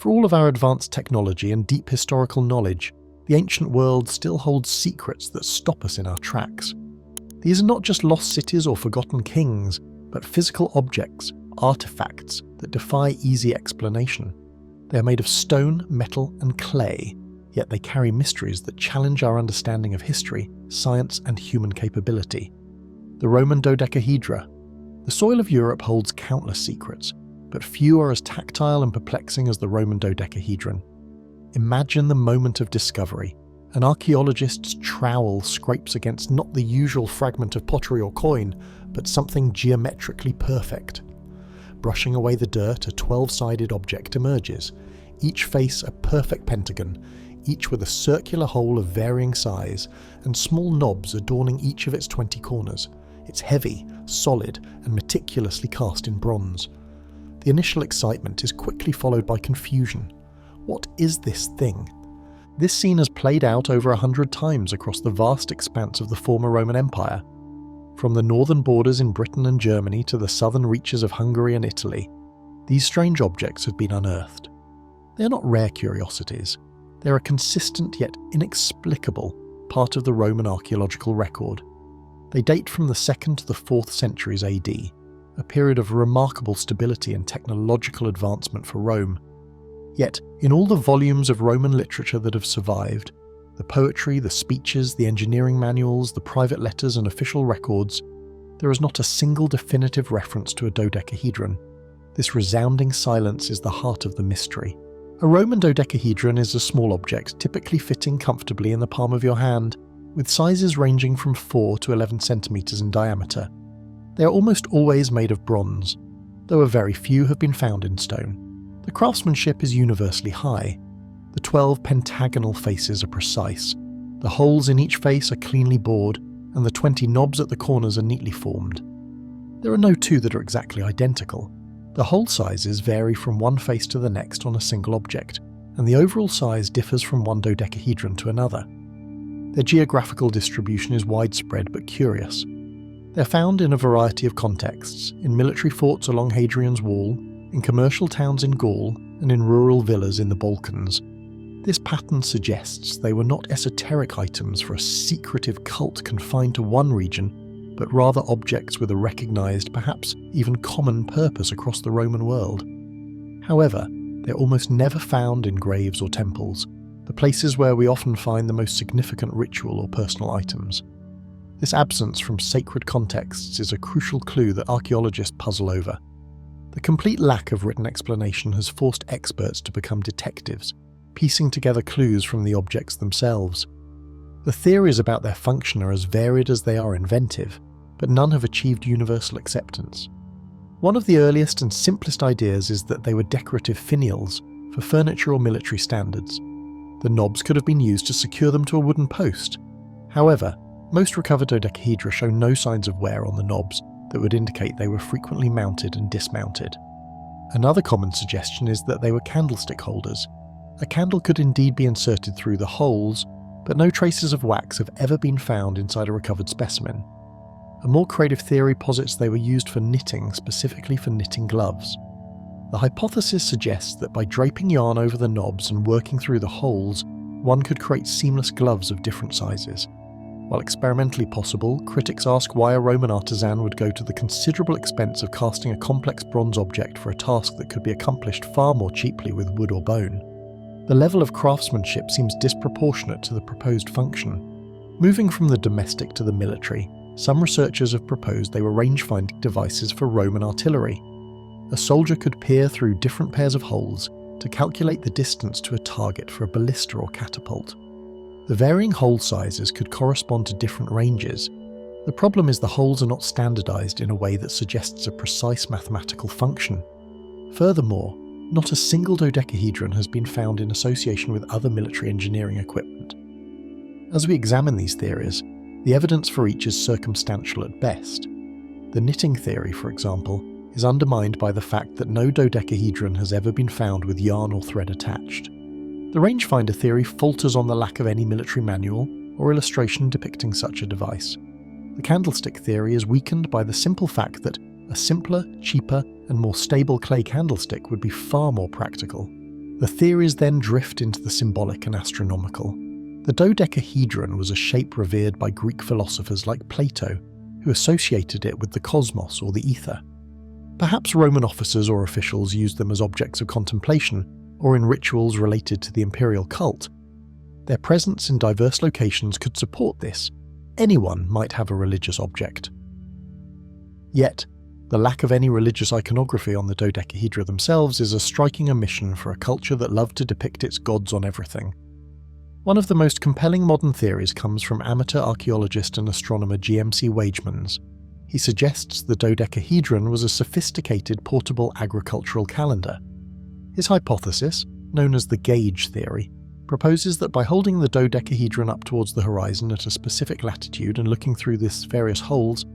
For all of our advanced technology and deep historical knowledge, the ancient world still holds secrets that stop us in our tracks. These are not just lost cities or forgotten kings, but physical objects, artifacts that defy easy explanation. They are made of stone, metal, and clay, yet they carry mysteries that challenge our understanding of history, science, and human capability. The Roman dodecahedra. The soil of Europe holds countless secrets, but few are as tactile and perplexing as the Roman dodecahedron. Imagine the moment of discovery. An archaeologist's trowel scrapes against not the usual fragment of pottery or coin, but something geometrically perfect. Brushing away the dirt, a 12-sided object emerges, each face a perfect pentagon, each with a circular hole of varying size, and small knobs adorning each of its 20 corners. It's heavy, solid, and meticulously cast in bronze. The initial excitement is quickly followed by confusion. What is this thing? This scene has played out over 100 times across the vast expanse of the former Roman Empire. From the northern borders in Britain and Germany to the southern reaches of Hungary and Italy, these strange objects have been unearthed. They are not rare curiosities. They are a consistent yet inexplicable part of the Roman archaeological record. They date from the 2nd to the 4th centuries AD, a period of remarkable stability and technological advancement for Rome. Yet, in all the volumes of Roman literature that have survived, the poetry, the speeches, the engineering manuals, the private letters and official records, there is not a single definitive reference to a dodecahedron. This resounding silence is the heart of the mystery. A Roman dodecahedron is a small object typically fitting comfortably in the palm of your hand, with sizes ranging from 4 to 11 centimeters in diameter. They are almost always made of bronze, though a very few have been found in stone. The craftsmanship is universally high. The 12 pentagonal faces are precise. The holes in each face are cleanly bored, and the 20 knobs at the corners are neatly formed. There are no two that are exactly identical. The hole sizes vary from one face to the next on a single object, and the overall size differs from one dodecahedron to another. Their geographical distribution is widespread but curious. They are found in a variety of contexts, in military forts along Hadrian's Wall, in commercial towns in Gaul, and in rural villas in the Balkans. This pattern suggests they were not esoteric items for a secretive cult confined to one region, but rather objects with a recognised, perhaps even common purpose across the Roman world. However, they're almost never found in graves or temples, the places where we often find the most significant ritual or personal items. This absence from sacred contexts is a crucial clue that archaeologists puzzle over. The complete lack of written explanation has forced experts to become detectives, piecing together clues from the objects themselves. The theories about their function are as varied as they are inventive, but none have achieved universal acceptance. One of the earliest and simplest ideas is that they were decorative finials for furniture or military standards. The knobs could have been used to secure them to a wooden post. However, most recovered dodecahedra show no signs of wear on the knobs that would indicate they were frequently mounted and dismounted. Another common suggestion is that they were candlestick holders. A candle could indeed be inserted through the holes, but no traces of wax have ever been found inside a recovered specimen. A more creative theory posits they were used for knitting, specifically for knitting gloves. The hypothesis suggests that by draping yarn over the knobs and working through the holes, one could create seamless gloves of different sizes. While experimentally possible, critics ask why a Roman artisan would go to the considerable expense of casting a complex bronze object for a task that could be accomplished far more cheaply with wood or bone. The level of craftsmanship seems disproportionate to the proposed function. Moving from the domestic to the military, some researchers have proposed they were range-finding devices for Roman artillery. A soldier could peer through different pairs of holes to calculate the distance to a target for a ballista or catapult. The varying hole sizes could correspond to different ranges. The problem is the holes are not standardized in a way that suggests a precise mathematical function. Furthermore, not a single dodecahedron has been found in association with other military engineering equipment. As we examine these theories, the evidence for each is circumstantial at best. The knitting theory, for example, is undermined by the fact that no dodecahedron has ever been found with yarn or thread attached. The rangefinder theory falters on the lack of any military manual or illustration depicting such a device. The candlestick theory is weakened by the simple fact that a simpler, cheaper, and more stable clay candlestick would be far more practical. The theories then drift into the symbolic and astronomical. The dodecahedron was a shape revered by Greek philosophers like Plato, who associated it with the cosmos or the ether. Perhaps Roman officers or officials used them as objects of contemplation or in rituals related to the imperial cult. Their presence in diverse locations could support this. Anyone might have a religious object. Yet, the lack of any religious iconography on the dodecahedra themselves is a striking omission for a culture that loved to depict its gods on everything. One of the most compelling modern theories comes from amateur archaeologist and astronomer GMC Wagemans. He suggests the dodecahedron was a sophisticated portable agricultural calendar. His hypothesis, known as the gauge theory, proposes that by holding the dodecahedron up towards the horizon at a specific latitude and looking through these various holes,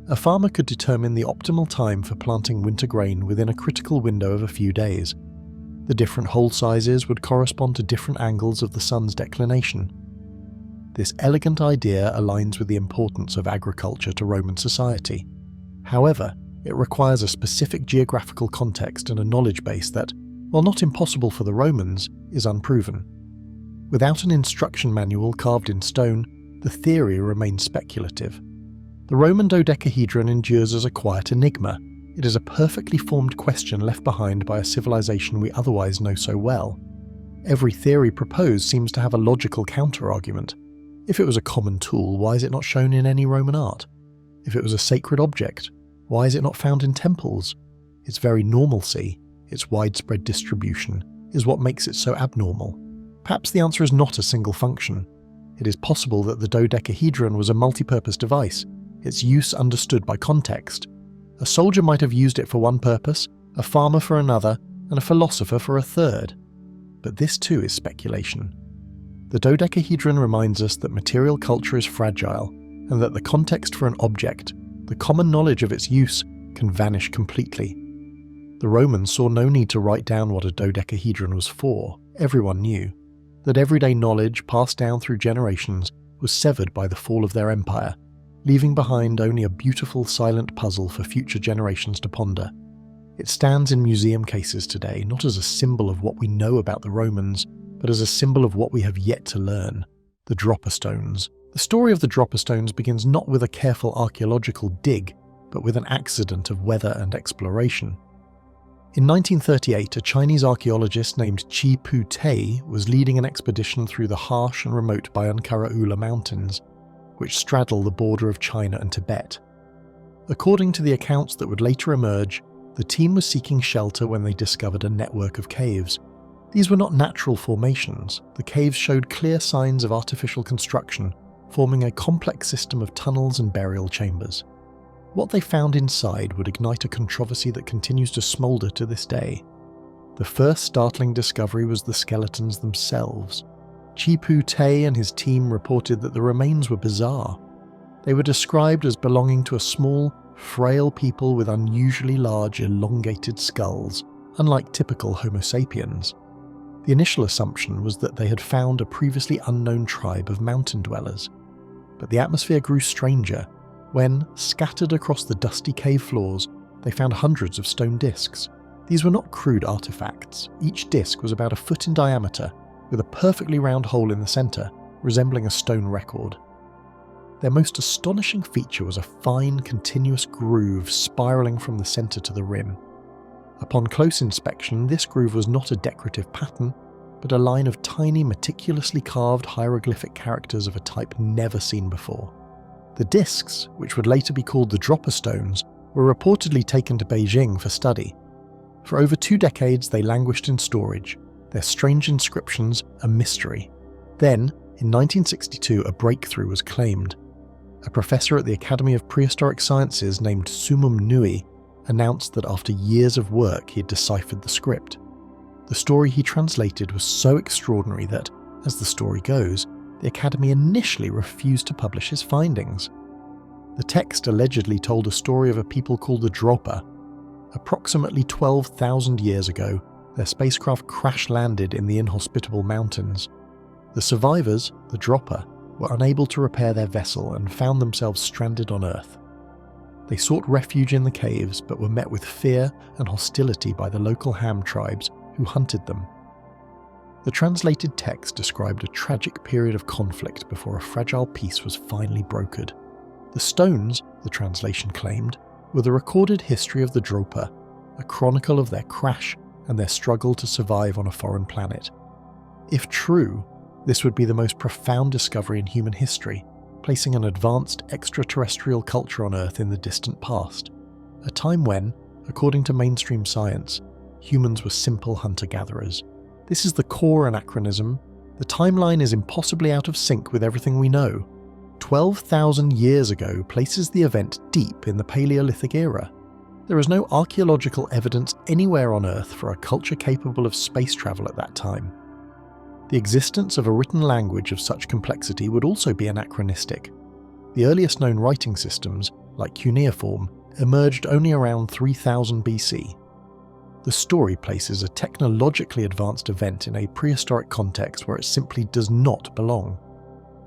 a farmer could determine the optimal time for planting winter grain within a critical window of a few days. The different hole sizes would correspond to different angles of the sun's declination. This elegant idea aligns with the importance of agriculture to Roman society. However, it requires a specific geographical context and a knowledge base that, while not impossible for the Romans, is unproven. Without an instruction manual carved in stone, the theory remains speculative. The Roman dodecahedron endures as a quiet enigma. It is a perfectly formed question left behind by a civilization we otherwise know so well. Every theory proposed seems to have a logical counter-argument. If it was a common tool, why is it not shown in any Roman art? If it was a sacred object, why is it not found in temples? Its very normalcy, its widespread distribution, is what makes it so abnormal. Perhaps the answer is not a single function. It is possible that the dodecahedron was a multi-purpose device, its use understood by context. A soldier might have used it for one purpose, a farmer for another, and a philosopher for a third. But this too is speculation. The dodecahedron reminds us that material culture is fragile, and that the context for an object, the common knowledge of its use, can vanish completely. The Romans saw no need to write down what a dodecahedron was for. Everyone knew that everyday knowledge passed down through generations was severed by the fall of their empire, leaving behind only a beautiful silent puzzle for future generations to ponder. It stands in museum cases today not as a symbol of what we know about the Romans, but as a symbol of what we have yet to learn, the dropa stones. The story of the dropa stones begins not with a careful archaeological dig, but with an accident of weather and exploration. In 1938, a Chinese archaeologist named Chi Pu Tei was leading an expedition through the harsh and remote Bayankara Mountains, which straddle the border of China and Tibet. According to the accounts that would later emerge, the team was seeking shelter when they discovered a network of caves. These were not natural formations. The caves showed clear signs of artificial construction, forming a complex system of tunnels and burial chambers. What they found inside would ignite a controversy that continues to smoulder to this day. The first startling discovery was the skeletons themselves. Chi Pu Tei and his team reported that the remains were bizarre. They were described as belonging to a small, frail people with unusually large, elongated skulls, unlike typical Homo sapiens. The initial assumption was that they had found a previously unknown tribe of mountain dwellers. But the atmosphere grew stranger when, scattered across the dusty cave floors, they found hundreds of stone discs. These were not crude artifacts. Each disc was about a foot in diameter, with a perfectly round hole in the centre, resembling a stone record. Their most astonishing feature was a fine, continuous groove spiralling from the centre to the rim. Upon close inspection, this groove was not a decorative pattern, but a line of tiny, meticulously carved hieroglyphic characters of a type never seen before. The discs, which would later be called the dropa stones, were reportedly taken to Beijing for study. For over 2 decades they languished in storage, their strange inscriptions a mystery. Then, in 1962, a breakthrough was claimed. A professor at the Academy of Prehistoric Sciences named Sumum Nui announced that after years of work he had deciphered the script. The story he translated was so extraordinary that, as the story goes, the Academy initially refused to publish his findings. The text allegedly told a story of a people called the dropa. Approximately 12,000 years ago, their spacecraft crash-landed in the inhospitable mountains. The survivors, the dropa, were unable to repair their vessel and found themselves stranded on Earth. They sought refuge in the caves but were met with fear and hostility by the local Ham tribes who hunted them. The translated text described a tragic period of conflict before a fragile peace was finally brokered. The stones, the translation claimed, were the recorded history of the dropa, a chronicle of their crash and their struggle to survive on a foreign planet. If true, this would be the most profound discovery in human history, placing an advanced extraterrestrial culture on Earth in the distant past, a time when, according to mainstream science, humans were simple hunter-gatherers. This is the core anachronism. The timeline is impossibly out of sync with everything we know. 12,000 years ago places the event deep in the Paleolithic era. There is no archaeological evidence anywhere on Earth for a culture capable of space travel at that time. The existence of a written language of such complexity would also be anachronistic. The earliest known writing systems, like cuneiform, emerged only around 3000 BC. The story places a technologically advanced event in a prehistoric context where it simply does not belong.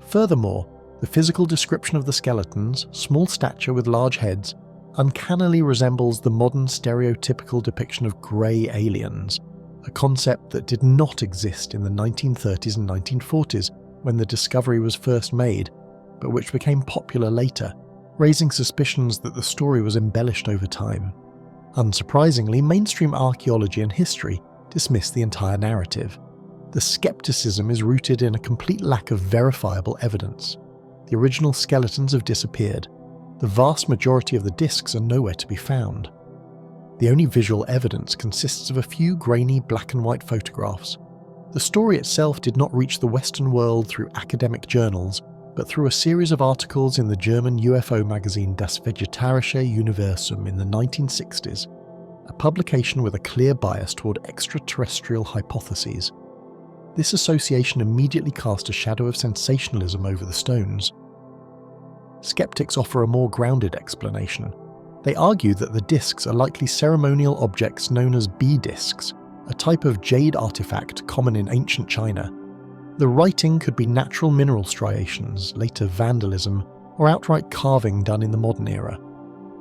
Furthermore, the physical description of the skeletons, small stature with large heads, uncannily resembles the modern stereotypical depiction of grey aliens, a concept that did not exist in the 1930s and 1940s when the discovery was first made, but which became popular later, raising suspicions that the story was embellished over time. Unsurprisingly, mainstream archaeology and history dismiss the entire narrative. The skepticism is rooted in a complete lack of verifiable evidence. The original skeletons have disappeared. The vast majority of the discs are nowhere to be found. The only visual evidence consists of a few grainy black and white photographs. The story itself did not reach the Western world through academic journals, but through a series of articles in the German UFO magazine Das Vegetarische Universum in the 1960s, a publication with a clear bias toward extraterrestrial hypotheses. This association immediately cast a shadow of sensationalism over the stones. Skeptics offer a more grounded explanation. They argue that the discs are likely ceremonial objects known as bee discs, a type of jade artifact common in ancient China. The writing could be natural mineral striations, later vandalism, or outright carving done in the modern era.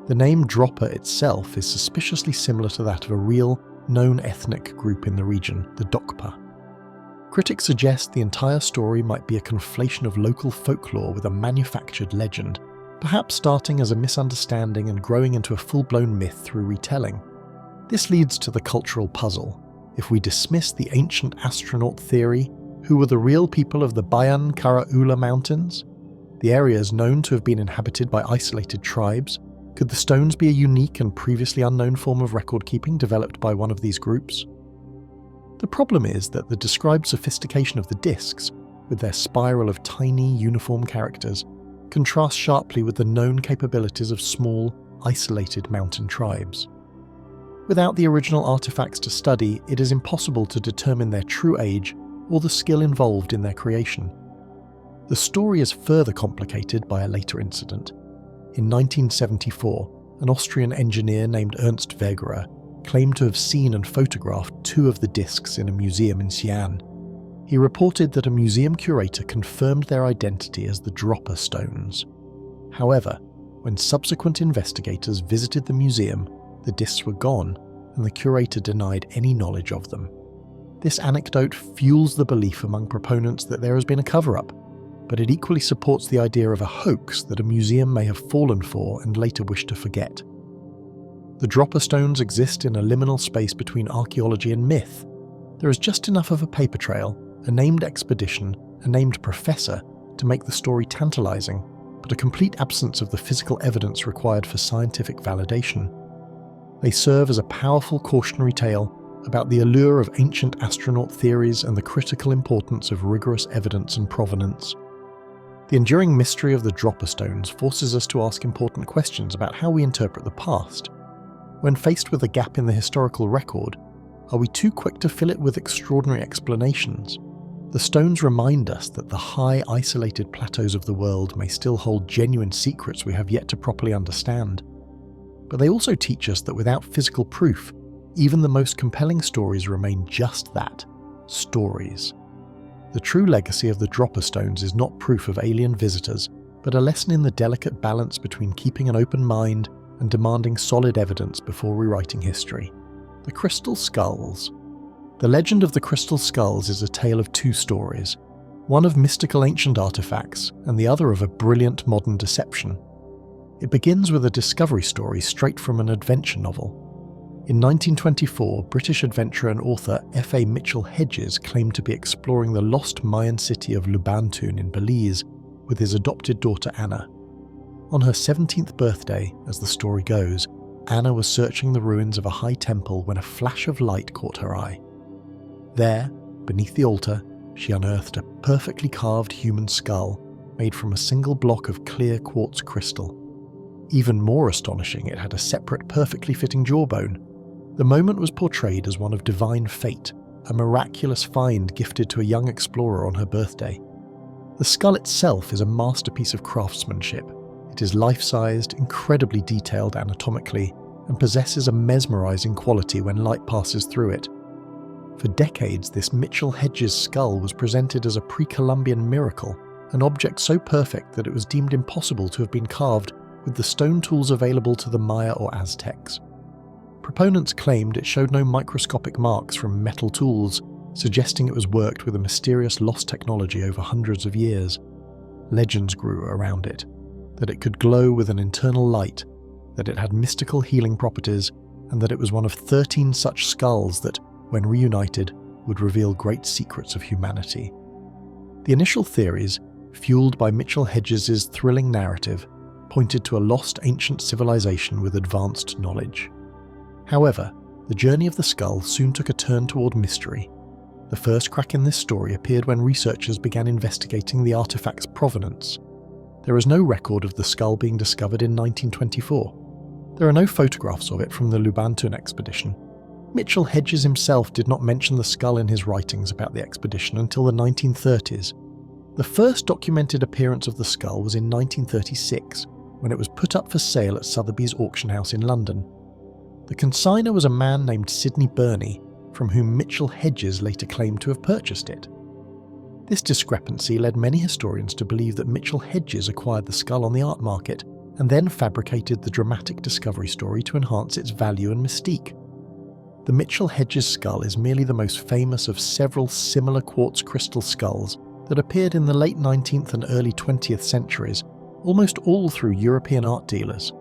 The name dropa itself is suspiciously similar to that of a real, known ethnic group in the region, the Dokpa. Critics suggest the entire story might be a conflation of local folklore with a manufactured legend, perhaps starting as a misunderstanding and growing into a full-blown myth through retelling. This leads to the cultural puzzle. If we dismiss the ancient astronaut theory, who were the real people of the Bayan Karaula Mountains? The area is known to have been inhabited by isolated tribes. Could the stones be a unique and previously unknown form of record-keeping developed by one of these groups? The problem is that the described sophistication of the discs, with their spiral of tiny, uniform characters, contrasts sharply with the known capabilities of small, isolated mountain tribes. Without the original artifacts to study, it is impossible to determine their true age or the skill involved in their creation. The story is further complicated by a later incident. In 1974, an Austrian engineer named Ernst Wegerer claimed to have seen and photographed two of the discs in a museum in Xi'an. He reported that a museum curator confirmed their identity as the dropa stones. However, when subsequent investigators visited the museum, the discs were gone, and the curator denied any knowledge of them. This anecdote fuels the belief among proponents that there has been a cover-up, but it equally supports the idea of a hoax that a museum may have fallen for and later wished to forget. The dropa stones exist in a liminal space between archaeology and myth. There is just enough of a paper trail, a named expedition, a named professor to make the story tantalizing, but a complete absence of the physical evidence required for scientific validation. They serve as a powerful cautionary tale about the allure of ancient astronaut theories and the critical importance of rigorous evidence and provenance. The enduring mystery of the dropa stones forces us to ask important questions about how we interpret the past. When faced with a gap in the historical record, are we too quick to fill it with extraordinary explanations? The stones remind us that the high, isolated plateaus of the world may still hold genuine secrets we have yet to properly understand. But they also teach us that without physical proof, even the most compelling stories remain just that, stories. The true legacy of the dropa stones is not proof of alien visitors, but a lesson in the delicate balance between keeping an open mind and demanding solid evidence before rewriting history. The crystal skulls. The legend of the crystal skulls is a tale of two stories, one of mystical ancient artifacts and the other of a brilliant modern deception. It begins with a discovery story straight from an adventure novel. In 1924, British adventurer and author F.A. Mitchell Hedges claimed to be exploring the lost Mayan city of Lubantun in Belize with his adopted daughter Anna. On her 17th birthday, as the story goes, Anna was searching the ruins of a high temple when a flash of light caught her eye. There, beneath the altar, she unearthed a perfectly carved human skull made from a single block of clear quartz crystal. Even more astonishing, it had a separate, perfectly fitting jawbone. The moment was portrayed as one of divine fate, a miraculous find gifted to a young explorer on her birthday. The skull itself is a masterpiece of craftsmanship. It is life-sized, incredibly detailed anatomically, and possesses a mesmerizing quality when light passes through it. For decades, this Mitchell Hedges skull was presented as a pre-Columbian miracle, an object so perfect that it was deemed impossible to have been carved with the stone tools available to the Maya or Aztecs. Proponents claimed it showed no microscopic marks from metal tools, suggesting it was worked with a mysterious lost technology over hundreds of years. Legends grew around it, that it could glow with an internal light, that it had mystical healing properties, and that it was one of 13 such skulls that, when reunited, would reveal great secrets of humanity. The initial theories, fueled by Mitchell Hedges' thrilling narrative, pointed to a lost ancient civilization with advanced knowledge. However, the journey of the skull soon took a turn toward mystery. The first crack in this story appeared when researchers began investigating the artifact's provenance. There is no record of the skull being discovered in 1924. There are no photographs of it from the Lubantun expedition. Mitchell Hedges himself did not mention the skull in his writings about the expedition until the 1930s. The first documented appearance of the skull was in 1936, when it was put up for sale at Sotheby's auction house in London. The consignor was a man named Sidney Burney, from whom Mitchell Hedges later claimed to have purchased it. This discrepancy led many historians to believe that Mitchell Hedges acquired the skull on the art market and then fabricated the dramatic discovery story to enhance its value and mystique. The Mitchell Hedges skull is merely the most famous of several similar quartz crystal skulls that appeared in the late 19th and early 20th centuries, almost all through European art dealers.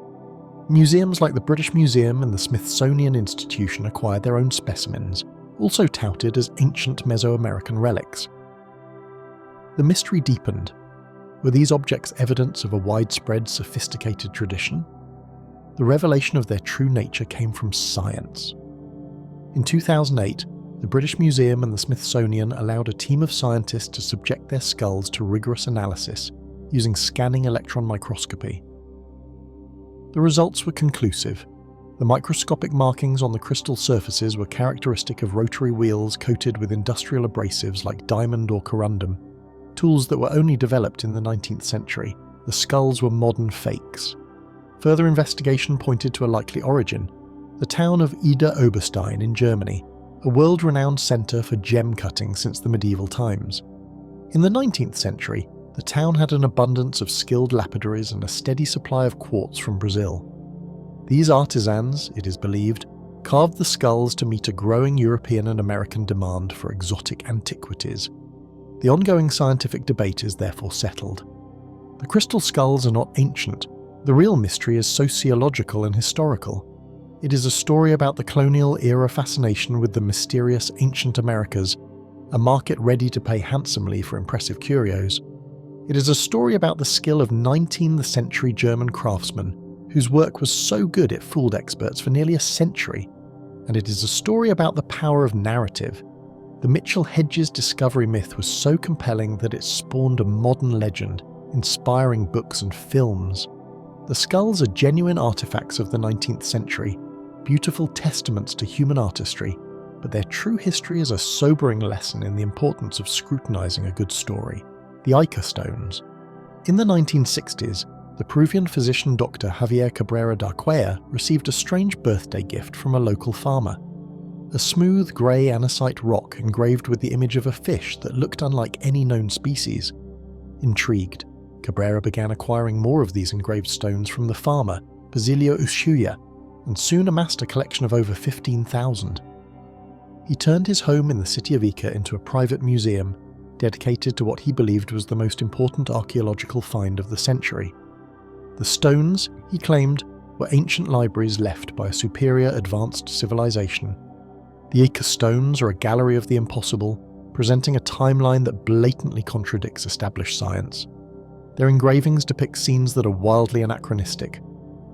Museums like the British Museum and the Smithsonian Institution acquired their own specimens, also touted as ancient Mesoamerican relics. The mystery deepened. Were these objects evidence of a widespread, sophisticated tradition? The revelation of their true nature came from science. In 2008, the British Museum and the Smithsonian allowed a team of scientists to subject their skulls to rigorous analysis using scanning electron microscopy. The results were conclusive. The microscopic markings on the crystal surfaces were characteristic of rotary wheels coated with industrial abrasives like diamond or corundum, tools that were only developed in the 19th century. The skulls were modern fakes. Further investigation pointed to a likely origin: the town of Ida Oberstein in Germany, a world-renowned centre for gem cutting since the medieval times. In the 19th century, the town had an abundance of skilled lapidaries and a steady supply of quartz from Brazil. These artisans, it is believed, carved the skulls to meet a growing European and American demand for exotic antiquities. The ongoing scientific debate is therefore settled. The crystal skulls are not ancient. The real mystery is sociological and historical. It is a story about the colonial era fascination with the mysterious ancient Americas, a market ready to pay handsomely for impressive curios. It is a story about the skill of 19th century German craftsmen, whose work was so good it fooled experts for nearly a century. And it is a story about the power of narrative. The Mitchell Hedges discovery myth was so compelling that it spawned a modern legend, inspiring books and films. The skulls are genuine artifacts of the 19th century, beautiful testaments to human artistry, but their true history is a sobering lesson in the importance of scrutinizing a good story. The Ica stones. In the 1960s, the Peruvian physician Dr. Javier Cabrera da Cuellar received a strange birthday gift from a local farmer. A smooth grey anisite rock engraved with the image of a fish that looked unlike any known species. Intrigued, Cabrera began acquiring more of these engraved stones from the farmer, Basilio Ushuya, and soon amassed a collection of over 15,000. he turned his home in the city of Ica into a private museum dedicated to what he believed was the most important archaeological find of the century. The stones, he claimed, were ancient libraries left by a superior advanced civilization. The Ica stones are a gallery of the impossible, presenting a timeline that blatantly contradicts established science. Their engravings depict scenes that are wildly anachronistic.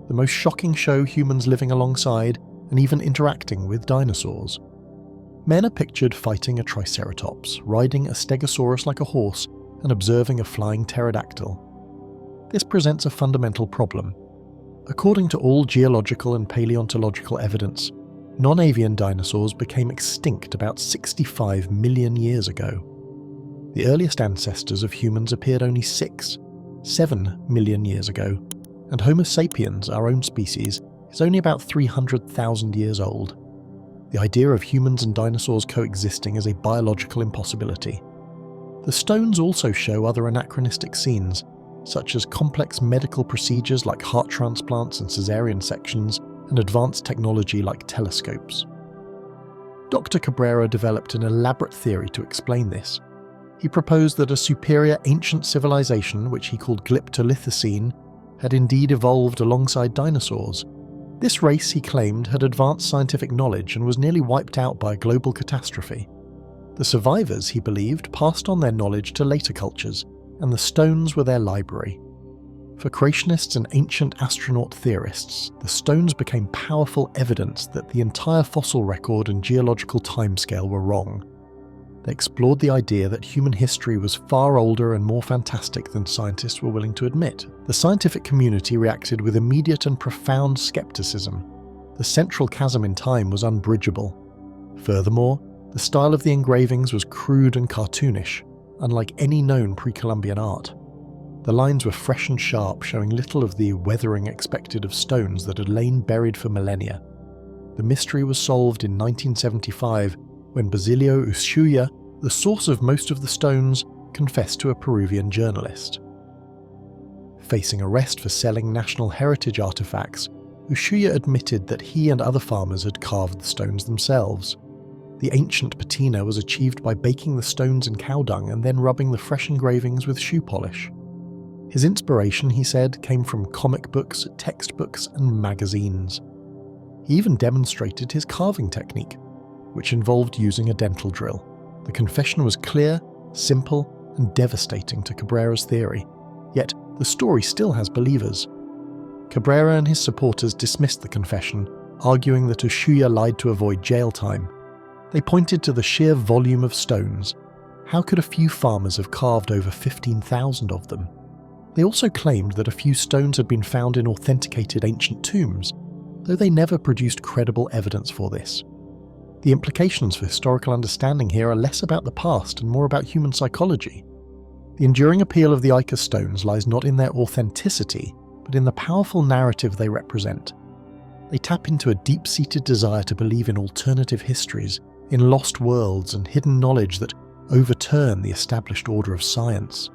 The most shocking show humans living alongside and even interacting with dinosaurs. Men are pictured fighting a triceratops, riding a stegosaurus like a horse, and observing a flying pterodactyl. This presents a fundamental problem. According to all geological and paleontological evidence, non-avian dinosaurs became extinct about 65 million years ago. The earliest ancestors of humans appeared only 7 million years ago, and Homo sapiens, our own species, is only about 300,000 years old. The idea of humans and dinosaurs coexisting is a biological impossibility. The stones also show other anachronistic scenes, such as complex medical procedures like heart transplants and caesarean sections, and advanced technology like telescopes. Dr. Cabrera developed an elaborate theory to explain this. He proposed that a superior ancient civilization, which he called Glyptolithecine, had indeed evolved alongside dinosaurs. This race, he claimed, had advanced scientific knowledge and was nearly wiped out by a global catastrophe. The survivors, he believed, passed on their knowledge to later cultures, and the stones were their library. For creationists and ancient astronaut theorists, the stones became powerful evidence that the entire fossil record and geological timescale were wrong. They explored the idea that human history was far older and more fantastic than scientists were willing to admit. The scientific community reacted with immediate and profound skepticism. The central chasm in time was unbridgeable. Furthermore, the style of the engravings was crude and cartoonish, unlike any known pre-Columbian art. The lines were fresh and sharp, showing little of the weathering expected of stones that had lain buried for millennia. The mystery was solved in 1975 when Basilio Ushuaia, the source of most of the stones, confessed to a Peruvian journalist. Facing arrest for selling national heritage artifacts, Ushuaia admitted that he and other farmers had carved the stones themselves. The ancient patina was achieved by baking the stones in cow dung and then rubbing the fresh engravings with shoe polish. His inspiration, he said, came from comic books, textbooks, and magazines. He even demonstrated his carving technique, which involved using a dental drill. The confession was clear, simple, and devastating to Cabrera's theory. Yet, the story still has believers. Cabrera and his supporters dismissed the confession, arguing that Ushuaia lied to avoid jail time. They pointed to the sheer volume of stones. How could a few farmers have carved over 15,000 of them? They also claimed that a few stones had been found in authenticated ancient tombs, though they never produced credible evidence for this. The implications for historical understanding here are less about the past and more about human psychology. The enduring appeal of the Ica stones lies not in their authenticity, but in the powerful narrative they represent. They tap into a deep-seated desire to believe in alternative histories, in lost worlds and hidden knowledge that overturn the established order of science.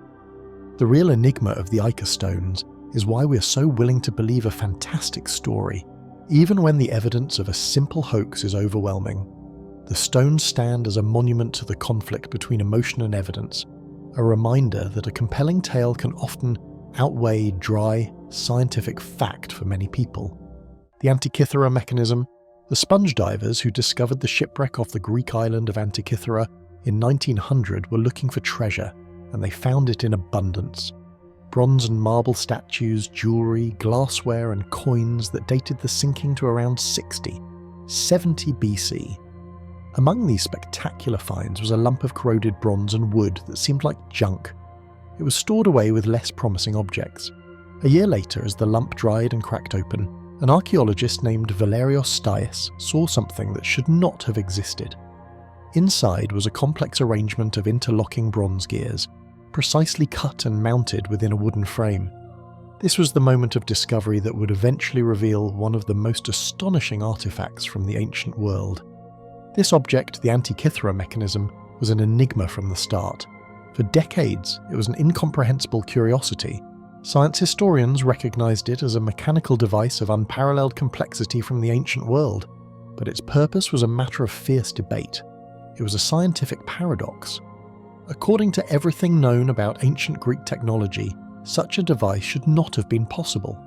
The real enigma of the Ica stones is why we are so willing to believe a fantastic story, even when the evidence of a simple hoax is overwhelming. The stones stand as a monument to the conflict between emotion and evidence, a reminder that a compelling tale can often outweigh dry, scientific fact for many people. The Antikythera mechanism. The sponge divers who discovered the shipwreck off the Greek island of Antikythera in 1900 were looking for treasure, and they found it in abundance. Bronze and marble statues, jewellery, glassware and coins that dated the sinking to around 70 BC. Among these spectacular finds was a lump of corroded bronze and wood that seemed like junk. It was stored away with less promising objects. A year later, as the lump dried and cracked open, an archaeologist named Valerios Stais saw something that should not have existed. Inside was a complex arrangement of interlocking bronze gears, precisely cut and mounted within a wooden frame. This was the moment of discovery that would eventually reveal one of the most astonishing artifacts from the ancient world. This object, the Antikythera mechanism, was an enigma from the start. For decades, it was an incomprehensible curiosity. Science historians recognized it as a mechanical device of unparalleled complexity from the ancient world. but its purpose was a matter of fierce debate. It was a scientific paradox. According to everything known about ancient Greek technology, such a device should not have been possible.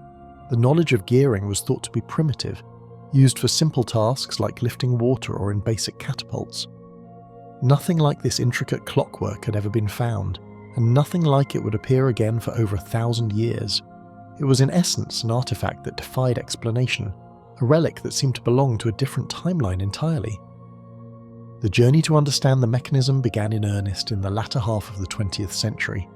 The knowledge of gearing was thought to be primitive, used for simple tasks like lifting water or in basic catapults. Nothing like this intricate clockwork had ever been found, and nothing like it would appear again for over 1,000 years. It was in essence an artifact that defied explanation, a relic that seemed to belong to a different timeline entirely. The journey to understand the mechanism began in earnest in the latter half of the 20th century.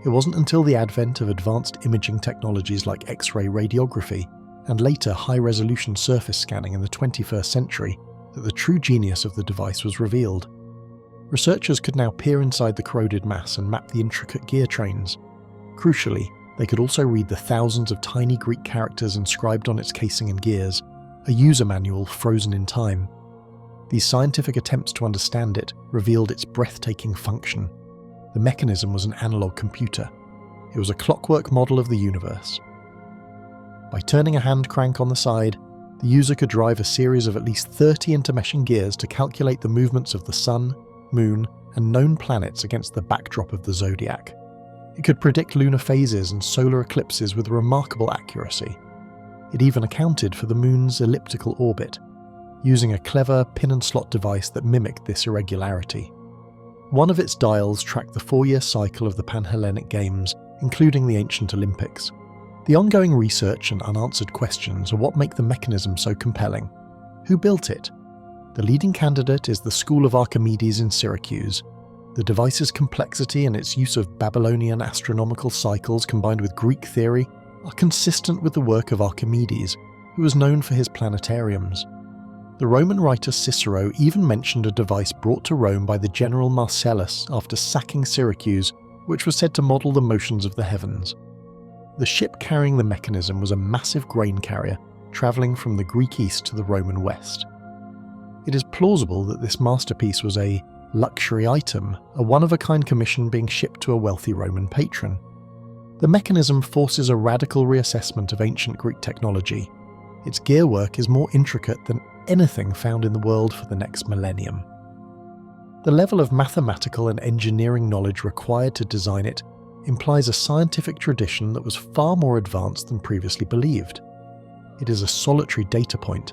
It wasn't until the advent of advanced imaging technologies like X-ray radiography and later high-resolution surface scanning in the 21st century that the true genius of the device was revealed. Researchers could now peer inside the corroded mass and map the intricate gear trains. Crucially, they could also read the thousands of tiny Greek characters inscribed on its casing and gears, a user manual frozen in time. These scientific attempts to understand it revealed its breathtaking function. The mechanism was an analog computer. It was a clockwork model of the universe. By turning a hand crank on the side, the user could drive a series of at least 30 intermeshing gears to calculate the movements of the sun, moon, and known planets against the backdrop of the zodiac. It could predict lunar phases and solar eclipses with remarkable accuracy. It even accounted for the moon's elliptical orbit, using a clever pin-and-slot device that mimicked this irregularity. One of its dials tracked the 4-year cycle of the Pan-Hellenic Games, including the ancient Olympics. The ongoing research and unanswered questions are what make the mechanism so compelling. Who built it? The leading candidate is the School of Archimedes in Syracuse. The device's complexity and its use of Babylonian astronomical cycles combined with Greek theory are consistent with the work of Archimedes, who was known for his planetariums. The Roman writer Cicero even mentioned a device brought to Rome by the general Marcellus after sacking Syracuse, which was said to model the motions of the heavens. The ship carrying the mechanism was a massive grain carrier, travelling from the Greek east to the Roman west. It is plausible that this masterpiece was a luxury item, a one-of-a-kind commission being shipped to a wealthy Roman patron. The mechanism forces a radical reassessment of ancient Greek technology. Its gearwork is more intricate than anything found in the world for the next millennium. The level of mathematical and engineering knowledge required to design it implies a scientific tradition that was far more advanced than previously believed. It is a solitary data point,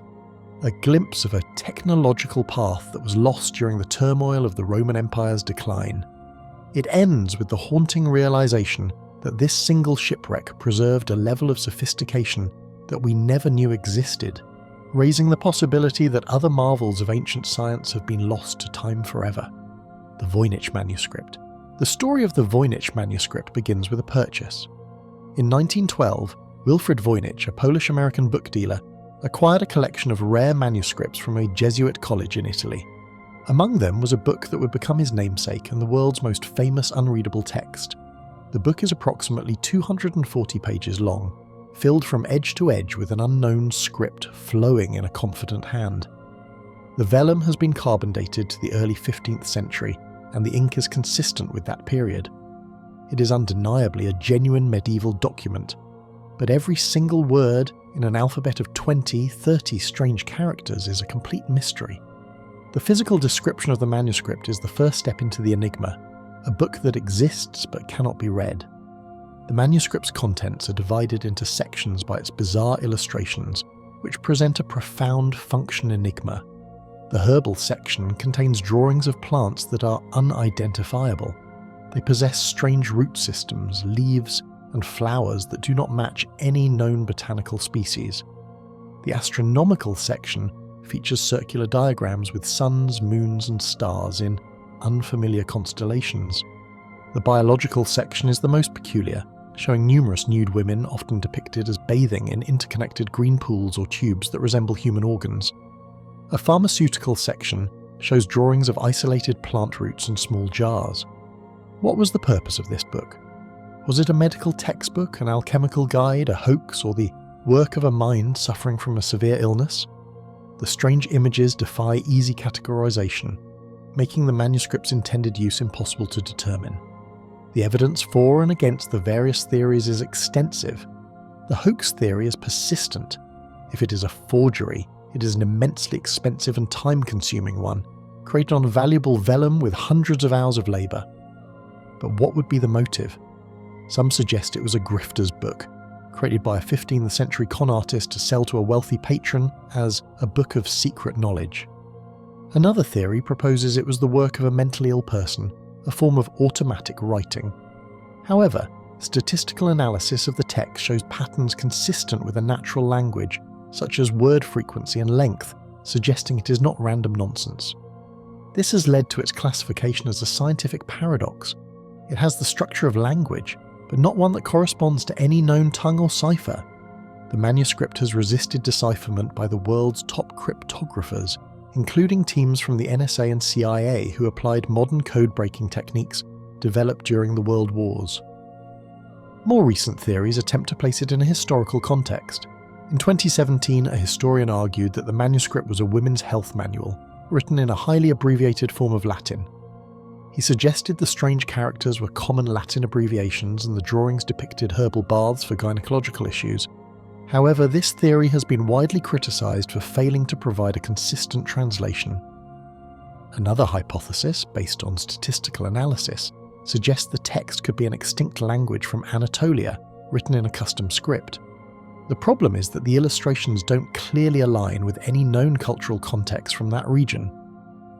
a glimpse of a technological path that was lost during the turmoil of the Roman Empire's decline. It ends with the haunting realization that this single shipwreck preserved a level of sophistication that we never knew existed, raising the possibility that other marvels of ancient science have been lost to time forever. The Voynich manuscript. The story of the Voynich manuscript begins with a purchase. In 1912, Wilfrid Voynich, a Polish-American book dealer, acquired a collection of rare manuscripts from a Jesuit college in Italy. Among them was a book that would become his namesake and the world's most famous unreadable text. The book is approximately 240 pages long, filled from edge to edge with an unknown script flowing in a confident hand. The vellum has been carbon dated to the early 15th century, and the ink is consistent with that period. It is undeniably a genuine medieval document, but every single word in an alphabet of 20-30 strange characters is a complete mystery. The physical description of the manuscript is the first step into the enigma, a book that exists but cannot be read. The manuscript's contents are divided into sections by its bizarre illustrations, which present a profound function enigma. The herbal section contains drawings of plants that are unidentifiable. They possess strange root systems, leaves, and flowers that do not match any known botanical species. The astronomical section features circular diagrams with suns, moons, and stars in unfamiliar constellations. The biological section is the most peculiar, showing numerous nude women often depicted as bathing in interconnected green pools or tubes that resemble human organs. A pharmaceutical section shows drawings of isolated plant roots and small jars. What was the purpose of this book? Was it a medical textbook, an alchemical guide, a hoax, or the work of a mind suffering from a severe illness? The strange images defy easy categorization, making the manuscript's intended use impossible to determine. The evidence for and against the various theories is extensive. The hoax theory is persistent. If it is a forgery, it is an immensely expensive and time-consuming one, created on valuable vellum with hundreds of hours of labour. But what would be the motive? Some suggest it was a grifter's book, created by a 15th century con artist to sell to a wealthy patron as a book of secret knowledge. Another theory proposes it was the work of a mentally ill person, a form of automatic writing. However, statistical analysis of the text shows patterns consistent with a natural language, such as word frequency and length, suggesting it is not random nonsense. This has led to its classification as a scientific paradox. It has the structure of language, but not one that corresponds to any known tongue or cipher. The manuscript has resisted decipherment by the world's top cryptographers, including teams from the NSA and CIA who applied modern code-breaking techniques developed during the World Wars. More recent theories attempt to place it in a historical context. In 2017, a historian argued that the manuscript was a women's health manual, written in a highly abbreviated form of Latin. He suggested the strange characters were common Latin abbreviations and the drawings depicted herbal baths for gynecological issues. However, this theory has been widely criticised for failing to provide a consistent translation. Another hypothesis, based on statistical analysis, suggests the text could be an extinct language from Anatolia, written in a custom script. The problem is that the illustrations don't clearly align with any known cultural context from that region.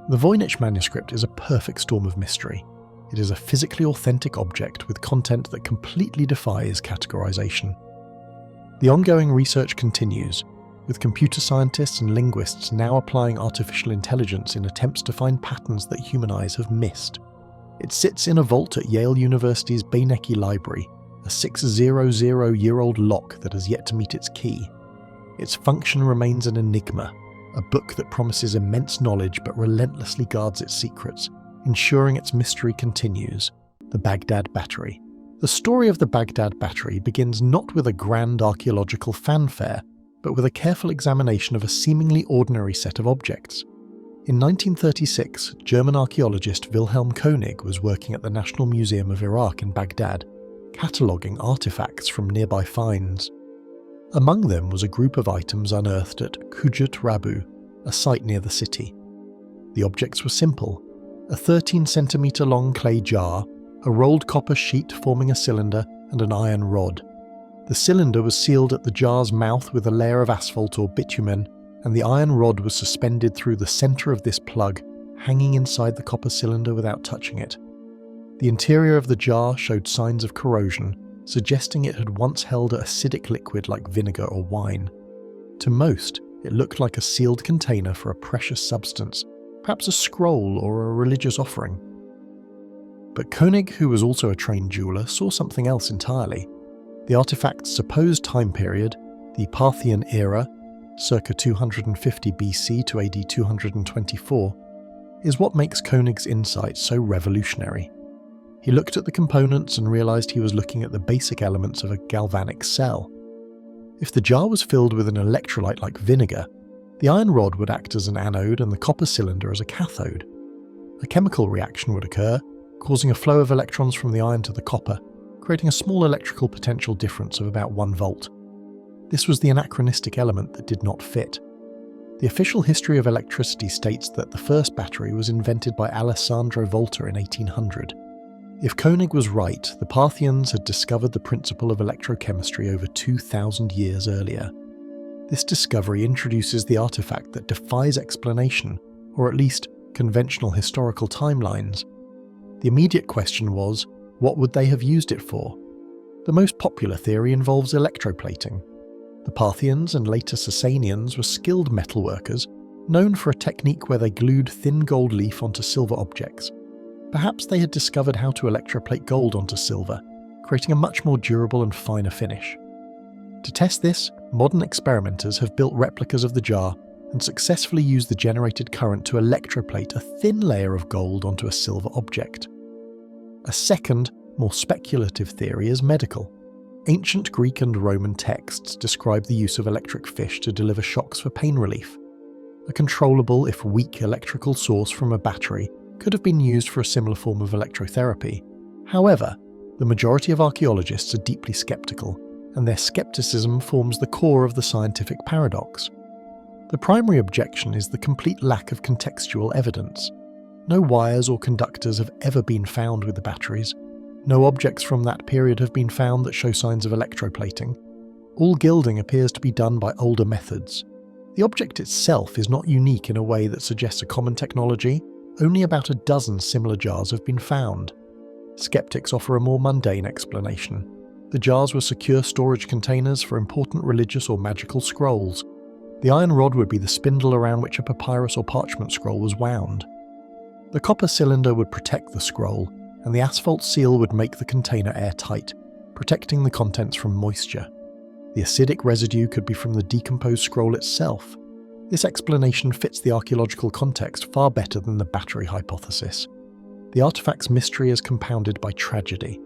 The Voynich manuscript is a perfect storm of mystery. It is a physically authentic object with content that completely defies categorization. The ongoing research continues, with computer scientists and linguists now applying artificial intelligence in attempts to find patterns that human eyes have missed. It sits in a vault at Yale University's Beinecke Library, a 600-year-old lock that has yet to meet its key. Its function remains an enigma, a book that promises immense knowledge but relentlessly guards its secrets, ensuring its mystery continues. The Baghdad Battery. The story of the Baghdad Battery begins not with a grand archaeological fanfare, but with a careful examination of a seemingly ordinary set of objects. In 1936, German archaeologist Wilhelm Koenig was working at the National Museum of Iraq in Baghdad, cataloguing artifacts from nearby finds. Among them was a group of items unearthed at Kujut Rabu, a site near the city. The objects were simple: a 13-centimetre long clay jar, a rolled copper sheet forming a cylinder, and an iron rod. The cylinder was sealed at the jar's mouth with a layer of asphalt or bitumen, and the iron rod was suspended through the centre of this plug, hanging inside the copper cylinder without touching it. The interior of the jar showed signs of corrosion, suggesting it had once held an acidic liquid like vinegar or wine. To most, it looked like a sealed container for a precious substance, perhaps a scroll or a religious offering. But Koenig, who was also a trained jeweller, saw something else entirely. The artifact's supposed time period, the Parthian era, circa 250 BC to AD 224, is what makes Koenig's insight so revolutionary. He looked at the components and realised he was looking at the basic elements of a galvanic cell. If the jar was filled with an electrolyte like vinegar, the iron rod would act as an anode and the copper cylinder as a cathode. A chemical reaction would occur, causing a flow of electrons from the iron to the copper, creating a small electrical potential difference of about 1 volt. This was the anachronistic element that did not fit. The official history of electricity states that the first battery was invented by Alessandro Volta in 1800. If Koenig was right, the Parthians had discovered the principle of electrochemistry over 2,000 years earlier. This discovery introduces the artifact that defies explanation, or at least conventional historical timelines. The immediate question was, what would they have used it for? The most popular theory involves electroplating. The Parthians and later Sasanians were skilled metalworkers, known for a technique where they glued thin gold leaf onto silver objects. Perhaps they had discovered how to electroplate gold onto silver, creating a much more durable and finer finish. To test this, modern experimenters have built replicas of the jar and successfully used the generated current to electroplate a thin layer of gold onto a silver object. A second, more speculative theory is medical. Ancient Greek and Roman texts describe the use of electric fish to deliver shocks for pain relief. A controllable, if weak, electrical source from a battery could have been used for a similar form of electrotherapy. However, the majority of archaeologists are deeply skeptical, and their skepticism forms the core of the scientific paradox. The primary objection is the complete lack of contextual evidence. No wires or conductors have ever been found with the batteries. No objects from that period have been found that show signs of electroplating. All gilding appears to be done by older methods. The object itself is not unique in a way that suggests a common technology. Only about a dozen similar jars have been found. Skeptics offer a more mundane explanation. The jars were secure storage containers for important religious or magical scrolls. The iron rod would be the spindle around which a papyrus or parchment scroll was wound. The copper cylinder would protect the scroll, and the asphalt seal would make the container airtight, protecting the contents from moisture. The acidic residue could be from the decomposed scroll itself. This explanation fits the archaeological context far better than the battery hypothesis. The artifact's mystery is compounded by tragedy.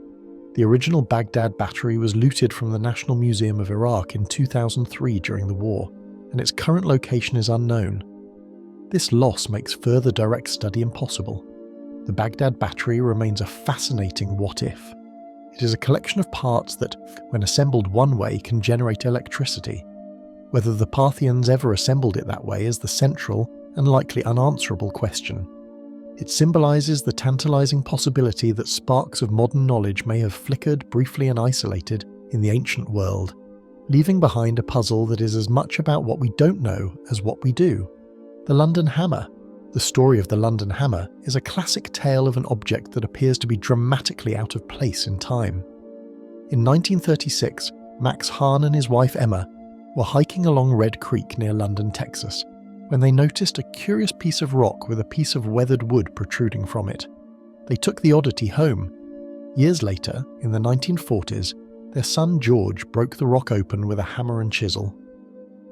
The original Baghdad battery was looted from the National Museum of Iraq in 2003 during the war, and its current location is unknown. This loss makes further direct study impossible. The Baghdad battery remains a fascinating what-if. It is a collection of parts that, when assembled one way, can generate electricity. Whether the Parthians ever assembled it that way is the central and likely unanswerable question. It symbolises the tantalising possibility that sparks of modern knowledge may have flickered briefly and isolated in the ancient world, leaving behind a puzzle that is as much about what we don't know as what we do. The London Hammer. The story of the London Hammer is a classic tale of an object that appears to be dramatically out of place in time. In 1936, Max Hahn and his wife Emma were hiking along Red Creek near London, Texas, when they noticed a curious piece of rock with a piece of weathered wood protruding from it. They took the oddity home. Years later, in the 1940s, their son George broke the rock open with a hammer and chisel.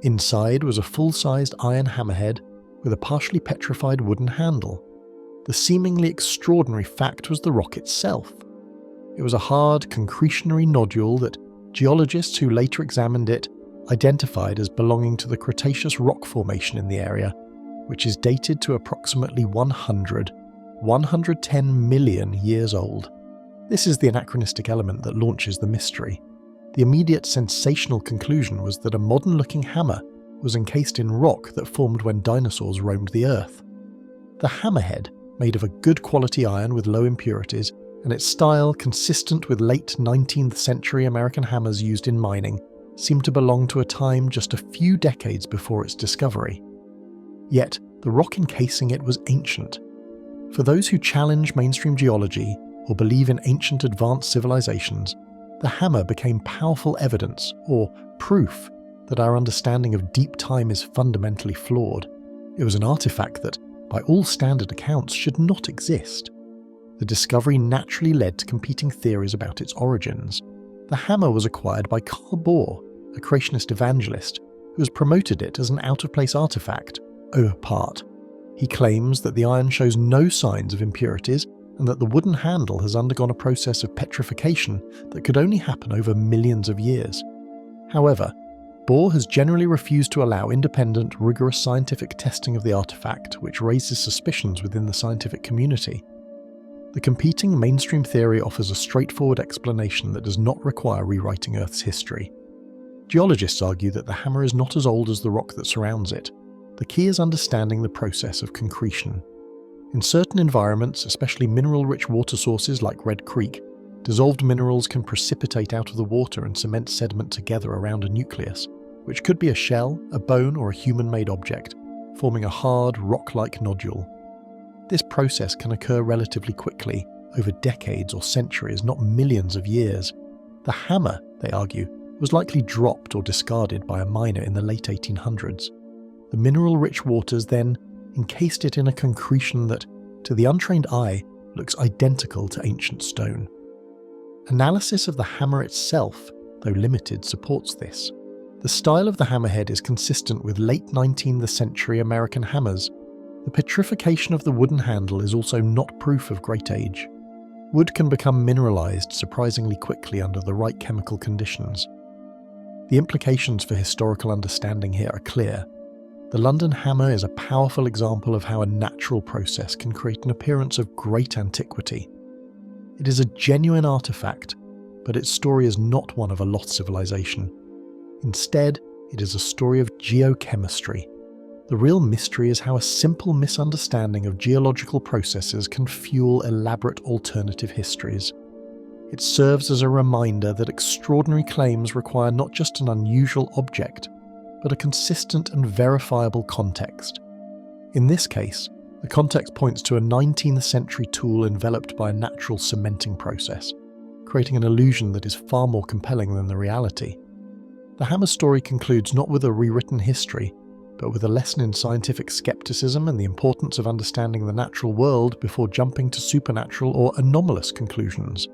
Inside was a full-sized iron hammerhead with a partially petrified wooden handle. The seemingly extraordinary fact was the rock itself. It was a hard, concretionary nodule that geologists who later examined it identified as belonging to the Cretaceous rock formation in the area, which is dated to approximately 110 million years old. This is the anachronistic element that launches the mystery. The immediate sensational conclusion was that a modern-looking hammer was encased in rock that formed when dinosaurs roamed the earth. The hammerhead, made of a good quality iron with low impurities, and its style consistent with late 19th century American hammers used in mining, seemed to belong to a time just a few decades before its discovery. Yet, the rock encasing it was ancient. For those who challenge mainstream geology or believe in ancient advanced civilizations, the hammer became powerful evidence, or proof, that our understanding of deep time is fundamentally flawed. It was an artifact that, by all standard accounts, should not exist. The discovery naturally led to competing theories about its origins. The hammer was acquired by Karl Bohr, a creationist evangelist, who has promoted it as an out-of-place artifact, au part. He claims that the iron shows no signs of impurities and that the wooden handle has undergone a process of petrification that could only happen over millions of years. However, Bohr has generally refused to allow independent, rigorous scientific testing of the artifact, which raises suspicions within the scientific community. The competing mainstream theory offers a straightforward explanation that does not require rewriting Earth's history. Geologists argue that the hammer is not as old as the rock that surrounds it. The key is understanding the process of concretion. In certain environments, especially mineral-rich water sources like Red Creek, dissolved minerals can precipitate out of the water and cement sediment together around a nucleus, which could be a shell, a bone, or a human-made object, forming a hard, rock-like nodule. This process can occur relatively quickly, over decades or centuries, not millions of years. The hammer, they argue, was likely dropped or discarded by a miner in the late 1800s. The mineral-rich waters then encased it in a concretion that, to the untrained eye, looks identical to ancient stone. Analysis of the hammer itself, though limited, supports this. The style of the hammerhead is consistent with late 19th century American hammers. The petrification of the wooden handle is also not proof of great age. Wood can become mineralized surprisingly quickly under the right chemical conditions. The implications for historical understanding here are clear. The London hammer is a powerful example of how a natural process can create an appearance of great antiquity. It is a genuine artifact, but its story is not one of a lost civilization. Instead, it is a story of geochemistry, The real mystery is how a simple misunderstanding of geological processes can fuel elaborate alternative histories. It serves as a reminder that extraordinary claims require not just an unusual object, but a consistent and verifiable context. In this case, the context points to a 19th century tool enveloped by a natural cementing process, creating an illusion that is far more compelling than the reality. The hammer story concludes not with a rewritten history, but with a lesson in scientific skepticism and the importance of understanding the natural world before jumping to supernatural or anomalous conclusions.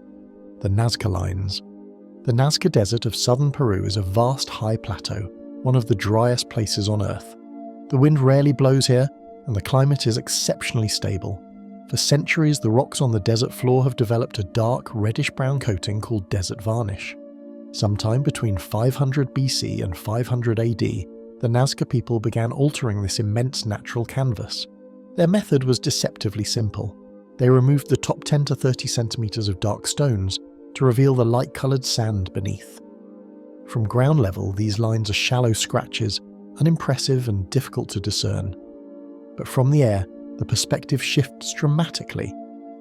The Nazca Lines. The Nazca Desert of southern Peru is a vast high plateau, one of the driest places on Earth. The wind rarely blows here, and the climate is exceptionally stable. For centuries, the rocks on the desert floor have developed a dark reddish-brown coating called desert varnish. Sometime between 500 BC and 500 AD, the Nazca people began altering this immense natural canvas. Their method was deceptively simple. They removed the top 10 to 30 centimeters of dark stones to reveal the light-colored sand beneath. From ground level, these lines are shallow scratches, unimpressive and difficult to discern. But from the air, the perspective shifts dramatically.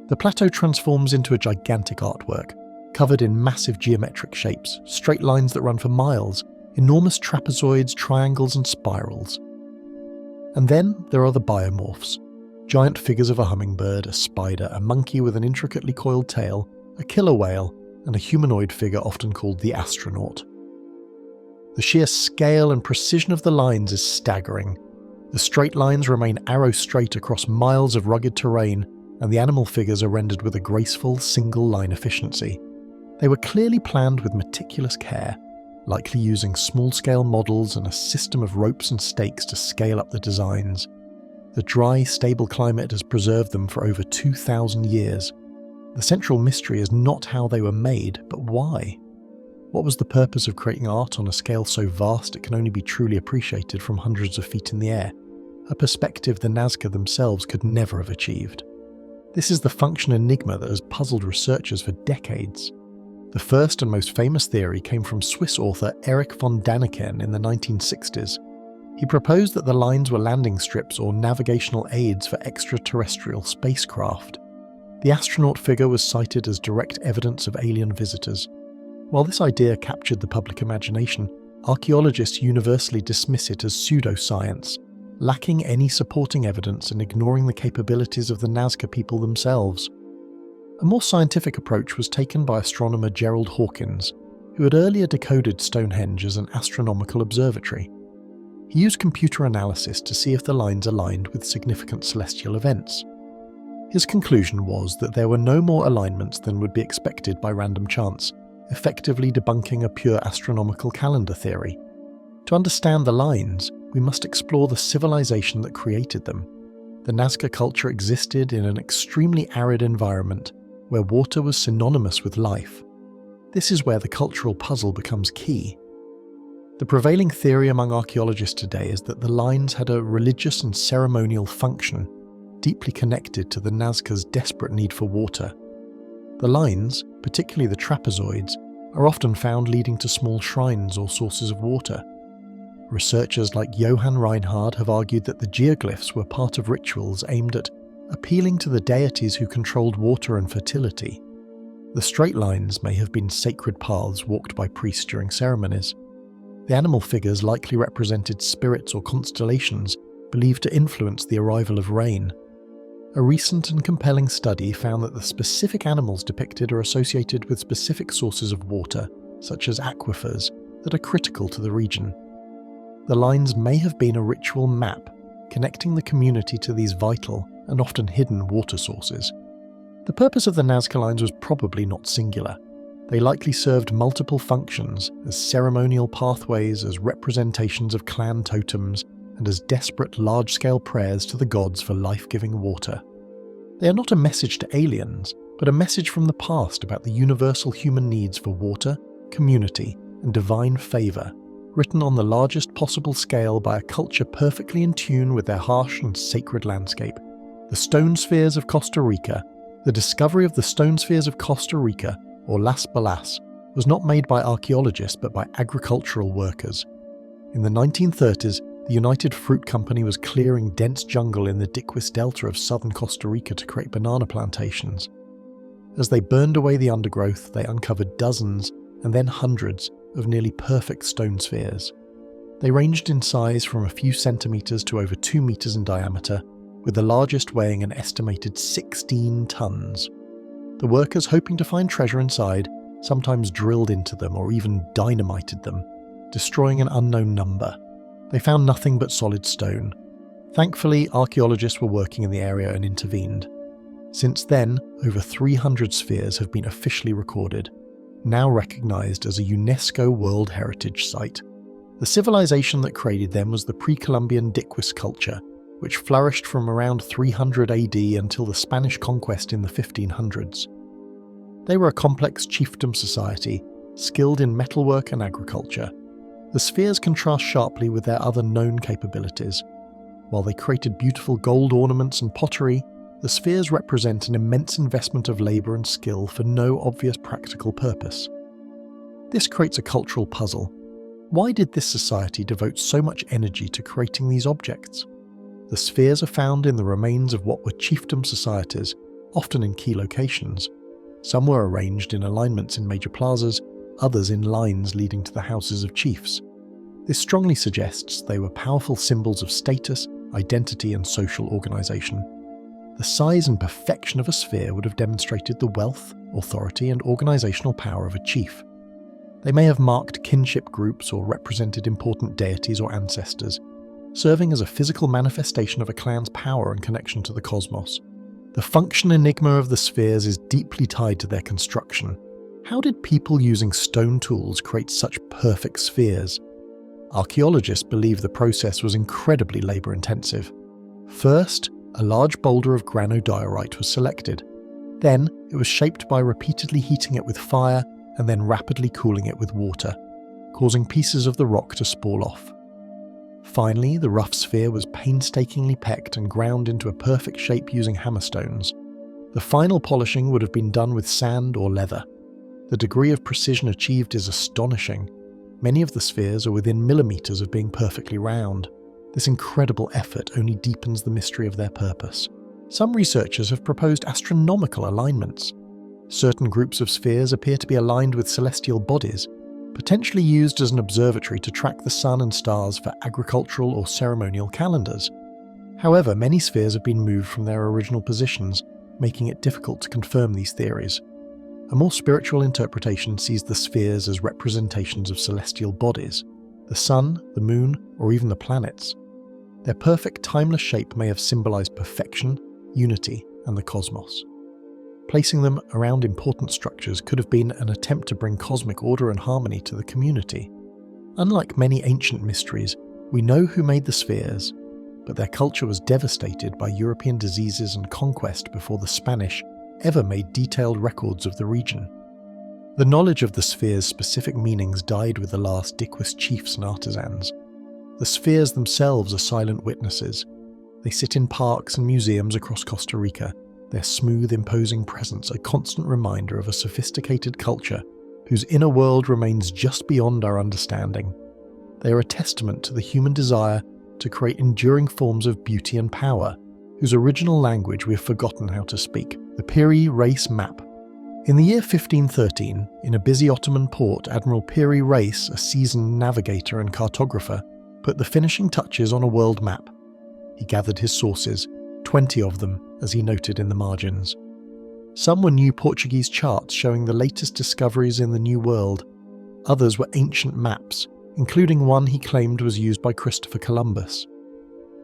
The plateau transforms into a gigantic artwork, covered in massive geometric shapes, straight lines that run for miles, enormous trapezoids, triangles and spirals. And then there are the biomorphs. Giant figures of a hummingbird, a spider, a monkey with an intricately coiled tail, a killer whale, and a humanoid figure often called the astronaut. The sheer scale and precision of the lines is staggering. The straight lines remain arrow-straight across miles of rugged terrain, and the animal figures are rendered with a graceful, single-line efficiency. They were clearly planned with meticulous care, likely using small-scale models and a system of ropes and stakes to scale up the designs. The dry, stable climate has preserved them for over 2,000 years. The central mystery is not how they were made, but why. What was the purpose of creating art on a scale so vast it can only be truly appreciated from hundreds of feet in the air? A perspective the Nazca themselves could never have achieved. This is the function enigma that has puzzled researchers for decades. The first and most famous theory came from Swiss author Erich von Däniken in the 1960s. He proposed that the lines were landing strips or navigational aids for extraterrestrial spacecraft. The astronaut figure was cited as direct evidence of alien visitors. While this idea captured the public imagination, archaeologists universally dismiss it as pseudoscience, lacking any supporting evidence and ignoring the capabilities of the Nazca people themselves. A more scientific approach was taken by astronomer Gerald Hawkins, who had earlier decoded Stonehenge as an astronomical observatory. He used computer analysis to see if the lines aligned with significant celestial events. His conclusion was that there were no more alignments than would be expected by random chance, effectively debunking a pure astronomical calendar theory. To understand the lines, we must explore the civilization that created them. The Nazca culture existed in an extremely arid environment, where water was synonymous with life. This is where the cultural puzzle becomes key. The prevailing theory among archaeologists today is that the lines had a religious and ceremonial function, deeply connected to the Nazca's desperate need for water. The lines, particularly the trapezoids, are often found leading to small shrines or sources of water. Researchers like Johann Reinhard have argued that the geoglyphs were part of rituals aimed at appealing to the deities who controlled water and fertility. The straight lines may have been sacred paths walked by priests during ceremonies. The animal figures likely represented spirits or constellations believed to influence the arrival of rain. A recent and compelling study found that the specific animals depicted are associated with specific sources of water, such as aquifers, that are critical to the region. The lines may have been a ritual map, connecting the community to these vital and often hidden water sources. The purpose of the Nazca lines was probably not singular. They likely served multiple functions, as ceremonial pathways, as representations of clan totems, and as desperate large-scale prayers to the gods for life-giving water. They are not a message to aliens, but a message from the past about the universal human needs for water, community, and divine favour, written on the largest possible scale by a culture perfectly in tune with their harsh and sacred landscape. The stone spheres of Costa Rica. The discovery of the stone spheres of Costa Rica, or Las Balas, was not made by archaeologists but by agricultural workers. In the 1930s, the United Fruit Company was clearing dense jungle in the Diquis Delta of southern Costa Rica to create banana plantations. As they burned away the undergrowth, they uncovered dozens, and then hundreds, of nearly perfect stone spheres. They ranged in size from a few centimetres to over 2 metres in diameter, with the largest weighing an estimated 16 tons. The workers, hoping to find treasure inside, sometimes drilled into them or even dynamited them, destroying an unknown number. They found nothing but solid stone. Thankfully, archaeologists were working in the area and intervened. Since then, over 300 spheres have been officially recorded, now recognised as a UNESCO World Heritage Site. The civilization that created them was the pre-Columbian Diquis culture, which flourished from around 300 AD until the Spanish conquest in the 1500s. They were a complex chiefdom society, skilled in metalwork and agriculture. The spheres contrast sharply with their other known capabilities. While they created beautiful gold ornaments and pottery, the spheres represent an immense investment of labour and skill for no obvious practical purpose. This creates a cultural puzzle. Why did this society devote so much energy to creating these objects? The spheres are found in the remains of what were chiefdom societies, often in key locations. Some were arranged in alignments in major plazas, others in lines leading to the houses of chiefs. This strongly suggests they were powerful symbols of status, identity, and social organisation. The size and perfection of a sphere would have demonstrated the wealth, authority, and organisational power of a chief. They may have marked kinship groups or represented important deities or ancestors, serving as a physical manifestation of a clan's power and connection to the cosmos. The function enigma of the spheres is deeply tied to their construction. How did people using stone tools create such perfect spheres? Archaeologists believe the process was incredibly labour-intensive. First, a large boulder of granodiorite was selected. Then, it was shaped by repeatedly heating it with fire and then rapidly cooling it with water, causing pieces of the rock to spool off. Finally, the rough sphere was painstakingly pecked and ground into a perfect shape using hammerstones. The final polishing would have been done with sand or leather. The degree of precision achieved is astonishing. Many of the spheres are within millimetres of being perfectly round. This incredible effort only deepens the mystery of their purpose. Some researchers have proposed astronomical alignments. Certain groups of spheres appear to be aligned with celestial bodies, potentially used as an observatory to track the sun and stars for agricultural or ceremonial calendars. However, many spheres have been moved from their original positions, making it difficult to confirm these theories. A more spiritual interpretation sees the spheres as representations of celestial bodies, the sun, the moon, or even the planets. Their perfect, timeless shape may have symbolized perfection, unity, and the cosmos. Placing them around important structures could have been an attempt to bring cosmic order and harmony to the community. Unlike many ancient mysteries, we know who made the spheres, but their culture was devastated by European diseases and conquest before the Spanish ever made detailed records of the region. The knowledge of the spheres' specific meanings died with the last Diquis chiefs and artisans. The spheres themselves are silent witnesses. They sit in parks and museums across Costa Rica, their smooth, imposing presence a constant reminder of a sophisticated culture whose inner world remains just beyond our understanding. They are a testament to the human desire to create enduring forms of beauty and power, whose original language we have forgotten how to speak. The Piri Reis map. In the year 1513, in a busy Ottoman port, Admiral Piri Reis, a seasoned navigator and cartographer, put the finishing touches on a world map. He gathered his sources, 20 of them, as he noted in the margins. Some were new Portuguese charts showing the latest discoveries in the New World. Others were ancient maps, including one he claimed was used by Christopher Columbus.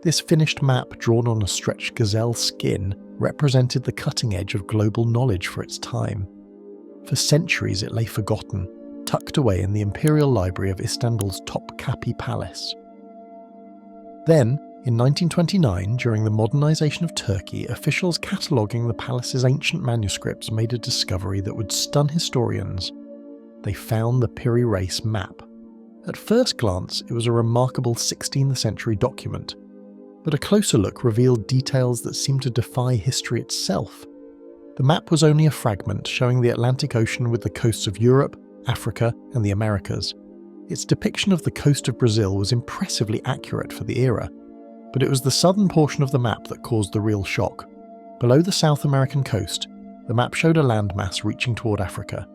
This finished map, drawn on a stretched gazelle skin, represented the cutting edge of global knowledge for its time. For centuries it lay forgotten, tucked away in the Imperial Library of Istanbul's Topkapi Palace. Then, in 1929, during the modernization of Turkey, officials cataloguing the palace's ancient manuscripts made a discovery that would stun historians. They found the Piri Reis map. At first glance, it was a remarkable 16th century document, but a closer look revealed details that seemed to defy history itself. The map was only a fragment showing the Atlantic Ocean with the coasts of Europe, Africa, and the Americas. Its depiction of the coast of Brazil was impressively accurate for the era, but it was the southern portion of the map that caused the real shock. Below the South American coast, the map showed a landmass reaching toward Africa.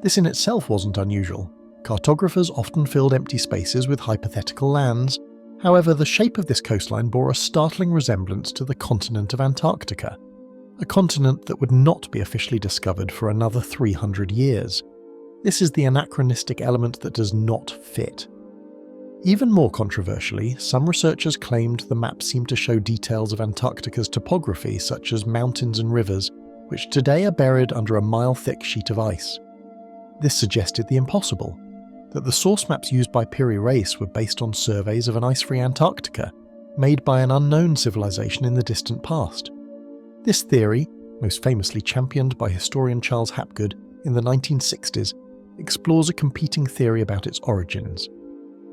This in itself wasn't unusual. Cartographers often filled empty spaces with hypothetical lands. However, the shape of this coastline bore a startling resemblance to the continent of Antarctica, a continent that would not be officially discovered for another 300 years. This is the anachronistic element that does not fit. Even more controversially, some researchers claimed the map seemed to show details of Antarctica's topography, such as mountains and rivers, which today are buried under a mile-thick sheet of ice. This suggested the impossible, that the source maps used by Piri Reis were based on surveys of an ice-free Antarctica, made by an unknown civilization in the distant past. This theory, most famously championed by historian Charles Hapgood in the 1960s, explores a competing theory about its origins.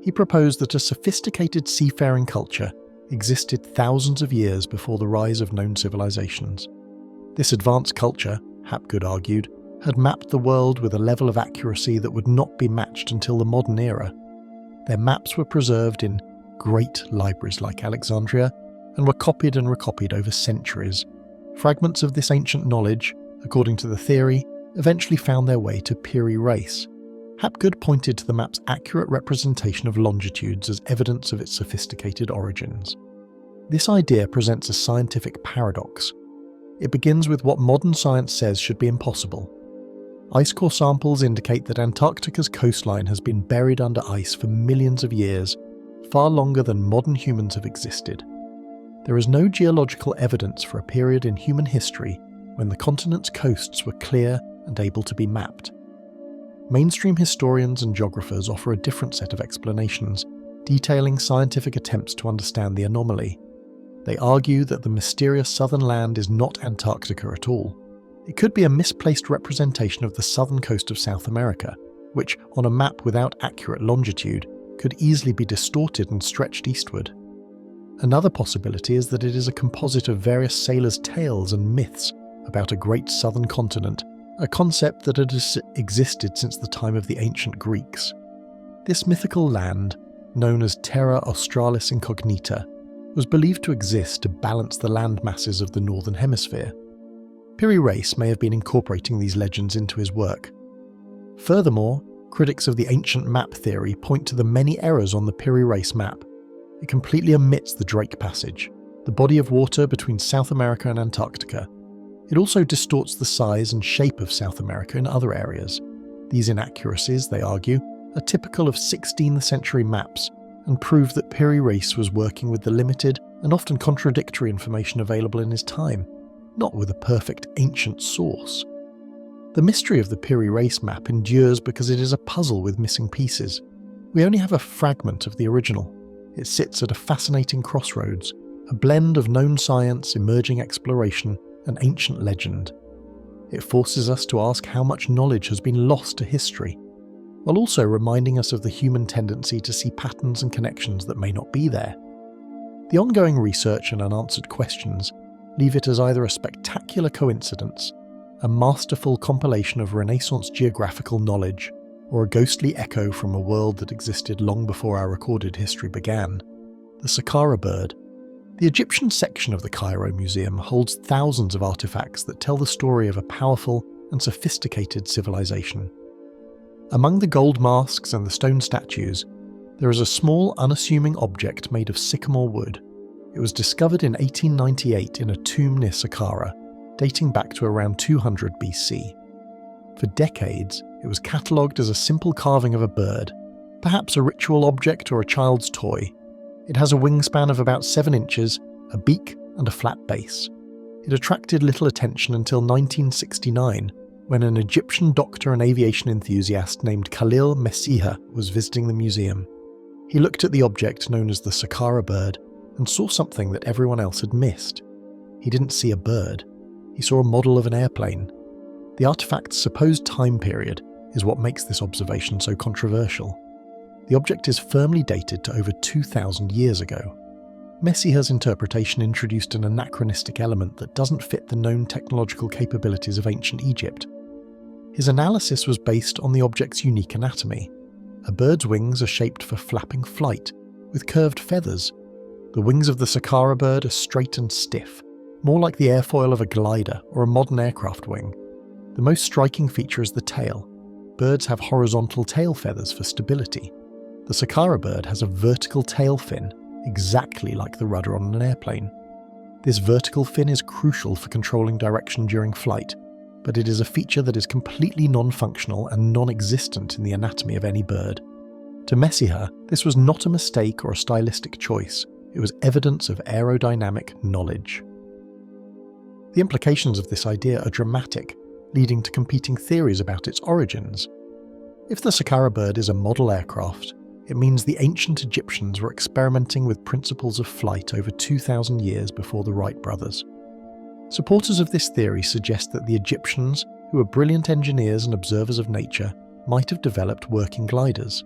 He proposed that a sophisticated seafaring culture existed thousands of years before the rise of known civilizations. This advanced culture, Hapgood argued, had mapped the world with a level of accuracy that would not be matched until the modern era. Their maps were preserved in great libraries like Alexandria and were copied and recopied over centuries. Fragments of this ancient knowledge, according to the theory, eventually found their way to Piri Reis. Hapgood pointed to the map's accurate representation of longitudes as evidence of its sophisticated origins. This idea presents a scientific paradox. It begins with what modern science says should be impossible. Ice core samples indicate that Antarctica's coastline has been buried under ice for millions of years, far longer than modern humans have existed. There is no geological evidence for a period in human history when the continent's coasts were clear and able to be mapped. Mainstream historians and geographers offer a different set of explanations, detailing scientific attempts to understand the anomaly. They argue that the mysterious southern land is not Antarctica at all. It could be a misplaced representation of the southern coast of South America, which, on a map without accurate longitude, could easily be distorted and stretched eastward. Another possibility is that it is a composite of various sailors' tales and myths about a great southern continent, a concept that had existed since the time of the ancient Greeks. This mythical land, known as Terra Australis Incognita, was believed to exist to balance the land masses of the Northern Hemisphere. Piri Reis may have been incorporating these legends into his work. Furthermore, critics of the ancient map theory point to the many errors on the Piri Reis map. It completely omits the Drake Passage, the body of water between South America and Antarctica. It also distorts the size and shape of South America in other areas. These inaccuracies, they argue, are typical of 16th century maps and prove that Piri Reis was working with the limited and often contradictory information available in his time, not with a perfect ancient source. The mystery of the Piri Reis map endures because it is a puzzle with missing pieces. We only have a fragment of the original. It sits at a fascinating crossroads, a blend of known science, emerging exploration, and ancient legend. It forces us to ask how much knowledge has been lost to history, while also reminding us of the human tendency to see patterns and connections that may not be there. The ongoing research and unanswered questions leave it as either a spectacular coincidence, a masterful compilation of Renaissance geographical knowledge, or a ghostly echo from a world that existed long before our recorded history began. The saqqara bird. The Egyptian section of the Cairo Museum holds thousands of artifacts that tell the story of a powerful and sophisticated civilization. Among the gold masks and the stone statues, there is a small, unassuming object made of sycamore wood. It was discovered in 1898 in a tomb near Saqqara, dating back to around 200 BC. For decades, it was catalogued as a simple carving of a bird, perhaps a ritual object or a child's toy. It has a wingspan of about 7 inches, a beak, and a flat base. It attracted little attention until 1969, when an Egyptian doctor and aviation enthusiast named Khalil Messiha was visiting the museum. He looked at the object known as the saqqara bird and saw something that everyone else had missed. He didn't see a bird. He saw a model of an airplane. The artifact's supposed time period is what makes this observation so controversial. The object is firmly dated to over 2,000 years ago. Messiha's interpretation introduced an anachronistic element that doesn't fit the known technological capabilities of ancient Egypt. His analysis was based on the object's unique anatomy. A bird's wings are shaped for flapping flight, with curved feathers. The wings of the saqqara bird are straight and stiff, more like the airfoil of a glider or a modern aircraft wing. The most striking feature is the tail. Birds have horizontal tail feathers for stability. The saqqara bird has a vertical tail fin, exactly like the rudder on an airplane. This vertical fin is crucial for controlling direction during flight, but it is a feature that is completely non-functional and non-existent in the anatomy of any bird. To Messier, this was not a mistake or a stylistic choice, it was evidence of aerodynamic knowledge. The implications of this idea are dramatic, leading to competing theories about its origins. If the saqqara bird is a model aircraft, it means the ancient Egyptians were experimenting with principles of flight over 2,000 years before the Wright brothers. Supporters of this theory suggest that the Egyptians, who were brilliant engineers and observers of nature, might have developed working gliders.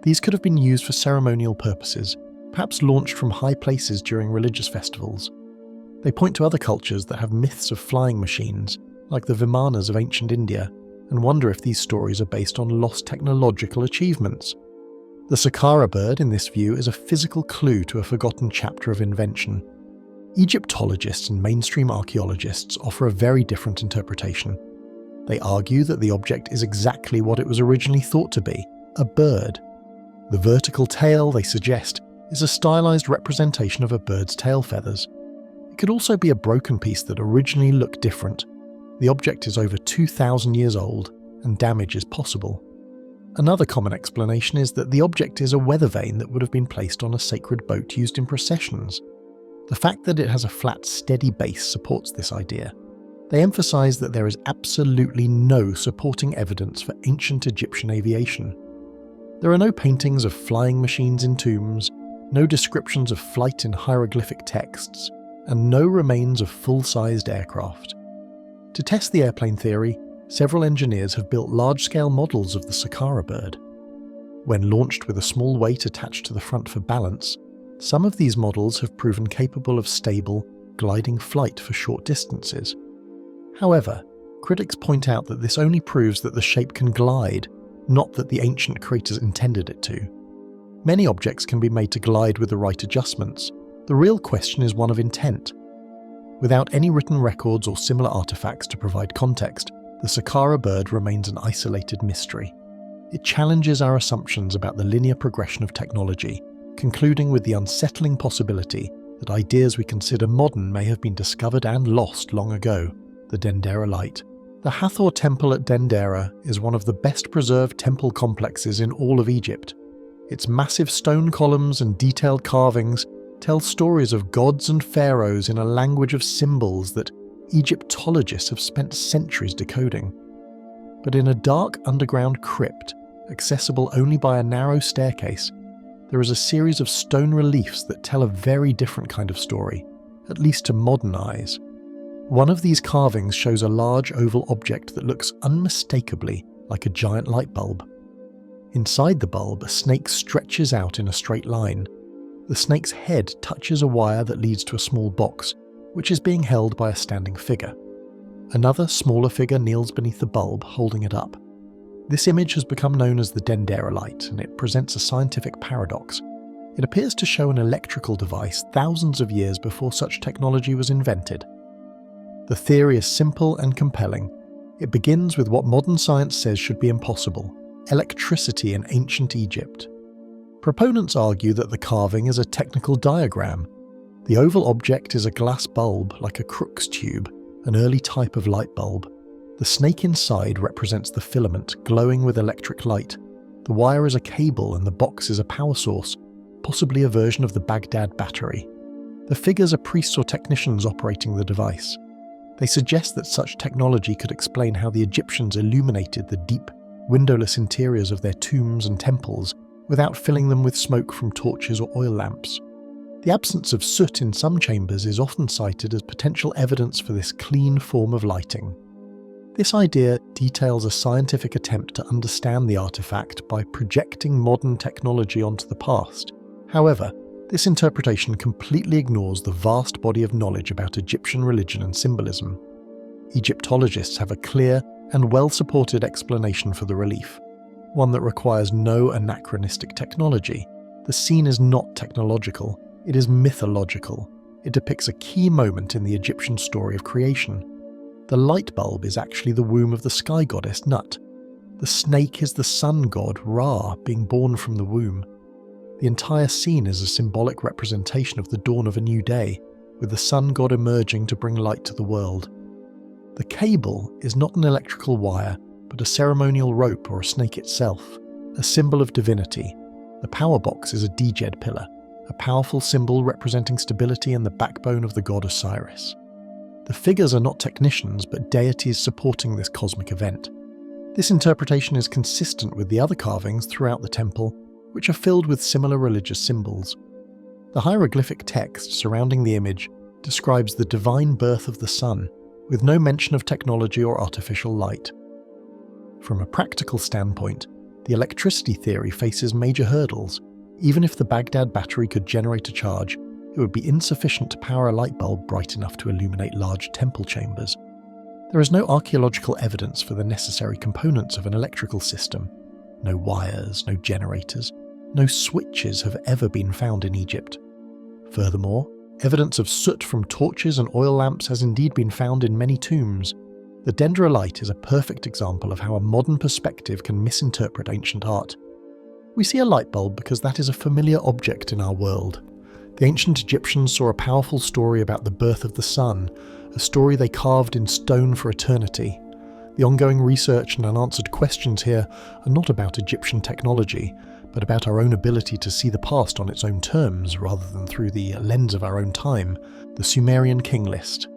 These could have been used for ceremonial purposes, perhaps launched from high places during religious festivals. They point to other cultures that have myths of flying machines, like the Vimanas of ancient India, and wonder if these stories are based on lost technological achievements. The saqqara bird, in this view, is a physical clue to a forgotten chapter of invention. Egyptologists and mainstream archaeologists offer a very different interpretation. They argue that the object is exactly what it was originally thought to be, a bird. The vertical tail, they suggest, is a stylized representation of a bird's tail feathers. It could also be a broken piece that originally looked different. The object is over 2,000 years old, and damage is possible. Another common explanation is that the object is a weather vane that would have been placed on a sacred boat used in processions. The fact that it has a flat, steady base supports this idea. They emphasize that there is absolutely no supporting evidence for ancient Egyptian aviation. There are no paintings of flying machines in tombs, no descriptions of flight in hieroglyphic texts, and no remains of full-sized aircraft. To test the airplane theory, several engineers have built large-scale models of the saqqara bird. When launched with a small weight attached to the front for balance, some of these models have proven capable of stable, gliding flight for short distances. However, critics point out that this only proves that the shape can glide, not that the ancient creators intended it to. Many objects can be made to glide with the right adjustments. The real question is one of intent. Without any written records or similar artifacts to provide context, the saqqara bird remains an isolated mystery. It challenges our assumptions about the linear progression of technology, concluding with the unsettling possibility that ideas we consider modern may have been discovered and lost long ago, the Dendera light. The Hathor temple at Dendera is one of the best preserved temple complexes in all of Egypt. Its massive stone columns and detailed carvings tell stories of gods and pharaohs in a language of symbols that Egyptologists have spent centuries decoding. But in a dark underground crypt, accessible only by a narrow staircase, there is a series of stone reliefs that tell a very different kind of story, at least to modern eyes. One of these carvings shows a large oval object that looks unmistakably like a giant light bulb. Inside the bulb, a snake stretches out in a straight line. The snake's head touches a wire that leads to a small box, which is being held by a standing figure. Another, smaller figure kneels beneath the bulb, holding it up. This image has become known as the Dendera light, and it presents a scientific paradox. It appears to show an electrical device thousands of years before such technology was invented. The theory is simple and compelling. It begins with what modern science says should be impossible: electricity in ancient Egypt. Proponents argue that the carving is a technical diagram. The oval object is a glass bulb, like a Crookes tube, an early type of light bulb. The snake inside represents the filament, glowing with electric light. The wire is a cable and the box is a power source, possibly a version of the Baghdad battery. The figures are priests or technicians operating the device. They suggest that such technology could explain how the Egyptians illuminated the deep, windowless interiors of their tombs and temples without filling them with smoke from torches or oil lamps. The absence of soot in some chambers is often cited as potential evidence for this clean form of lighting. This idea details a scientific attempt to understand the artifact by projecting modern technology onto the past. However, this interpretation completely ignores the vast body of knowledge about Egyptian religion and symbolism. Egyptologists have a clear and well-supported explanation for the relief. one that requires no anachronistic technology. The scene is not technological, it is mythological. It depicts a key moment in the Egyptian story of creation. The light bulb is actually the womb of the sky goddess Nut. The snake is the sun god Ra being born from the womb. The entire scene is a symbolic representation of the dawn of a new day, with the sun god emerging to bring light to the world. The cable is not an electrical wire, but a ceremonial rope or a snake itself, a symbol of divinity. The power box is a djed pillar, a powerful symbol representing stability and the backbone of the god Osiris. The figures are not technicians, but deities supporting this cosmic event. This interpretation is consistent with the other carvings throughout the temple, which are filled with similar religious symbols. The hieroglyphic text surrounding the image describes the divine birth of the sun, with no mention of technology or artificial light. From a practical standpoint, the electricity theory faces major hurdles. Even if the Baghdad battery could generate a charge, it would be insufficient to power a light bulb bright enough to illuminate large temple chambers. There is no archaeological evidence for the necessary components of an electrical system. No wires, no generators, no switches have ever been found in Egypt. Furthermore, evidence of soot from torches and oil lamps has indeed been found in many tombs. The dendera light is a perfect example of how a modern perspective can misinterpret ancient art. We see a light bulb because that is a familiar object in our world. The ancient Egyptians saw a powerful story about the birth of the sun, a story they carved in stone for eternity. The ongoing research and unanswered questions here are not about Egyptian technology, but about our own ability to see the past on its own terms rather than through the lens of our own time, the Sumerian king list.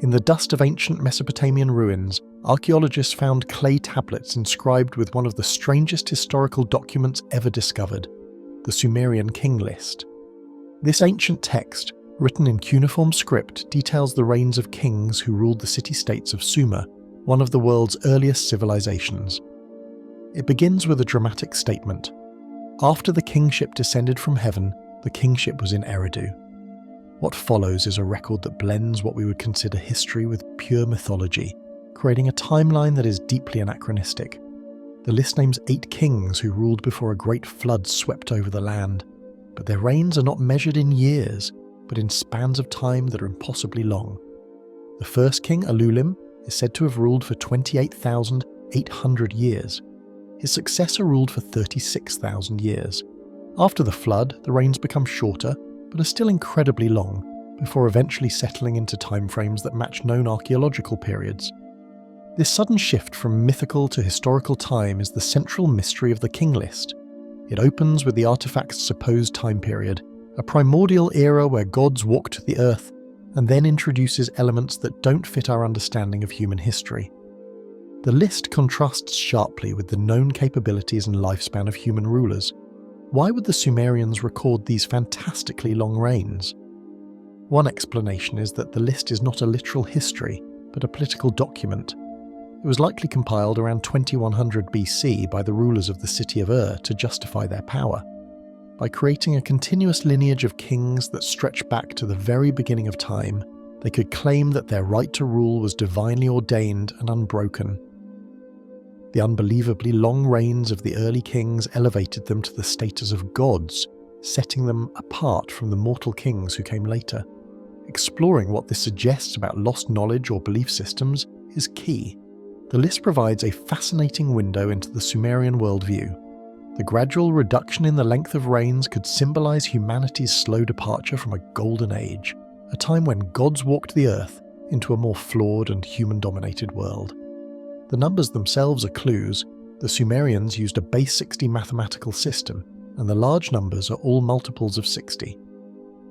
In the dust of ancient Mesopotamian ruins, archaeologists found clay tablets inscribed with one of the strangest historical documents ever discovered, the Sumerian king list. This ancient text, written in cuneiform script, details the reigns of kings who ruled the city-states of Sumer, one of the world's earliest civilizations. It begins with a dramatic statement. After the kingship descended from heaven, the kingship was in Eridu. What follows is a record that blends what we would consider history with pure mythology, creating a timeline that is deeply anachronistic. The list names 8 kings who ruled before a great flood swept over the land, but their reigns are not measured in years, but in spans of time that are impossibly long. The first king, Alulim, is said to have ruled for 28,800 years. His successor ruled for 36,000 years. After the flood, the reigns become shorter, but are still incredibly long, before eventually settling into timeframes that match known archaeological periods. This sudden shift from mythical to historical time is the central mystery of the king list. It opens with the artifact's supposed time period, a primordial era where gods walked the earth, and then introduces elements that don't fit our understanding of human history. The list contrasts sharply with the known capabilities and lifespan of human rulers. Why would the Sumerians record these fantastically long reigns? One explanation is that the list is not a literal history, but a political document. It was likely compiled around 2100 BC by the rulers of the city of to justify their power. By creating a continuous lineage of kings that stretch back to the very beginning of time, they could claim that their right to rule was divinely ordained and unbroken. The unbelievably long reigns of the early kings elevated them to the status of gods, setting them apart from the mortal kings who came later. Exploring what this suggests about lost knowledge or belief systems is key. The list provides a fascinating window into the Sumerian worldview. The gradual reduction in the length of reigns could symbolize humanity's slow departure from a golden age, a time when gods walked the earth into a more flawed and human-dominated world. The numbers themselves are clues. The Sumerians used a base 60 mathematical system, and the large numbers are all multiples of 60.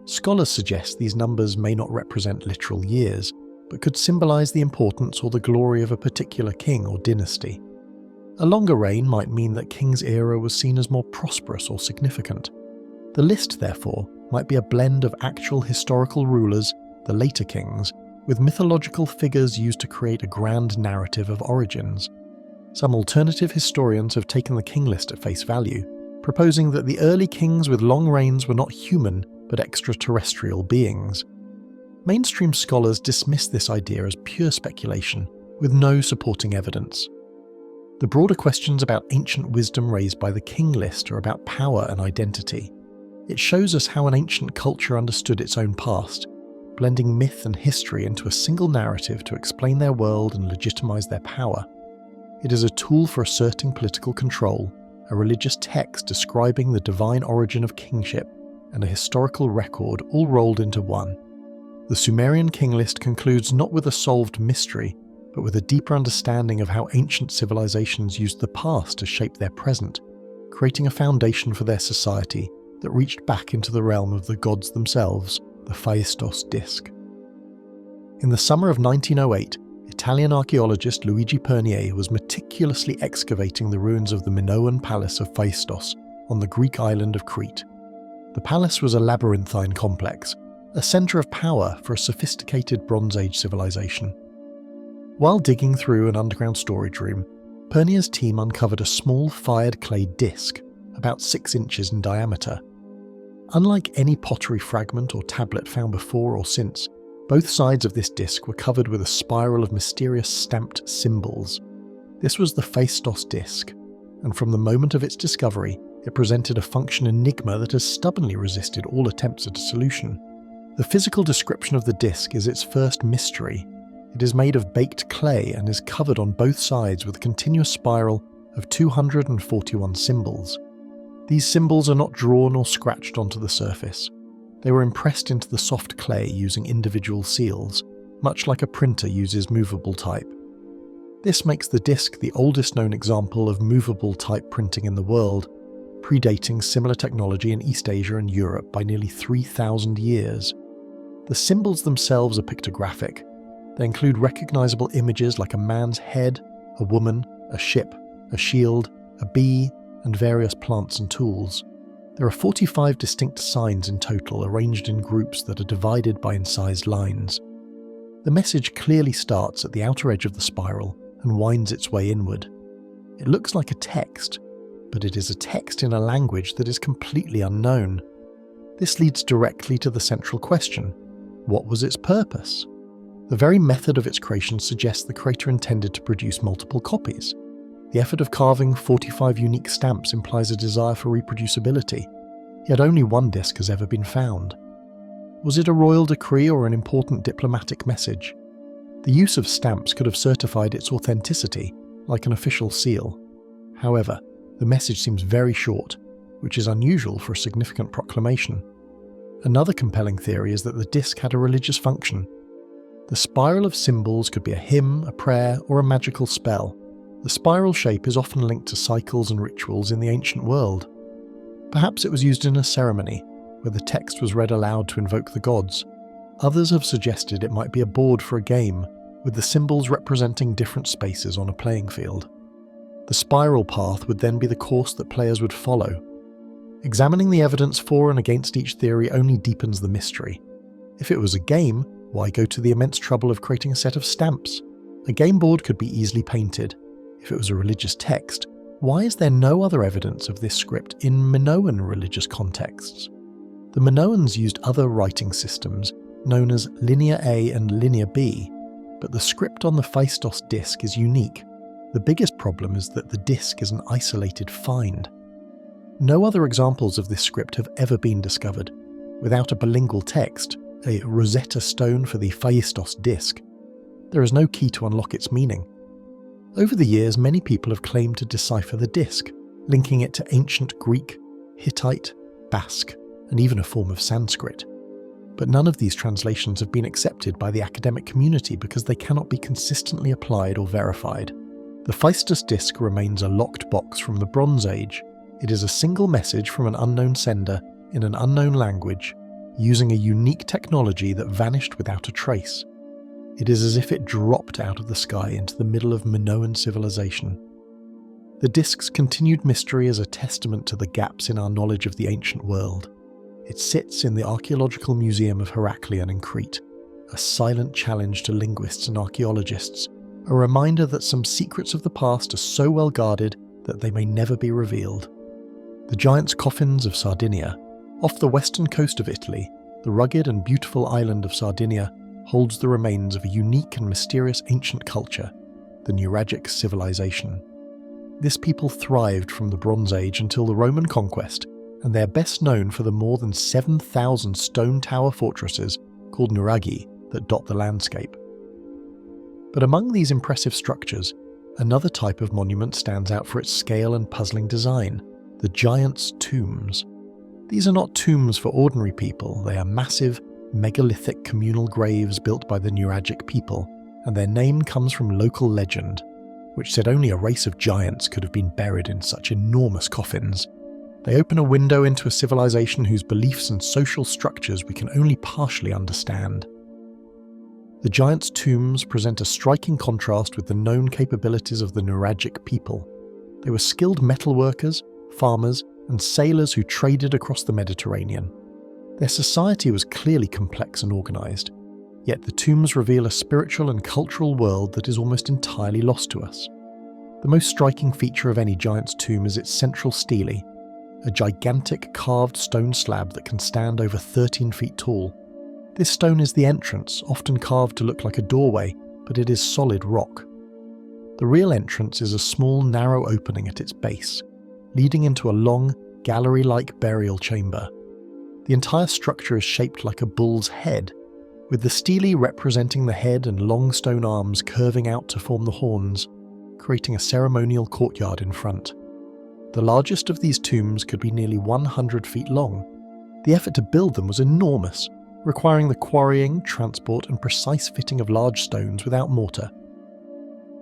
Scholars suggest these numbers may not represent literal years, but could symbolize the importance or the glory of a particular king or dynasty. A longer reign might mean that king's era was seen as more prosperous or significant. The list, therefore, might be a blend of actual historical rulers, the later kings, with mythological figures used to create a grand narrative of origins. Some alternative historians have taken the king list at face value, proposing that the early kings with long reigns were not human, but extraterrestrial beings. Mainstream scholars dismiss this idea as pure speculation, with no supporting evidence. The broader questions about ancient wisdom raised by the king list are about power and identity. It shows us how an ancient culture understood its own past, blending myth and history into a single narrative to explain their world and legitimize their power. It is a tool for asserting political control, a religious text describing the divine origin of kingship, and a historical record all rolled into one. The Sumerian king list concludes not with a solved mystery, but with a deeper understanding of how ancient civilizations used the past to shape their present, creating a foundation for their society that reached back into the realm of the gods themselves, the festos disk. In the summer of 1908, Italian archaeologist Luigi Pernier was meticulously excavating the ruins of the Minoan palace of Festos on the Greek island of Crete. The palace was a labyrinthine complex, a centre of power for a sophisticated Bronze Age civilization. While digging through an underground storage room, Pernier's team uncovered a small fired clay disc, about 6 inches in diameter. Unlike any pottery fragment or tablet found before or since, both sides of this disc were covered with a spiral of mysterious stamped symbols. This was the Festos disc, and from the moment of its discovery, it presented a function enigma that has stubbornly resisted all attempts at a solution. The physical description of the disc is its first mystery. It is made of baked clay and is covered on both sides with a continuous spiral of 241 symbols. These symbols are not drawn or scratched onto the surface. They were impressed into the soft clay using individual seals, much like a printer uses movable type. This makes the disc the oldest known example of movable type printing in the world, predating similar technology in East Asia and Europe by nearly 3,000 years. The symbols themselves are pictographic. They include recognizable images like a man's head, a woman, a ship, a shield, a bee, and various plants and tools. There are 45 distinct signs in total, arranged in groups that are divided by incised lines. The message clearly starts at the outer edge of the spiral and winds its way inward. It looks like a text, but it is a text in a language that is completely unknown. This leads directly to the central question: what was its purpose? The very method of its creation suggests the creator intended to produce multiple copies. The effort of carving 45 unique stamps implies a desire for reproducibility, yet only one disc has ever been found. Was it a royal decree or an important diplomatic message? The use of stamps could have certified its authenticity, like an official seal. However, the message seems very short, which is unusual for a significant proclamation. Another compelling theory is that the disc had a religious function. The spiral of symbols could be a hymn, a prayer, or a magical spell. The spiral shape is often linked to cycles and rituals in the ancient world. Perhaps it was used in a ceremony, where the text was read aloud to invoke the gods. Others have suggested it might be a board for a game, with the symbols representing different spaces on a playing field. The spiral path would then be the course that players would follow. Examining the evidence for and against each theory only deepens the mystery. If it was a game, why go to the immense trouble of creating a set of stamps? A game board could be easily painted. If it was a religious text, why is there no other evidence of this script in Minoan religious contexts? The Minoans used other writing systems, known as Linear A and Linear B, but the script on the Festos disk is unique. The biggest problem is that the disk is an isolated find. No other examples of this script have ever been discovered. Without a bilingual text, a Rosetta Stone for the Festos disk, there is no key to unlock its meaning. Over the years, many people have claimed to decipher the disk, linking it to ancient Greek, Hittite, Basque, and even a form of Sanskrit. But none of these translations have been accepted by the academic community because they cannot be consistently applied or verified. The Festos disk remains a locked box from the Bronze Age. It is a single message from an unknown sender in an unknown language, using a unique technology that vanished without a trace. It is as if it dropped out of the sky into the middle of Minoan civilization. The disk's continued mystery is a testament to the gaps in our knowledge of the ancient world. It sits in the Archaeological Museum of Heraklion in Crete, a silent challenge to linguists and archaeologists, a reminder that some secrets of the past are so well guarded that they may never be revealed. The giant's coffins of Sardinia. Off the western coast of Italy, the rugged and beautiful island of Sardinia holds the remains of a unique and mysterious ancient culture, the Nuragic civilization. This people thrived from the Bronze Age until the Roman conquest, and they are best known for the more than 7,000 stone tower fortresses called nuraghi that dot the landscape. But among these impressive structures, another type of monument stands out for its scale and puzzling design: the giants' tombs. These are not tombs for ordinary people, they are massive, megalithic communal graves built by the nuragic people, and their name comes from local legend, which said only a race of giants could have been buried in such enormous coffins. They open a window into a civilization whose beliefs and social structures we can only partially understand. The giants' tombs present a striking contrast with the known capabilities of the nuragic people. They were skilled metalworkers, farmers, and sailors who traded across the Mediterranean. Their society was clearly complex and organized, yet the tombs reveal a spiritual and cultural world that is almost entirely lost to us. The most striking feature of any giant's tomb is its central stele, a gigantic carved stone slab that can stand over 13 feet tall. This stone is the entrance, often carved to look like a doorway, but it is solid rock. The real entrance is a small, narrow opening at its base, leading into a long, gallery-like burial chamber. The entire structure is shaped like a bull's head, with the stele representing the head and long stone arms curving out to form the horns, creating a ceremonial courtyard in front. The largest of these tombs could be nearly 100 feet long. The effort to build them was enormous, requiring the quarrying, transport, and precise fitting of large stones without mortar.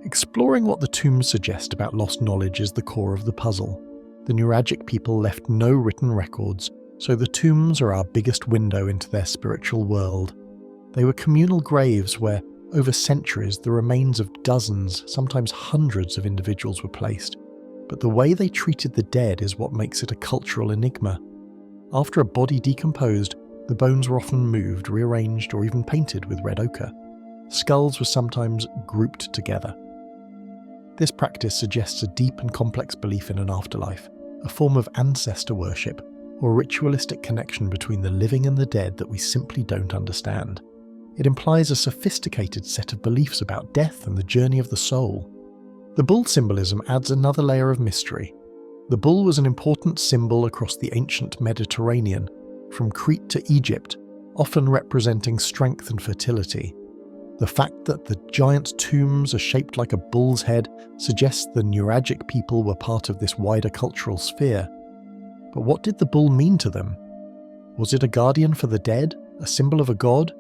Exploring what the tombs suggest about lost knowledge is the core of the puzzle. The nuragic people left no written records, so the tombs are our biggest window into their spiritual world. They were communal graves where, over centuries, the remains of dozens, sometimes hundreds of individuals were placed. But the way they treated the dead is what makes it a cultural enigma. After a body decomposed, the bones were often moved, rearranged, or even painted with red ochre. Skulls were sometimes grouped together. This practice suggests a deep and complex belief in an afterlife, a form of ancestor worship, or ritualistic connection between the living and the dead that we simply don't understand. It implies a sophisticated set of beliefs about death and the journey of the soul. The bull symbolism adds another layer of mystery. The bull was an important symbol across the ancient Mediterranean, from Crete to Egypt, often representing strength and fertility. The fact that the giants' tombs are shaped like a bull's head suggests the nuragic people were part of this wider cultural sphere. But what did the bull mean to them? Was it a guardian for the dead, a symbol of a god?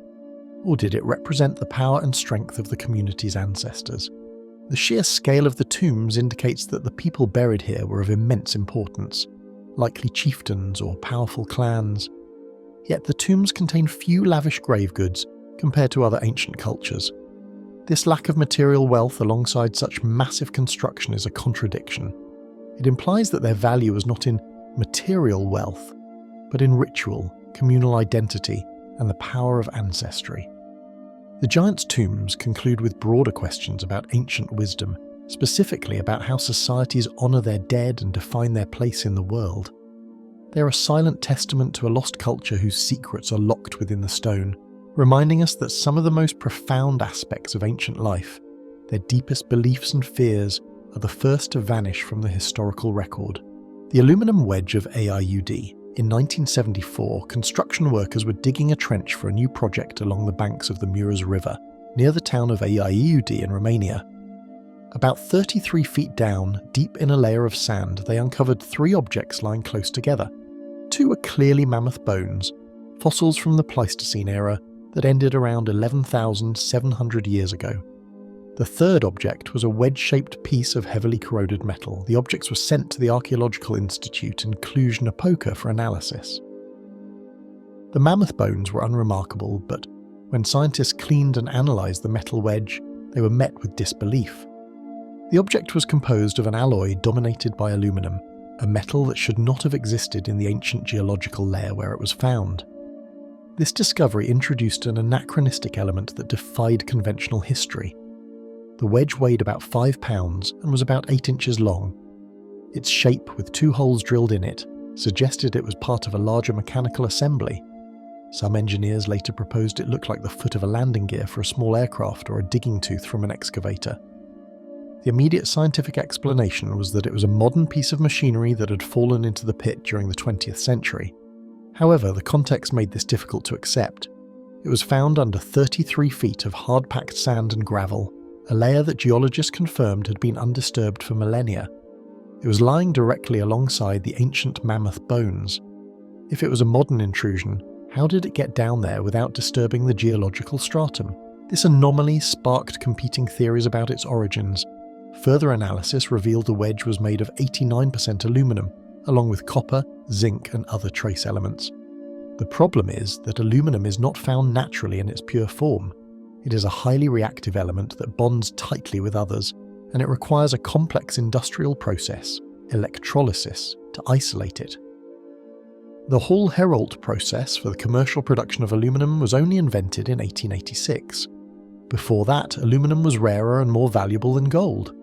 Or did it represent the power and strength of the community's ancestors? The sheer scale of the tombs indicates that the people buried here were of immense importance, likely chieftains or powerful clans. Yet the tombs contain few lavish grave goods compared to other ancient cultures. This lack of material wealth alongside such massive construction is a contradiction. It implies that their value was not in material wealth, but in ritual, communal identity, and the power of ancestry. The giants' tombs conclude with broader questions about ancient wisdom, specifically about how societies honour their dead and define their place in the world. They are a silent testament to a lost culture whose secrets are locked within the stone, reminding us that some of the most profound aspects of ancient life, their deepest beliefs and fears, are the first to vanish from the historical record. The aluminum wedge of aiud. In 1974, construction workers were digging a trench for a new project along the banks of the Mureș River, near the town of aiud in Romania. About 33 feet down, deep in a layer of sand, they uncovered 3 objects lying close together. 2 were clearly mammoth bones, fossils from the Pleistocene era that ended around 11,700 years ago. The third object was a wedge-shaped piece of heavily corroded metal. The objects were sent to the Archaeological Institute in Cluj-Napoca for analysis. The mammoth bones were unremarkable, but when scientists cleaned and analysed the metal wedge, they were met with disbelief. The object was composed of an alloy dominated by aluminum, a metal that should not have existed in the ancient geological layer where it was found. This discovery introduced an anachronistic element that defied conventional history. The wedge weighed about 5 pounds and was about 8 inches long. Its shape, with 2 holes drilled in it, suggested it was part of a larger mechanical assembly. Some engineers later proposed it looked like the foot of a landing gear for a small aircraft or a digging tooth from an excavator. The immediate scientific explanation was that it was a modern piece of machinery that had fallen into the pit during the 20th century. However, the context made this difficult to accept. It was found under 33 feet of hard-packed sand and gravel, a layer that geologists confirmed had been undisturbed for millennia. It was lying directly alongside the ancient mammoth bones. If it was a modern intrusion, how did it get down there without disturbing the geological stratum? This anomaly sparked competing theories about its origins. Further analysis revealed the wedge was made of 89% aluminum, along with copper, zinc, and other trace elements. The problem is that aluminum is not found naturally in its pure form. It is a highly reactive element that bonds tightly with others, and it requires a complex industrial process, electrolysis, to isolate it. The Hall-Héroult process for the commercial production of aluminum was only invented in 1886. Before that, aluminum was rarer and more valuable than gold.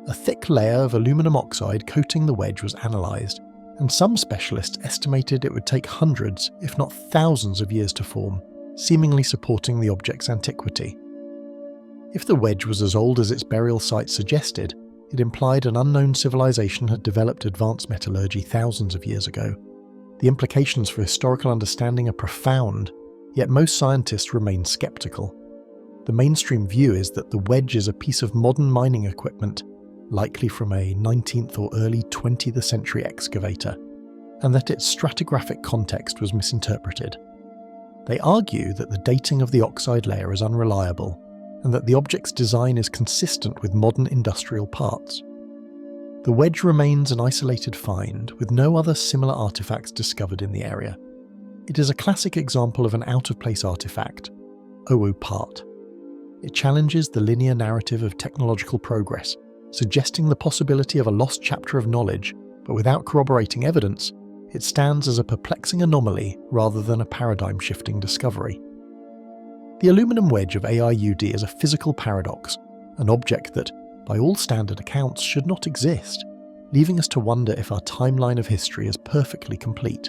A thick layer of aluminum oxide coating the wedge was analysed, and some specialists estimated it would take hundreds, if not thousands of years to form, seemingly supporting the object's antiquity. If the wedge was as old as its burial site suggested, it implied an unknown civilization had developed advanced metallurgy thousands of years ago. The implications for historical understanding are profound, yet most scientists remain skeptical. The mainstream view is that the wedge is a piece of modern mining equipment, likely from a 19th or early 20th century excavator, and that its stratigraphic context was misinterpreted. They argue that the dating of the oxide layer is unreliable, and that the object's design is consistent with modern industrial parts. The wedge remains an isolated find, with no other similar artifacts discovered in the area. It is a classic example of an out-of-place artifact, owo part. It challenges the linear narrative of technological progress, suggesting the possibility of a lost chapter of knowledge, but without corroborating evidence, it stands as a perplexing anomaly rather than a paradigm-shifting discovery. The aluminum wedge of aiud is a physical paradox, an object that, by all standard accounts, should not exist, leaving us to wonder if our timeline of history is perfectly complete.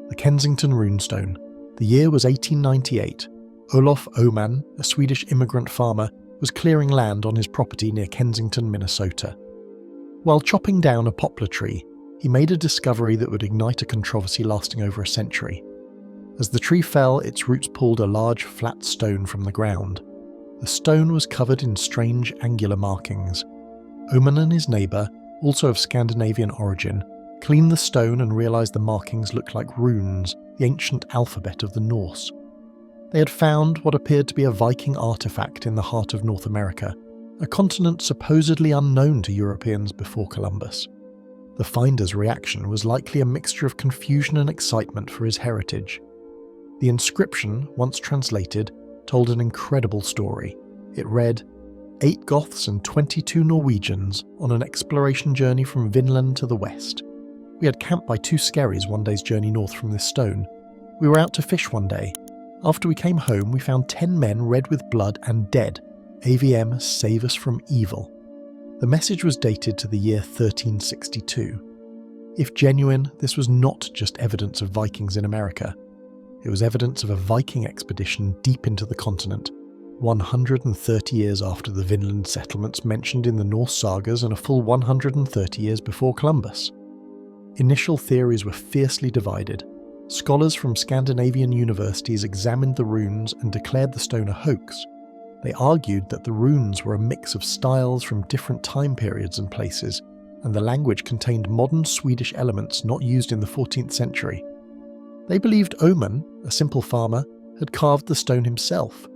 The Kensington runestone. The year was 1898. Olof Öhman, a Swedish immigrant farmer, was clearing land on his property near Kensington, Minnesota. While chopping down a poplar tree, he made a discovery that would ignite a controversy lasting over a century. As the tree fell, its roots pulled a large flat stone from the ground. The stone was covered in strange angular markings. Öhman and his neighbour, also of Scandinavian origin, cleaned the stone and realised the markings looked like runes, the ancient alphabet of the Norse. They had found what appeared to be a Viking artefact in the heart of North America, a continent supposedly unknown to Europeans before Columbus. The finder's reaction was likely a mixture of confusion and excitement for his heritage. The inscription, once translated, told an incredible story. It read, 8 Goths and 22 Norwegians on an exploration journey from Vinland to the west. We had camped by 2 skerries one day's journey north from this stone. We were out to fish one day. After we came home, we found 10 men red with blood and dead. AVM, save us from evil. The message was dated to the year 1362. If genuine, this was not just evidence of Vikings in America. It was evidence of a Viking expedition deep into the continent, 130 years after the Vinland settlements mentioned in the Norse sagas and a full 130 years before Columbus. Initial theories were fiercely divided. Scholars from Scandinavian universities examined the runes and declared the stone a hoax. They argued that the runes were a mix of styles from different time periods and places, and the language contained modern Swedish elements not used in the 14th century. They believed Öhman, a simple farmer, had carved the stone himself,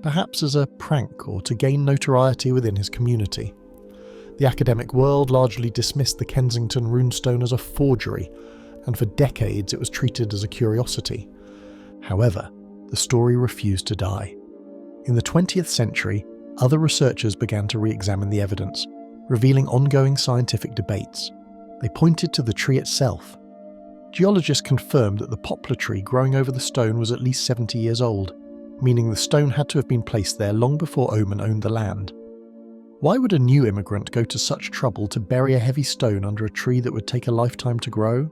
perhaps as a prank or to gain notoriety within his community. The academic world largely dismissed the Kensington runestone as a forgery, and for decades it was treated as a curiosity. However, the story refused to die. In the 20th century, other researchers began to re-examine the evidence, revealing ongoing scientific debates. They pointed to the tree itself. Geologists confirmed that the poplar tree growing over the stone was at least 70 years old, meaning the stone had to have been placed there long before Öhman owned the land. Why would a new immigrant go to such trouble to bury a heavy stone under a tree that would take a lifetime to grow?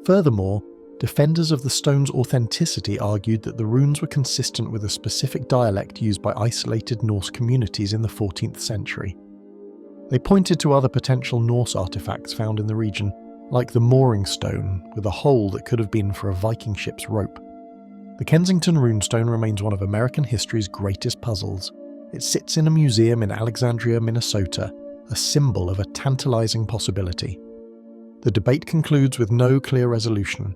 Furthermore, defenders of the stone's authenticity argued that the runes were consistent with a specific dialect used by isolated Norse communities in the 14th century. They pointed to other potential Norse artifacts found in the region, like the mooring stone with a hole that could have been for a Viking ship's rope. The Kensington runestone remains one of American history's greatest puzzles. It sits in a museum in Alexandria, Minnesota, a symbol of a tantalizing possibility. The debate concludes with no clear resolution.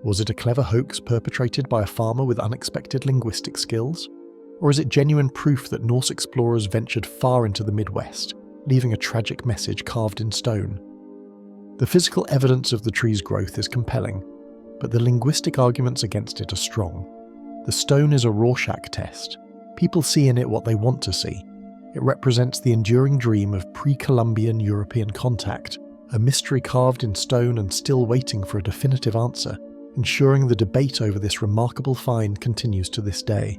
Was it a clever hoax perpetrated by a farmer with unexpected linguistic skills? Or is it genuine proof that Norse explorers ventured far into the Midwest, leaving a tragic message carved in stone? The physical evidence of the tree's growth is compelling, but the linguistic arguments against it are strong. The stone is a Rorschach test. People see in it what they want to see. It represents the enduring dream of pre-Columbian European contact, a mystery carved in stone and still waiting for a definitive answer, ensuring the debate over this remarkable find continues to this day.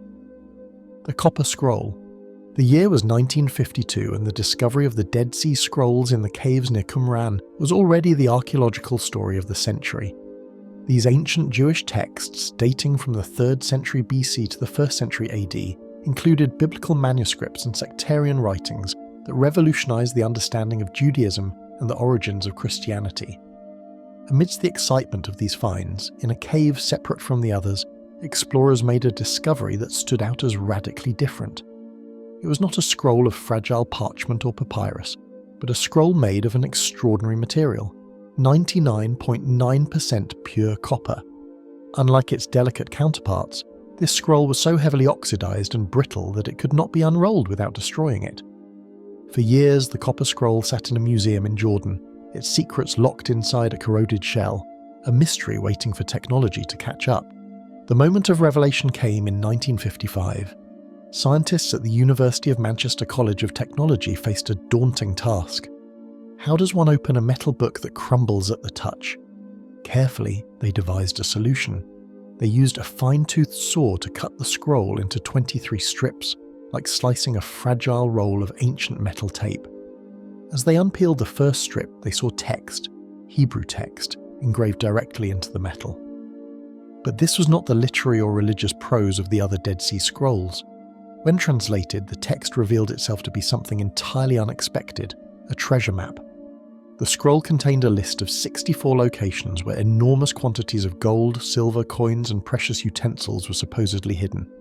The Copper Scroll. The year was 1952, and the discovery of the Dead Sea Scrolls in the caves near Qumran was already the archaeological story of the century. These ancient Jewish texts, dating from the 3rd century BC to the 1st century AD, included biblical manuscripts and sectarian writings that revolutionized the understanding of Judaism and the origins of Christianity. Amidst the excitement of these finds, in a cave separate from the others, explorers made a discovery that stood out as radically different. It was not a scroll of fragile parchment or papyrus, but a scroll made of an extraordinary material, 99.9% pure copper. Unlike its delicate counterparts, this scroll was so heavily oxidized and brittle that it could not be unrolled without destroying it. For years, the Copper Scroll sat in a museum in Jordan, its secrets locked inside a corroded shell, a mystery waiting for technology to catch up. The moment of revelation came in 1955. Scientists at the University of Manchester College of Technology faced a daunting task. How does one open a metal book that crumbles at the touch? Carefully, they devised a solution. They used a fine-toothed saw to cut the scroll into 23 strips, like slicing a fragile roll of ancient metal tape. As they unpeeled the first strip, they saw text, Hebrew text, engraved directly into the metal. But this was not the literary or religious prose of the other Dead Sea Scrolls. When translated, the text revealed itself to be something entirely unexpected, a treasure map. The scroll contained a list of 64 locations where enormous quantities of gold, silver, coins, and precious utensils were supposedly hidden.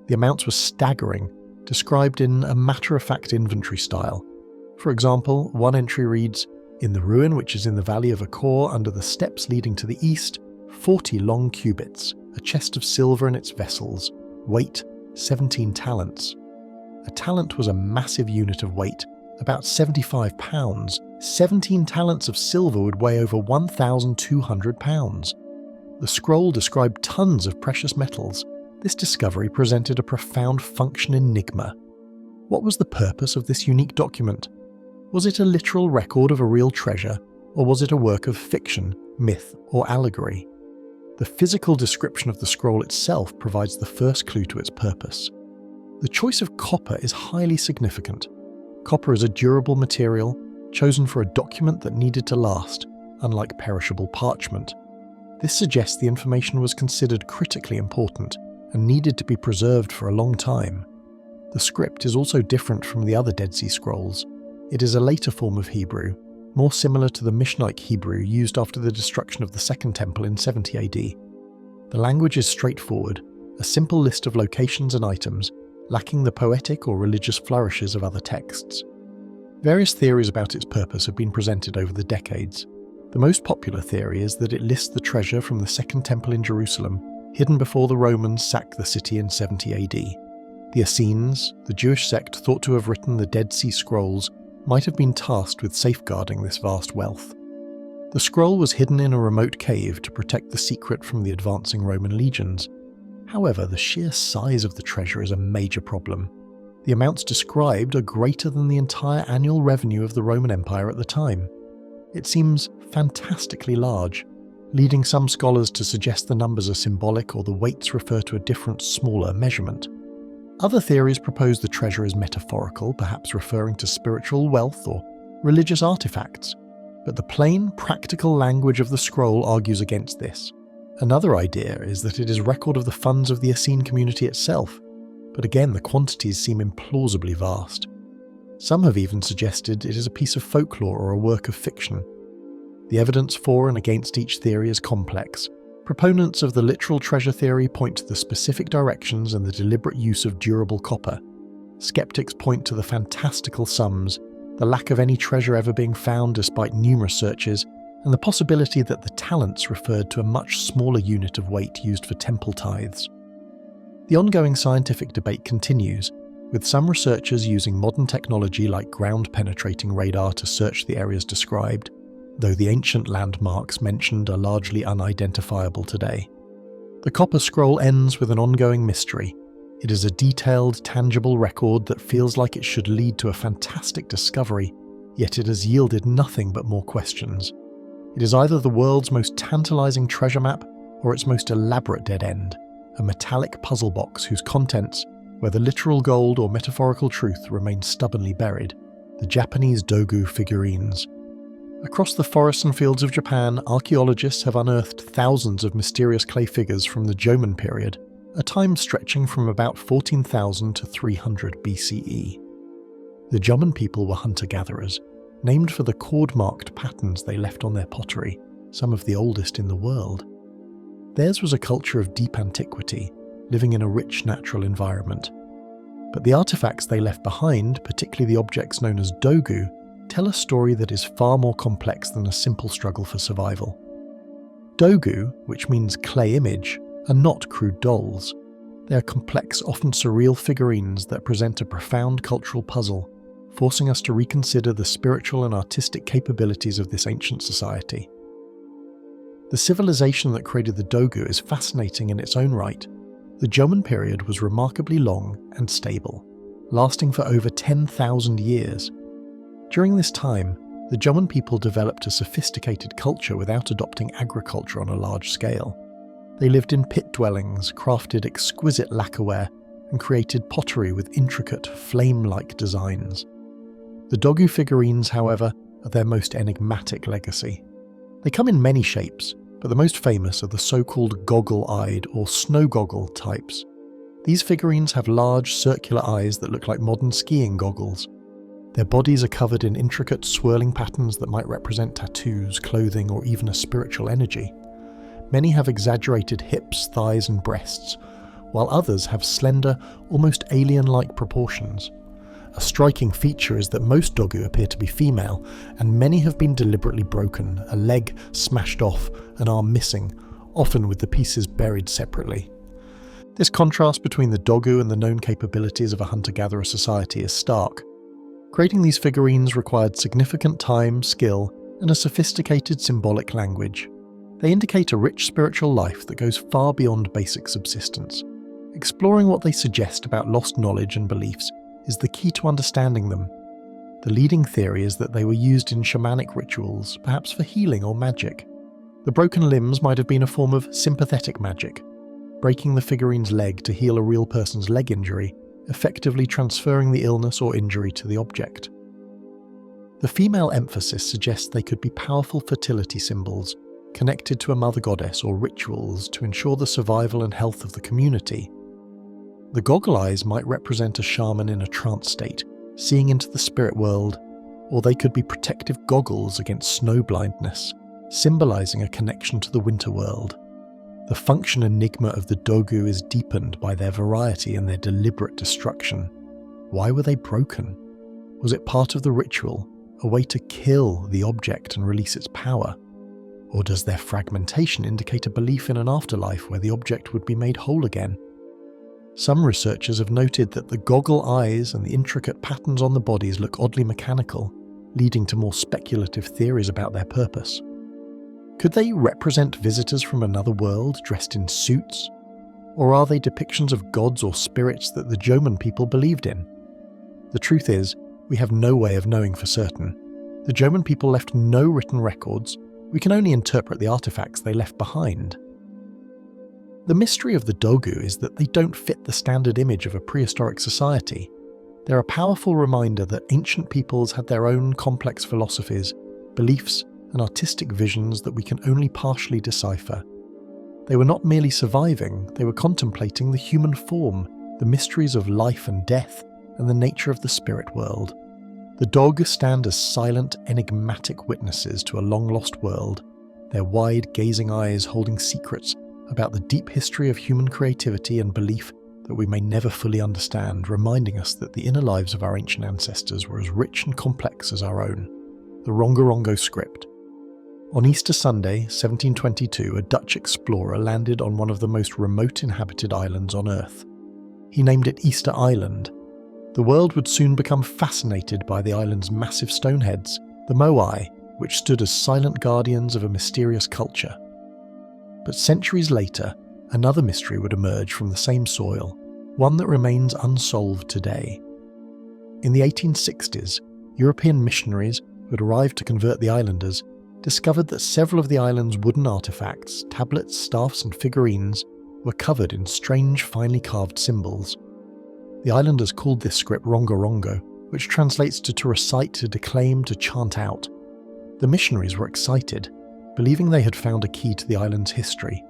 The amounts were staggering, described in a matter-of-fact inventory style. For example, one entry reads, "In the ruin which is in the valley of Akor under the steps leading to the east, 40 long cubits, a chest of silver and its vessels, weight 17 talents. A talent was a massive unit of weight, about 75 pounds. 17 talents of silver would weigh over 1,200 pounds. The scroll described tons of precious metals. This discovery presented a profound function enigma. What was the purpose of this unique document? Was it a literal record of a real treasure, or was it a work of fiction, myth, or allegory? The physical description of the scroll itself provides the first clue to its purpose. The choice of copper is highly significant. Copper is a durable material, chosen for a document that needed to last, unlike perishable parchment. This suggests the information was considered critically important and needed to be preserved for a long time. The script is also different from the other Dead Sea Scrolls. It is a later form of Hebrew, more similar to the Mishnaic Hebrew used after the destruction of the Second Temple in 70 AD. The language is straightforward, a simple list of locations and items, lacking the poetic or religious flourishes of other texts. Various theories about its purpose have been presented over the decades. The most popular theory is that it lists the treasure from the Second Temple in Jerusalem, hidden before the Romans sacked the city in 70 AD. The Essenes, the Jewish sect thought to have written the Dead Sea Scrolls, might have been tasked with safeguarding this vast wealth. The scroll was hidden in a remote cave to protect the secret from the advancing Roman legions. However, the sheer size of the treasure is a major problem. The amounts described are greater than the entire annual revenue of the Roman Empire at the time. It seems fantastically large, leading some scholars to suggest the numbers are symbolic or the weights refer to a different, smaller measurement. Other theories propose the treasure is metaphorical, perhaps referring to spiritual wealth or religious artifacts, but the plain, practical language of the scroll argues against this. Another idea is that it is record of the funds of the Essene community itself, but again the quantities seem implausibly vast. Some have even suggested it is a piece of folklore or a work of fiction. The evidence for and against each theory is complex. Proponents of the literal treasure theory point to the specific directions and the deliberate use of durable copper. Skeptics point to the fantastical sums, the lack of any treasure ever being found despite numerous searches, and the possibility that the talents referred to a much smaller unit of weight used for temple tithes. The ongoing scientific debate continues, with some researchers using modern technology like ground-penetrating radar to search the areas described, though the ancient landmarks mentioned are largely unidentifiable today. The copper scroll ends with an ongoing mystery. It is a detailed, tangible record that feels like it should lead to a fantastic discovery, yet it has yielded nothing but more questions. It is either the world's most tantalizing treasure map or its most elaborate dead end, a metallic puzzle box whose contents, whether literal gold or metaphorical truth, remain stubbornly buried: the Japanese dogu figurines. Across the forests and fields of Japan, archaeologists have unearthed thousands of mysterious clay figures from the Jomon period, a time stretching from about 14,000 to 300 BCE. The Jomon people were hunter-gatherers, named for the cord-marked patterns they left on their pottery, some of the oldest in the world. Theirs was a culture of deep antiquity, living in a rich natural environment. But the artifacts they left behind, particularly the objects known as dogu, tell a story that is far more complex than a simple struggle for survival. Dogu, which means clay image, are not crude dolls. They are complex, often surreal figurines that present a profound cultural puzzle, forcing us to reconsider the spiritual and artistic capabilities of this ancient society. The civilization that created the dogu is fascinating in its own right. The Jomon period was remarkably long and stable, lasting for over 10,000 years. During this time, the Jomon people developed a sophisticated culture without adopting agriculture on a large scale. They lived in pit dwellings, crafted exquisite lacquerware, and created pottery with intricate, flame-like designs. The dogu figurines, however, are their most enigmatic legacy. They come in many shapes, but the most famous are the so-called goggle-eyed or snow goggle types. These figurines have large, circular eyes that look like modern skiing goggles. Their bodies are covered in intricate, swirling patterns that might represent tattoos, clothing, or even a spiritual energy. Many have exaggerated hips, thighs, and breasts, while others have slender, almost alien-like proportions. A striking feature is that most dogu appear to be female, and many have been deliberately broken, a leg smashed off, an arm missing, often with the pieces buried separately. This contrast between the dogu and the known capabilities of a hunter-gatherer society is stark. Creating these figurines required significant time, skill, and a sophisticated symbolic language. They indicate a rich spiritual life that goes far beyond basic subsistence. Exploring what they suggest about lost knowledge and beliefs is the key to understanding them. The leading theory is that they were used in shamanic rituals, perhaps for healing or magic. The broken limbs might have been a form of sympathetic magic, breaking the figurine's leg to heal a real person's leg injury, effectively transferring the illness or injury to the object. The female emphasis suggests they could be powerful fertility symbols, connected to a mother goddess or rituals to ensure the survival and health of the community. The goggle eyes might represent a shaman in a trance state, seeing into the spirit world, or they could be protective goggles against snow blindness, symbolizing a connection to the winter world. The function enigma of the dogu is deepened by their variety and their deliberate destruction. Why were they broken? Was it part of the ritual, a way to kill the object and release its power? Or does their fragmentation indicate a belief in an afterlife where the object would be made whole again? Some researchers have noted that the goggle eyes and the intricate patterns on the bodies look oddly mechanical, leading to more speculative theories about their purpose. Could they represent visitors from another world dressed in suits? Or are they depictions of gods or spirits that the Jomon people believed in? The truth is, we have no way of knowing for certain. The Jomon people left no written records. We can only interpret the artifacts they left behind. The mystery of the dogu is that they don't fit the standard image of a prehistoric society. They're a powerful reminder that ancient peoples had their own complex philosophies, beliefs, and artistic visions that we can only partially decipher. They were not merely surviving, they were contemplating the human form, the mysteries of life and death, and the nature of the spirit world. The dogu stand as silent, enigmatic witnesses to a long-lost world, their wide, gazing eyes holding secrets about the deep history of human creativity and belief that we may never fully understand, reminding us that the inner lives of our ancient ancestors were as rich and complex as our own. The Rongarongo script. On Easter Sunday, 1722, a Dutch explorer landed on one of the most remote inhabited islands on Earth. He named it Easter Island. The world would soon become fascinated by the island's massive stone heads, the moai, which stood as silent guardians of a mysterious culture. But centuries later, another mystery would emerge from the same soil, one that remains unsolved today. In the 1860s, European missionaries who had arrived to convert the islanders discovered that several of the island's wooden artifacts, tablets, staffs and figurines were covered in strange, finely carved symbols. The islanders called this script rongarongo, which translates to recite, to declaim, to chant out. The missionaries were excited, believing they had found a key to the island's history,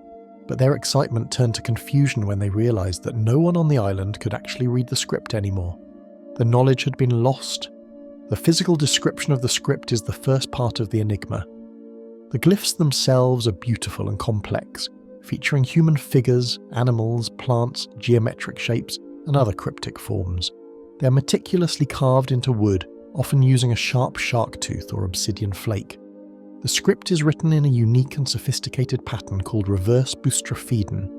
but their excitement turned to confusion when they realised that no one on the island could actually read the script anymore. The knowledge had been lost. The physical description of the script is the first part of the enigma. The glyphs themselves are beautiful and complex, featuring human figures, animals, plants, geometric shapes, and other cryptic forms. They are meticulously carved into wood, often using a sharp shark tooth or obsidian flake. The script is written in a unique and sophisticated pattern called reverse boustrophedon.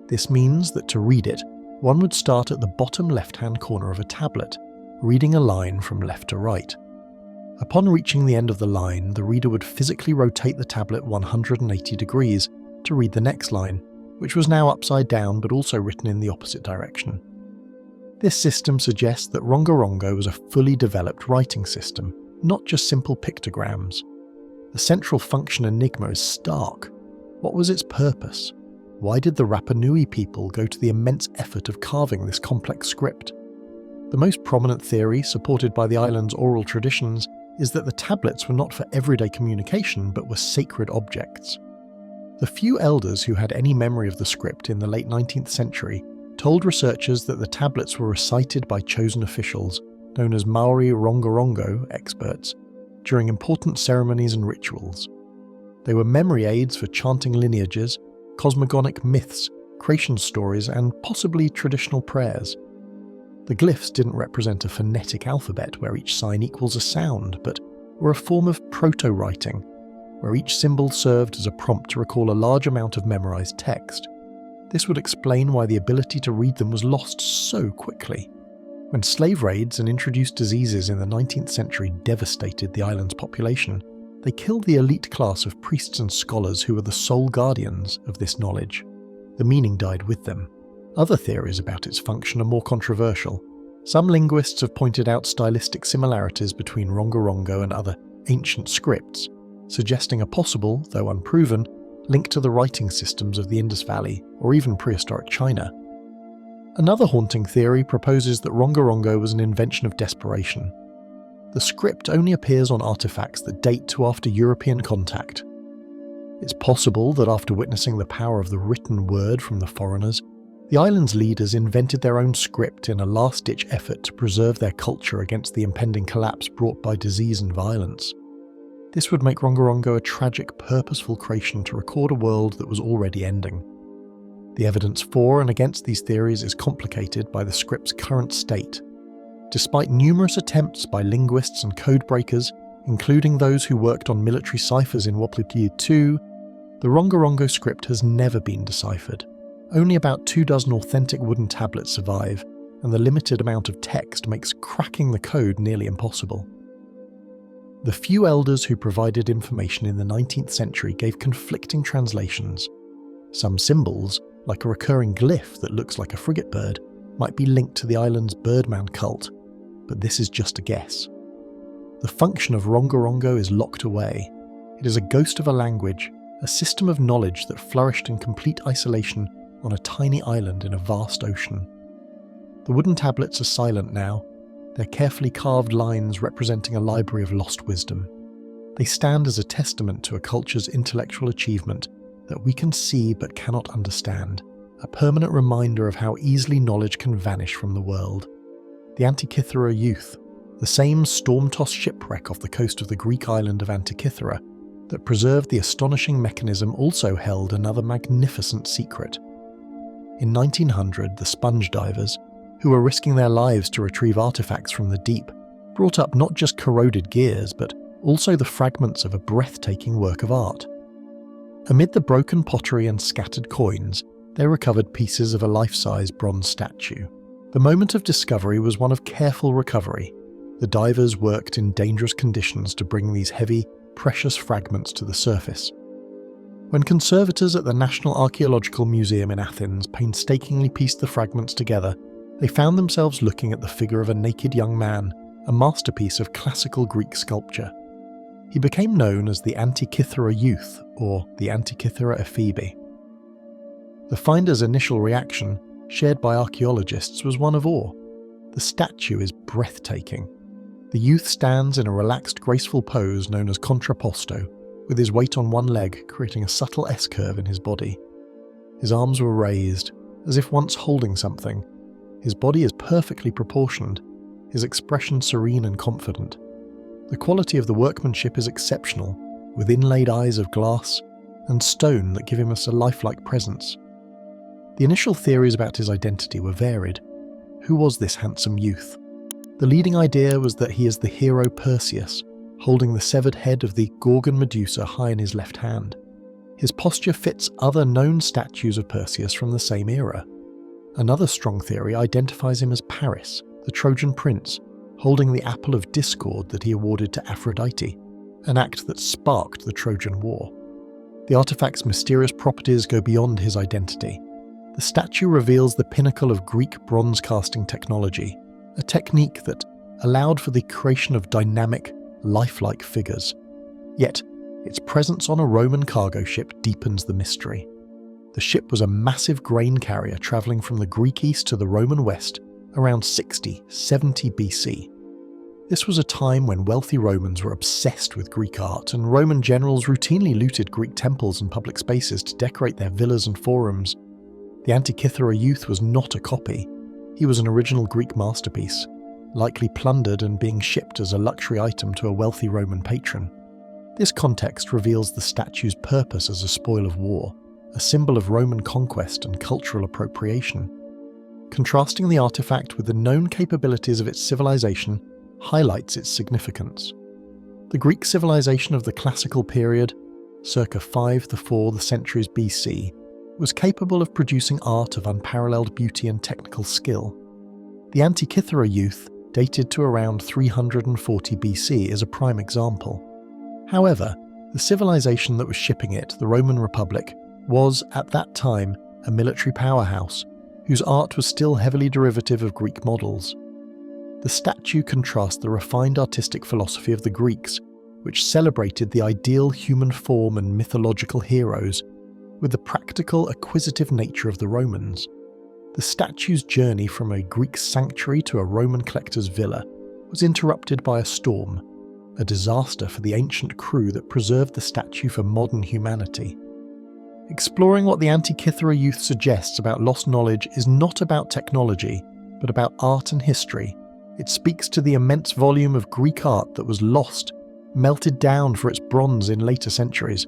This means that to read it, one would start at the bottom left-hand corner of a tablet, reading a line from left to right. Upon reaching the end of the line, the reader would physically rotate the tablet 180 degrees to read the next line, which was now upside down but also written in the opposite direction. This system suggests that Rongarongo was a fully developed writing system, not just simple pictograms. The central function enigma is stark. What was its purpose? Why did the Rapa Nui people go to the immense effort of carving this complex script? The most prominent theory, supported by the island's oral traditions, is that the tablets were not for everyday communication but were sacred objects. The few elders who had any memory of the script in the late 19th century told researchers that the tablets were recited by chosen officials, known as Maori Rongarongo experts, during important ceremonies and rituals. They were memory aids for chanting lineages, cosmogonic myths, creation stories, and possibly traditional prayers. The glyphs didn't represent a phonetic alphabet where each sign equals a sound, but were a form of proto-writing, where each symbol served as a prompt to recall a large amount of memorized text. This would explain why the ability to read them was lost so quickly. When slave raids and introduced diseases in the 19th century devastated the island's population, they killed the elite class of priests and scholars who were the sole guardians of this knowledge. The meaning died with them. Other theories about its function are more controversial. Some linguists have pointed out stylistic similarities between Rongarongo and other ancient scripts, suggesting a possible, though unproven, link to the writing systems of the Indus Valley or even prehistoric China. Another haunting theory proposes that Rongarongo was an invention of desperation. The script only appears on artifacts that date to after European contact. It's possible that after witnessing the power of the written word from the foreigners, the island's leaders invented their own script in a last-ditch effort to preserve their culture against the impending collapse brought by disease and violence. This would make Rongarongo a tragic, purposeful creation to record a world that was already ending. The evidence for and against these theories is complicated by the script's current state. Despite numerous attempts by linguists and code breakers, including those who worked on military ciphers in Wapluti II, the Rongarongo script has never been deciphered. Only about 24 authentic wooden tablets survive, and the limited amount of text makes cracking the code nearly impossible. The few elders who provided information in the 19th century gave conflicting translations. Some symbols, like a recurring glyph that looks like a frigate bird, might be linked to the island's birdman cult, but this is just a guess. The function of Rongarongo is locked away. It is a ghost of a language, a system of knowledge that flourished in complete isolation on a tiny island in a vast ocean. The wooden tablets are silent now, their carefully carved lines representing a library of lost wisdom. They stand as a testament to a culture's intellectual achievement that we can see but cannot understand, a permanent reminder of how easily knowledge can vanish from the world. The Antikythera youth, the same storm-tossed shipwreck off the coast of the Greek island of Antikythera that preserved the astonishing mechanism also held another magnificent secret. In 1900, the sponge divers, who were risking their lives to retrieve artifacts from the deep, brought up not just corroded gears, but also the fragments of a breathtaking work of art. Amid the broken pottery and scattered coins, they recovered pieces of a life-size bronze statue. The moment of discovery was one of careful recovery. The divers worked in dangerous conditions to bring these heavy, precious fragments to the surface. When conservators at the National Archaeological Museum in Athens painstakingly pieced the fragments together, they found themselves looking at the figure of a naked young man, a masterpiece of classical Greek sculpture. He became known as the Antikythera youth, or the Antikythera ephebi. The finder's initial reaction, shared by archaeologists, was one of awe. The statue is breathtaking. The youth stands in a relaxed, graceful pose known as contrapposto, with his weight on one leg creating a subtle S-curve in his body. His arms were raised, as if once holding something. His body is perfectly proportioned, his expression serene and confident. The quality of the workmanship is exceptional, with inlaid eyes of glass and stone that give him a lifelike presence. The initial theories about his identity were varied. Who was this handsome youth? The leading idea was that he is the hero Perseus, holding the severed head of the Gorgon Medusa high in his left hand. His posture fits other known statues of Perseus from the same era. Another strong theory identifies him as Paris, the Trojan prince, holding the apple of discord that he awarded to Aphrodite, an act that sparked the Trojan War. The artifact's mysterious properties go beyond his identity. The statue reveals the pinnacle of Greek bronze casting technology, a technique that allowed for the creation of dynamic, lifelike figures. Yet, its presence on a Roman cargo ship deepens the mystery. The ship was a massive grain carrier travelling from the Greek east to the Roman west around 60–70 BC. This was a time when wealthy Romans were obsessed with Greek art, and Roman generals routinely looted Greek temples and public spaces to decorate their villas and forums. The Antikythera youth was not a copy. He was an original Greek masterpiece, likely plundered and being shipped as a luxury item to a wealthy Roman patron. This context reveals the statue's purpose as a spoil of war, a symbol of Roman conquest and cultural appropriation. Contrasting the artifact with the known capabilities of its civilization highlights its significance. The Greek civilization of the classical period, circa 5 to 4 centuries BC, was capable of producing art of unparalleled beauty and technical skill. The Antikythera youth, dated to around 340 BC, is a prime example. However, the civilization that was shipping it, the Roman Republic, was, at that time, a military powerhouse, whose art was still heavily derivative of Greek models. The statue contrasts the refined artistic philosophy of the Greeks, which celebrated the ideal human form and mythological heroes, with the practical, acquisitive nature of the Romans. The statue's journey from a Greek sanctuary to a Roman collector's villa was interrupted by a storm, a disaster for the ancient crew that preserved the statue for modern humanity. Exploring what the Antikythera youth suggests about lost knowledge is not about technology, but about art and history. It speaks to the immense volume of Greek art that was lost, melted down for its bronze in later centuries.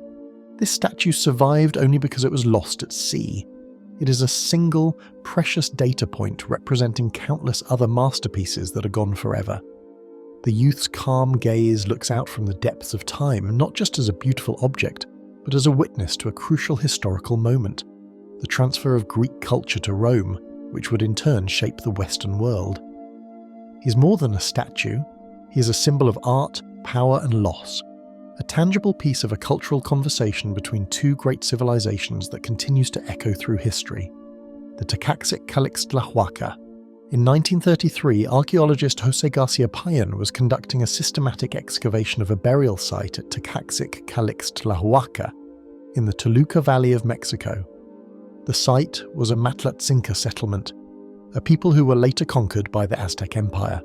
This statue survived only because it was lost at sea. It is a single, precious data point representing countless other masterpieces that are gone forever. The youth's calm gaze looks out from the depths of time, not just as a beautiful object, but as a witness to a crucial historical moment, the transfer of Greek culture to Rome, which would in turn shape the Western world. He's more than a statue. He is a symbol of art, power, and loss, a tangible piece of a cultural conversation between two great civilizations that continues to echo through history. The Tlahuaca. In 1933, archaeologist José García Payán was conducting a systematic excavation of a burial site at Tlahuaca in the Toluca Valley of Mexico. The site was a Matlatzinca settlement, a people who were later conquered by the Aztec Empire.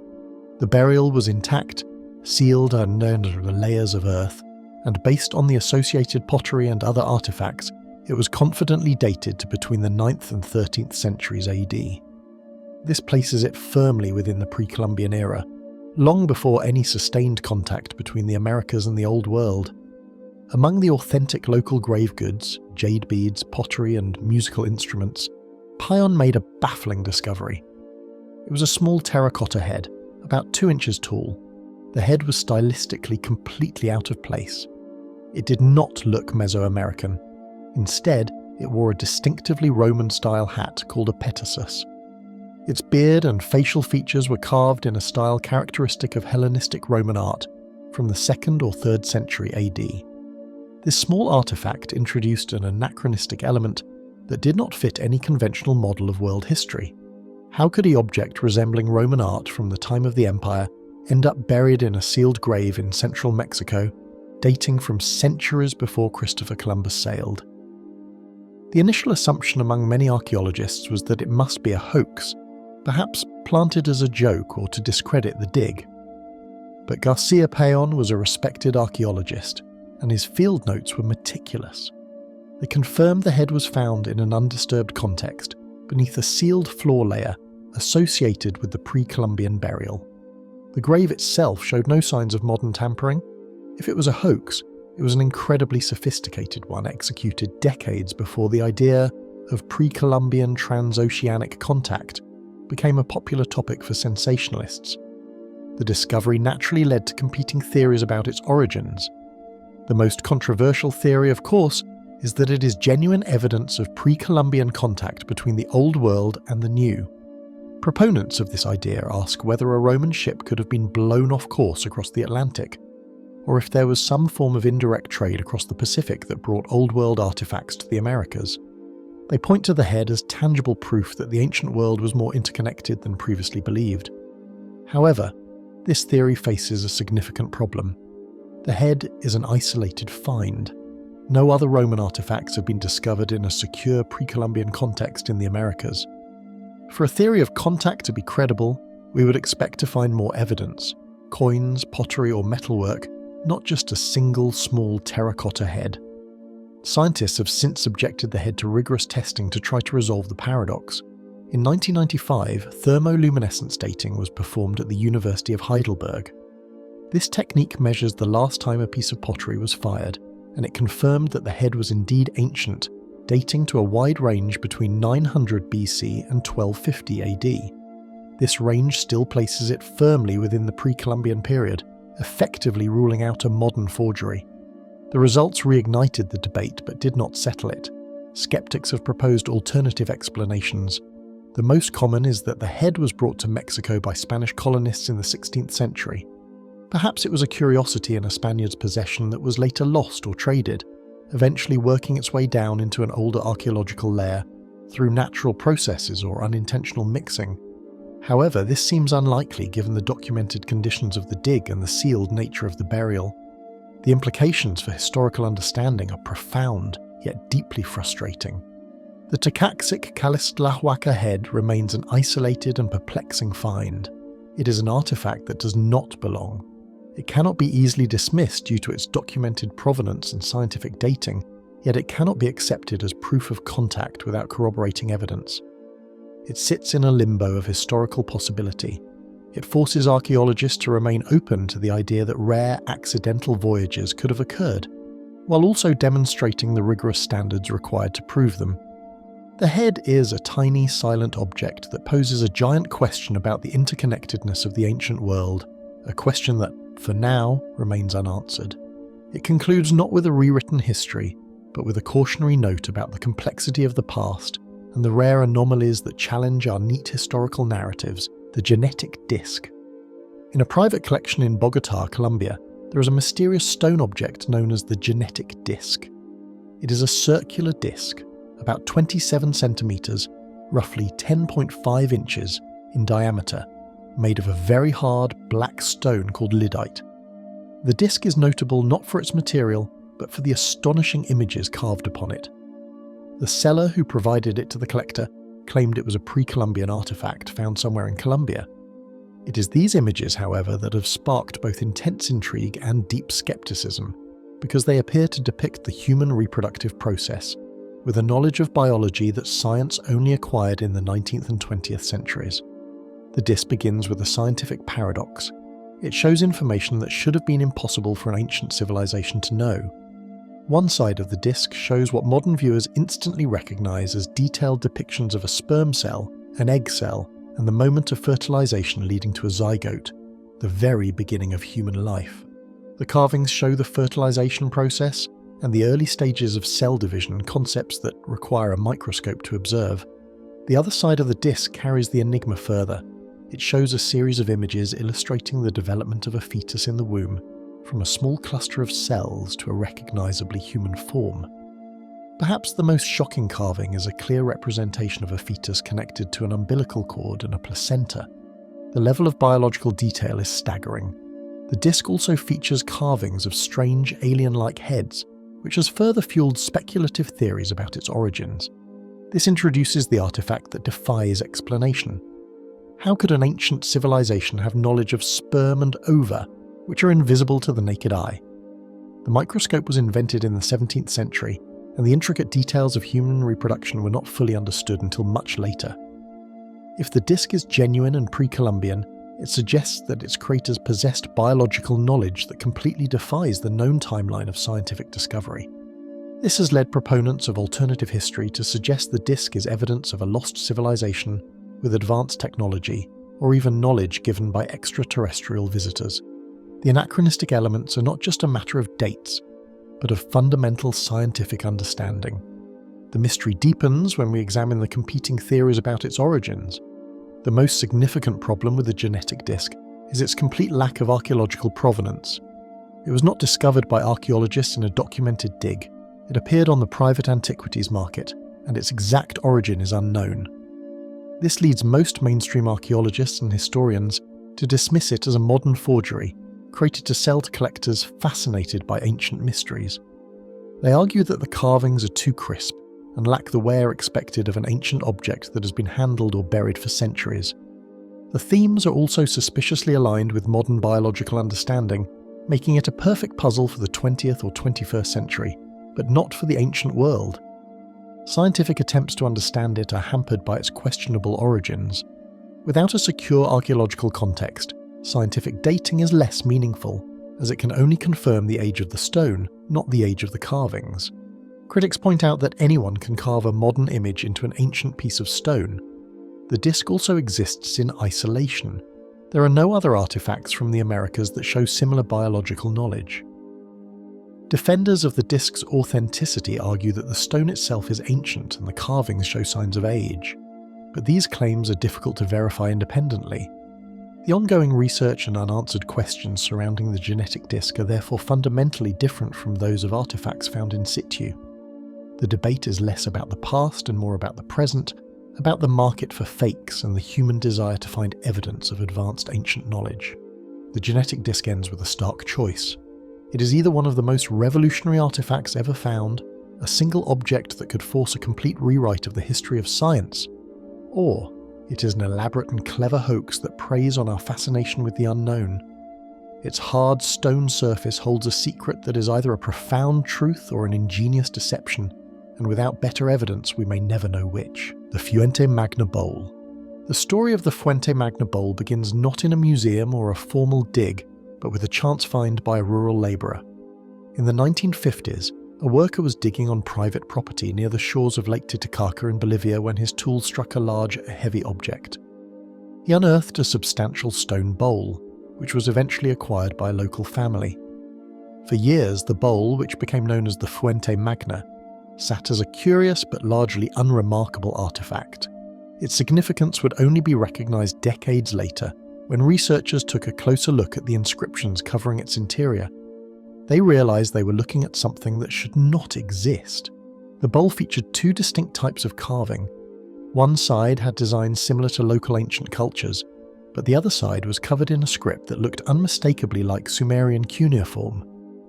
The burial was intact, sealed under layers of earth, and based on the associated pottery and other artifacts, it was confidently dated to between the 9th and 13th centuries AD. This places it firmly within the pre-Columbian era, long before any sustained contact between the Americas and the Old World. Among the authentic local grave goods, jade beads, pottery, and musical instruments, Payon made a baffling discovery. It was a small terracotta head, about 2 inches tall. The head was stylistically completely out of place. It did not look Mesoamerican. Instead, it wore a distinctively Roman-style hat called a petasus. Its beard and facial features were carved in a style characteristic of Hellenistic Roman art from the 2nd or 3rd century AD. This small artifact introduced an anachronistic element that did not fit any conventional model of world history. How could an object resembling Roman art from the time of the Empire end up buried in a sealed grave in central Mexico, dating from centuries before Christopher Columbus sailed? The initial assumption among many archaeologists was that it must be a hoax, perhaps planted as a joke or to discredit the dig. But Garcia Payon was a respected archaeologist, and his field notes were meticulous. They confirmed the head was found in an undisturbed context, beneath a sealed floor layer associated with the pre-Columbian burial. The grave itself showed no signs of modern tampering. If it was a hoax, it was an incredibly sophisticated one executed decades before the idea of pre-Columbian transoceanic contact became a popular topic for sensationalists. The discovery naturally led to competing theories about its origins. The most controversial theory, of course, is that it is genuine evidence of pre-Columbian contact between the Old World and the New. Proponents of this idea ask whether a Roman ship could have been blown off course across the Atlantic, or if there was some form of indirect trade across the Pacific that brought Old World artifacts to the Americas. They point to the head as tangible proof that the ancient world was more interconnected than previously believed. However, this theory faces a significant problem. The head is an isolated find. No other Roman artifacts have been discovered in a secure pre-Columbian context in the Americas. For a theory of contact to be credible, we would expect to find more evidence: coins, pottery, or metalwork, not just a single small terracotta head. Scientists have since subjected the head to rigorous testing to try to resolve the paradox. In 1995, thermoluminescence dating was performed at the University of Heidelberg. This technique measures the last time a piece of pottery was fired, and it confirmed that the head was indeed ancient, dating to a wide range between 900 BC and 1250 AD. This range still places it firmly within the pre-Columbian period, effectively ruling out a modern forgery. The results reignited the debate but did not settle it. Skeptics have proposed alternative explanations. The most common is that the head was brought to Mexico by Spanish colonists in the 16th century. Perhaps it was a curiosity in a Spaniard's possession that was later lost or traded, eventually working its way down into an older archaeological layer through natural processes or unintentional mixing. However, this seems unlikely given the documented conditions of the dig and the sealed nature of the burial. The implications for historical understanding are profound, yet deeply frustrating. The Tocaxic Calistlahuaca head remains an isolated and perplexing find. It is an artifact that does not belong. It cannot be easily dismissed due to its documented provenance and scientific dating, yet it cannot be accepted as proof of contact without corroborating evidence. It sits in a limbo of historical possibility. It forces archaeologists to remain open to the idea that rare, accidental voyages could have occurred, while also demonstrating the rigorous standards required to prove them. The head is a tiny, silent object that poses a giant question about the interconnectedness of the ancient world, a question that, for now, remains unanswered. It concludes not with a rewritten history, but with a cautionary note about the complexity of the past and the rare anomalies that challenge our neat historical narratives, the genetic disc. In a private collection in Bogota, Colombia, there is a mysterious stone object known as the genetic disc. It is a circular disc, about 27 centimeters, roughly 10.5 inches in diameter, made of a very hard black stone called lyddite. The disc is notable not for its material, but for the astonishing images carved upon it. The seller who provided it to the collector claimed it was a pre-Columbian artifact found somewhere in Colombia. It is these images, however, that have sparked both intense intrigue and deep skepticism, because they appear to depict the human reproductive process, with a knowledge of biology that science only acquired in the 19th and 20th centuries. The disc begins with a scientific paradox. It shows information that should have been impossible for an ancient civilization to know. One side of the disc shows what modern viewers instantly recognise as detailed depictions of a sperm cell, an egg cell, and the moment of fertilisation leading to a zygote, the very beginning of human life. The carvings show the fertilisation process and the early stages of cell division, concepts that require a microscope to observe. The other side of the disc carries the enigma further. It shows a series of images illustrating the development of a fetus in the womb, from a small cluster of cells to a recognisably human form. Perhaps the most shocking carving is a clear representation of a fetus connected to an umbilical cord and a placenta. The level of biological detail is staggering. The disc also features carvings of strange alien-like heads, which has further fueled speculative theories about its origins. This introduces the artifact that defies explanation. How could an ancient civilization have knowledge of sperm and ova, which are invisible to the naked eye? The microscope was invented in the 17th century, and the intricate details of human reproduction were not fully understood until much later. If the disc is genuine and pre-Columbian, it suggests that its creators possessed biological knowledge that completely defies the known timeline of scientific discovery. This has led proponents of alternative history to suggest the disc is evidence of a lost civilization with advanced technology, or even knowledge given by extraterrestrial visitors. The anachronistic elements are not just a matter of dates, but of fundamental scientific understanding. The mystery deepens when we examine the competing theories about its origins. The most significant problem with the genetic disc is its complete lack of archaeological provenance. It was not discovered by archaeologists in a documented dig. It appeared on the private antiquities market, and its exact origin is unknown. This leads most mainstream archaeologists and historians to dismiss it as a modern forgery, created to sell to collectors fascinated by ancient mysteries. They argue that the carvings are too crisp and lack the wear expected of an ancient object that has been handled or buried for centuries. The themes are also suspiciously aligned with modern biological understanding, making it a perfect puzzle for the 20th or 21st century, but not for the ancient world. Scientific attempts to understand it are hampered by its questionable origins. Without a secure archaeological context, scientific dating is less meaningful, as it can only confirm the age of the stone, not the age of the carvings. Critics point out that anyone can carve a modern image into an ancient piece of stone. The disc also exists in isolation. There are no other artifacts from the Americas that show similar biological knowledge. Defenders of the disc's authenticity argue that the stone itself is ancient and the carvings show signs of age, but these claims are difficult to verify independently. The ongoing research and unanswered questions surrounding the genetic disc are therefore fundamentally different from those of artifacts found in situ. The debate is less about the past and more about the present, about the market for fakes and the human desire to find evidence of advanced ancient knowledge. The genetic disc ends with a stark choice. It is either one of the most revolutionary artifacts ever found, a single object that could force a complete rewrite of the history of science, or it is an elaborate and clever hoax that preys on our fascination with the unknown. Its hard stone surface holds a secret that is either a profound truth or an ingenious deception, and without better evidence we may never know which. The Fuente Magna Bowl. The story of the Fuente Magna Bowl begins not in a museum or a formal dig, but with a chance find by a rural labourer. In the 1950s, a worker was digging on private property near the shores of Lake Titicaca in Bolivia when his tool struck a large, heavy object. He unearthed a substantial stone bowl, which was eventually acquired by a local family. For years, the bowl, which became known as the Fuente Magna, sat as a curious but largely unremarkable artifact. Its significance would only be recognised decades later, when researchers took a closer look at the inscriptions covering its interior. They realised they were looking at something that should not exist. The bowl featured two distinct types of carving. One side had designs similar to local ancient cultures, but the other side was covered in a script that looked unmistakably like Sumerian cuneiform,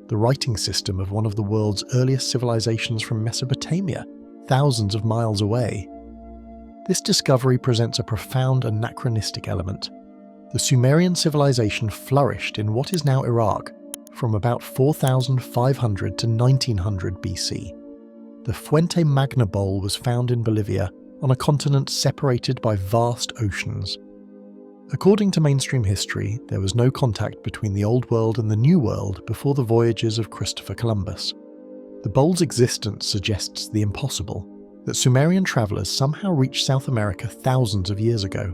the writing system of one of the world's earliest civilizations from Mesopotamia, thousands of miles away. This discovery presents a profound anachronistic element. The Sumerian civilization flourished in what is now Iraq from about 4,500 to 1900 BC. The Fuente Magna Bowl was found in Bolivia on a continent separated by vast oceans. According to mainstream history, there was no contact between the Old World and the New World before the voyages of Christopher Columbus. The bowl's existence suggests the impossible, that Sumerian travellers somehow reached South America thousands of years ago.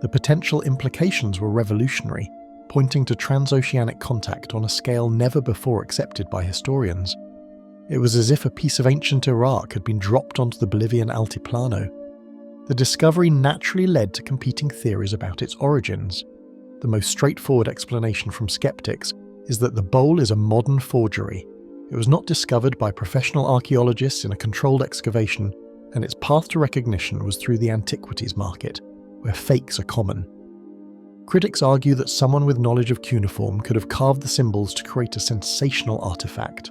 The potential implications were revolutionary, pointing to transoceanic contact on a scale never before accepted by historians. It was as if a piece of ancient Iraq had been dropped onto the Bolivian Altiplano. The discovery naturally led to competing theories about its origins. The most straightforward explanation from skeptics is that the bowl is a modern forgery. It was not discovered by professional archaeologists in a controlled excavation, and its path to recognition was through the antiquities market, where fakes are common. Critics argue that someone with knowledge of cuneiform could have carved the symbols to create a sensational artifact.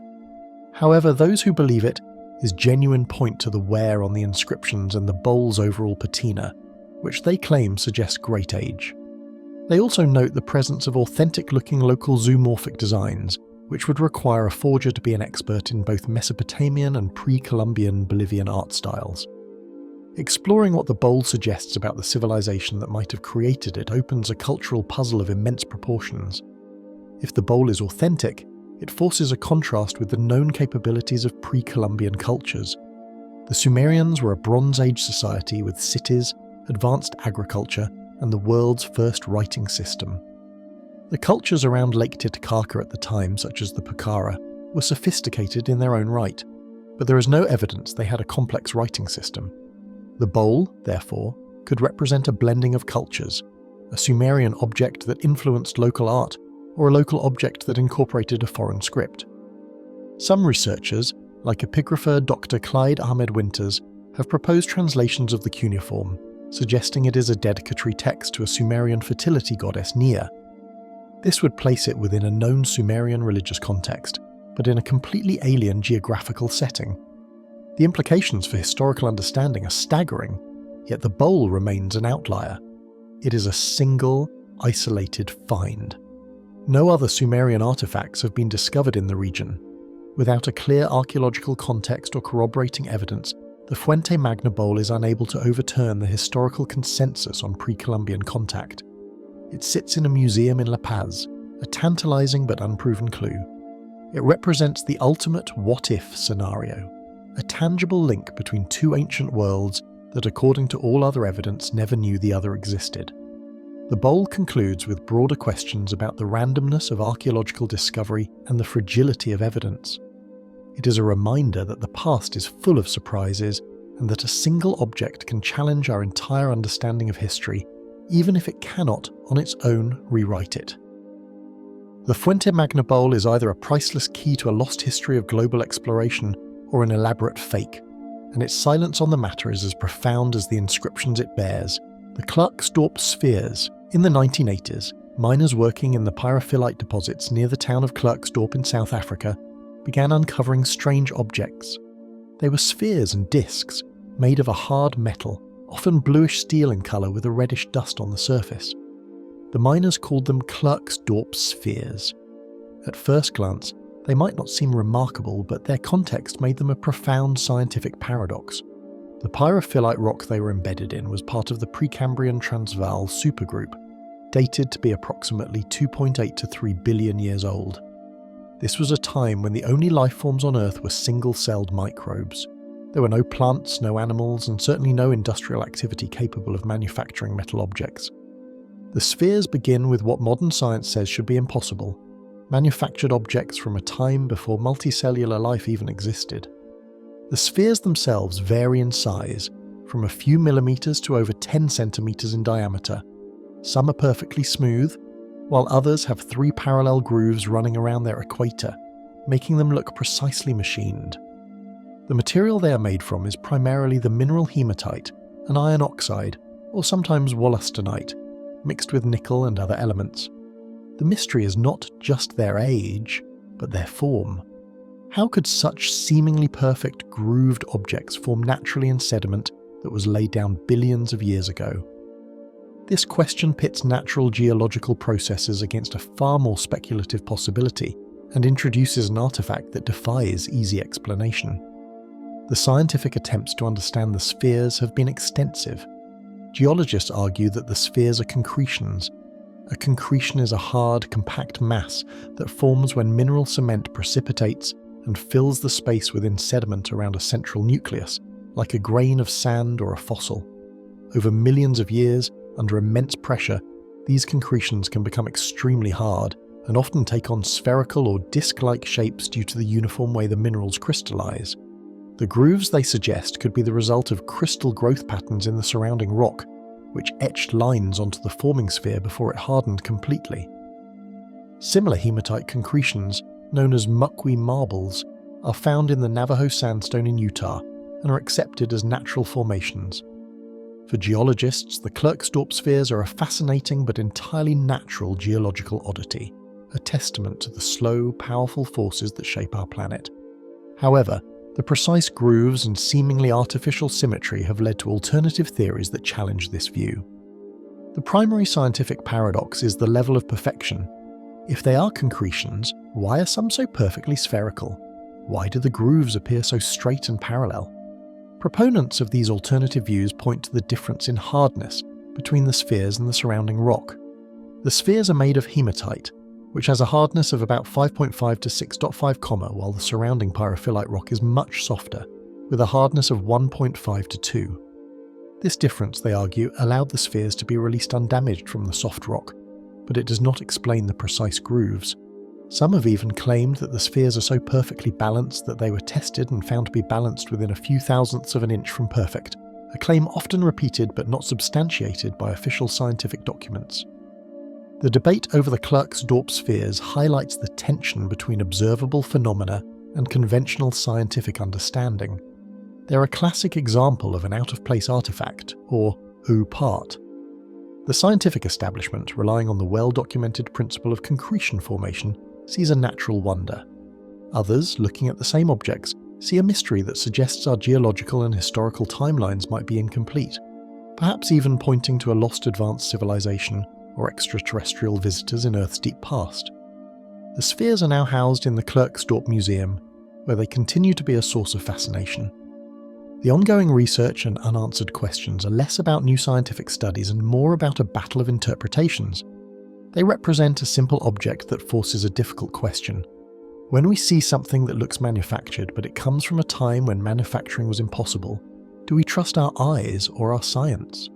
However, those who believe it is genuine point to the wear on the inscriptions and the bowl's overall patina, which they claim suggests great age. They also note the presence of authentic-looking local zoomorphic designs, which would require a forger to be an expert in both Mesopotamian and pre-Columbian Bolivian art styles. Exploring what the bowl suggests about the civilization that might have created it opens a cultural puzzle of immense proportions. If the bowl is authentic, it forces a contrast with the known capabilities of pre-Columbian cultures. The Sumerians were a Bronze Age society with cities, advanced agriculture, and the world's first writing system. The cultures around Lake Titicaca at the time, such as the Pokhara, were sophisticated in their own right, but there is no evidence they had a complex writing system. The bowl, therefore, could represent a blending of cultures, a Sumerian object that influenced local art, or a local object that incorporated a foreign script. Some researchers, like epigrapher Dr. Clyde Ahmed Winters, have proposed translations of the cuneiform, suggesting it is a dedicatory text to a Sumerian fertility goddess Nia. This would place it within a known Sumerian religious context, but in a completely alien geographical setting. The implications for historical understanding are staggering, yet the bowl remains an outlier. It is a single, isolated find. No other Sumerian artifacts have been discovered in the region. Without a clear archaeological context or corroborating evidence, the Fuente Magna bowl is unable to overturn the historical consensus on pre-Columbian contact. It sits in a museum in La Paz, a tantalizing but unproven clue. It represents the ultimate what-if scenario, a tangible link between two ancient worlds that, according to all other evidence, never knew the other existed. The bowl concludes with broader questions about the randomness of archaeological discovery and the fragility of evidence. It is a reminder that the past is full of surprises and that a single object can challenge our entire understanding of history, even if it cannot, on its own, rewrite it. The Fuente Magna bowl is either a priceless key to a lost history of global exploration or an elaborate fake, and its silence on the matter is as profound as the inscriptions it bears. The Klerksdorp spheres. In the 1980s, miners working in the pyrophyllite deposits near the town of Klerksdorp in South Africa began uncovering strange objects. They were spheres and discs, made of a hard metal, often bluish steel in colour with a reddish dust on the surface. The miners called them Klerksdorp spheres. At first glance, they might not seem remarkable, but their context made them a profound scientific paradox. The pyrophyllite rock they were embedded in was part of the Precambrian Transvaal supergroup, dated to be approximately 2.8 to 3 billion years old. This was a time when the only life forms on Earth were single-celled microbes. There were no plants, no animals, and certainly no industrial activity capable of manufacturing metal objects. The spheres begin with what modern science says should be impossible: manufactured objects from a time before multicellular life even existed. The spheres themselves vary in size, from a few millimeters to over 10 centimeters in diameter. Some are perfectly smooth, while others have 3 parallel grooves running around their equator, making them look precisely machined. The material they are made from is primarily the mineral hematite, an iron oxide, or sometimes wollastonite, mixed with nickel and other elements. The mystery is not just their age, but their form. How could such seemingly perfect grooved objects form naturally in sediment that was laid down billions of years ago? This question pits natural geological processes against a far more speculative possibility and introduces an artifact that defies easy explanation. The scientific attempts to understand the spheres have been extensive. Geologists argue that the spheres are concretions. A concretion is a hard, compact mass that forms when mineral cement precipitates and fills the space within sediment around a central nucleus, like a grain of sand or a fossil. Over millions of years, under immense pressure, these concretions can become extremely hard and often take on spherical or disc-like shapes due to the uniform way the minerals crystallize. The grooves they suggest could be the result of crystal growth patterns in the surrounding rock, which etched lines onto the forming sphere before it hardened completely. Similar hematite concretions, known as muckwe marbles, are found in the Navajo sandstone in Utah and are accepted as natural formations. For geologists, the Klerksdorp spheres are a fascinating but entirely natural geological oddity, a testament to the slow, powerful forces that shape our planet. However, the precise grooves and seemingly artificial symmetry have led to alternative theories that challenge this view. The primary scientific paradox is the level of perfection. If they are concretions, why are some so perfectly spherical? Why do the grooves appear so straight and parallel? Proponents of these alternative views point to the difference in hardness between the spheres and the surrounding rock. The spheres are made of hematite, which has a hardness of about 5.5 to 6.5, while the surrounding pyrophyllite rock is much softer, with a hardness of 1.5 to 2. This difference, they argue, allowed the spheres to be released undamaged from the soft rock, but it does not explain the precise grooves. Some have even claimed that the spheres are so perfectly balanced that they were tested and found to be balanced within a few thousandths of an inch from perfect, a claim often repeated but not substantiated by official scientific documents. The debate over the Klerksdorp spheres highlights the tension between observable phenomena and conventional scientific understanding. They're a classic example of an out-of-place artifact, or part. The scientific establishment, relying on the well-documented principle of concretion formation, sees a natural wonder. Others, looking at the same objects, see a mystery that suggests our geological and historical timelines might be incomplete, perhaps even pointing to a lost advanced civilization or extraterrestrial visitors in Earth's deep past. The spheres are now housed in the Klerksdorp Museum, where they continue to be a source of fascination. The ongoing research and unanswered questions are less about new scientific studies and more about a battle of interpretations. They represent a simple object that forces a difficult question. When we see something that looks manufactured but it comes from a time when manufacturing was impossible, do we trust our eyes or our science?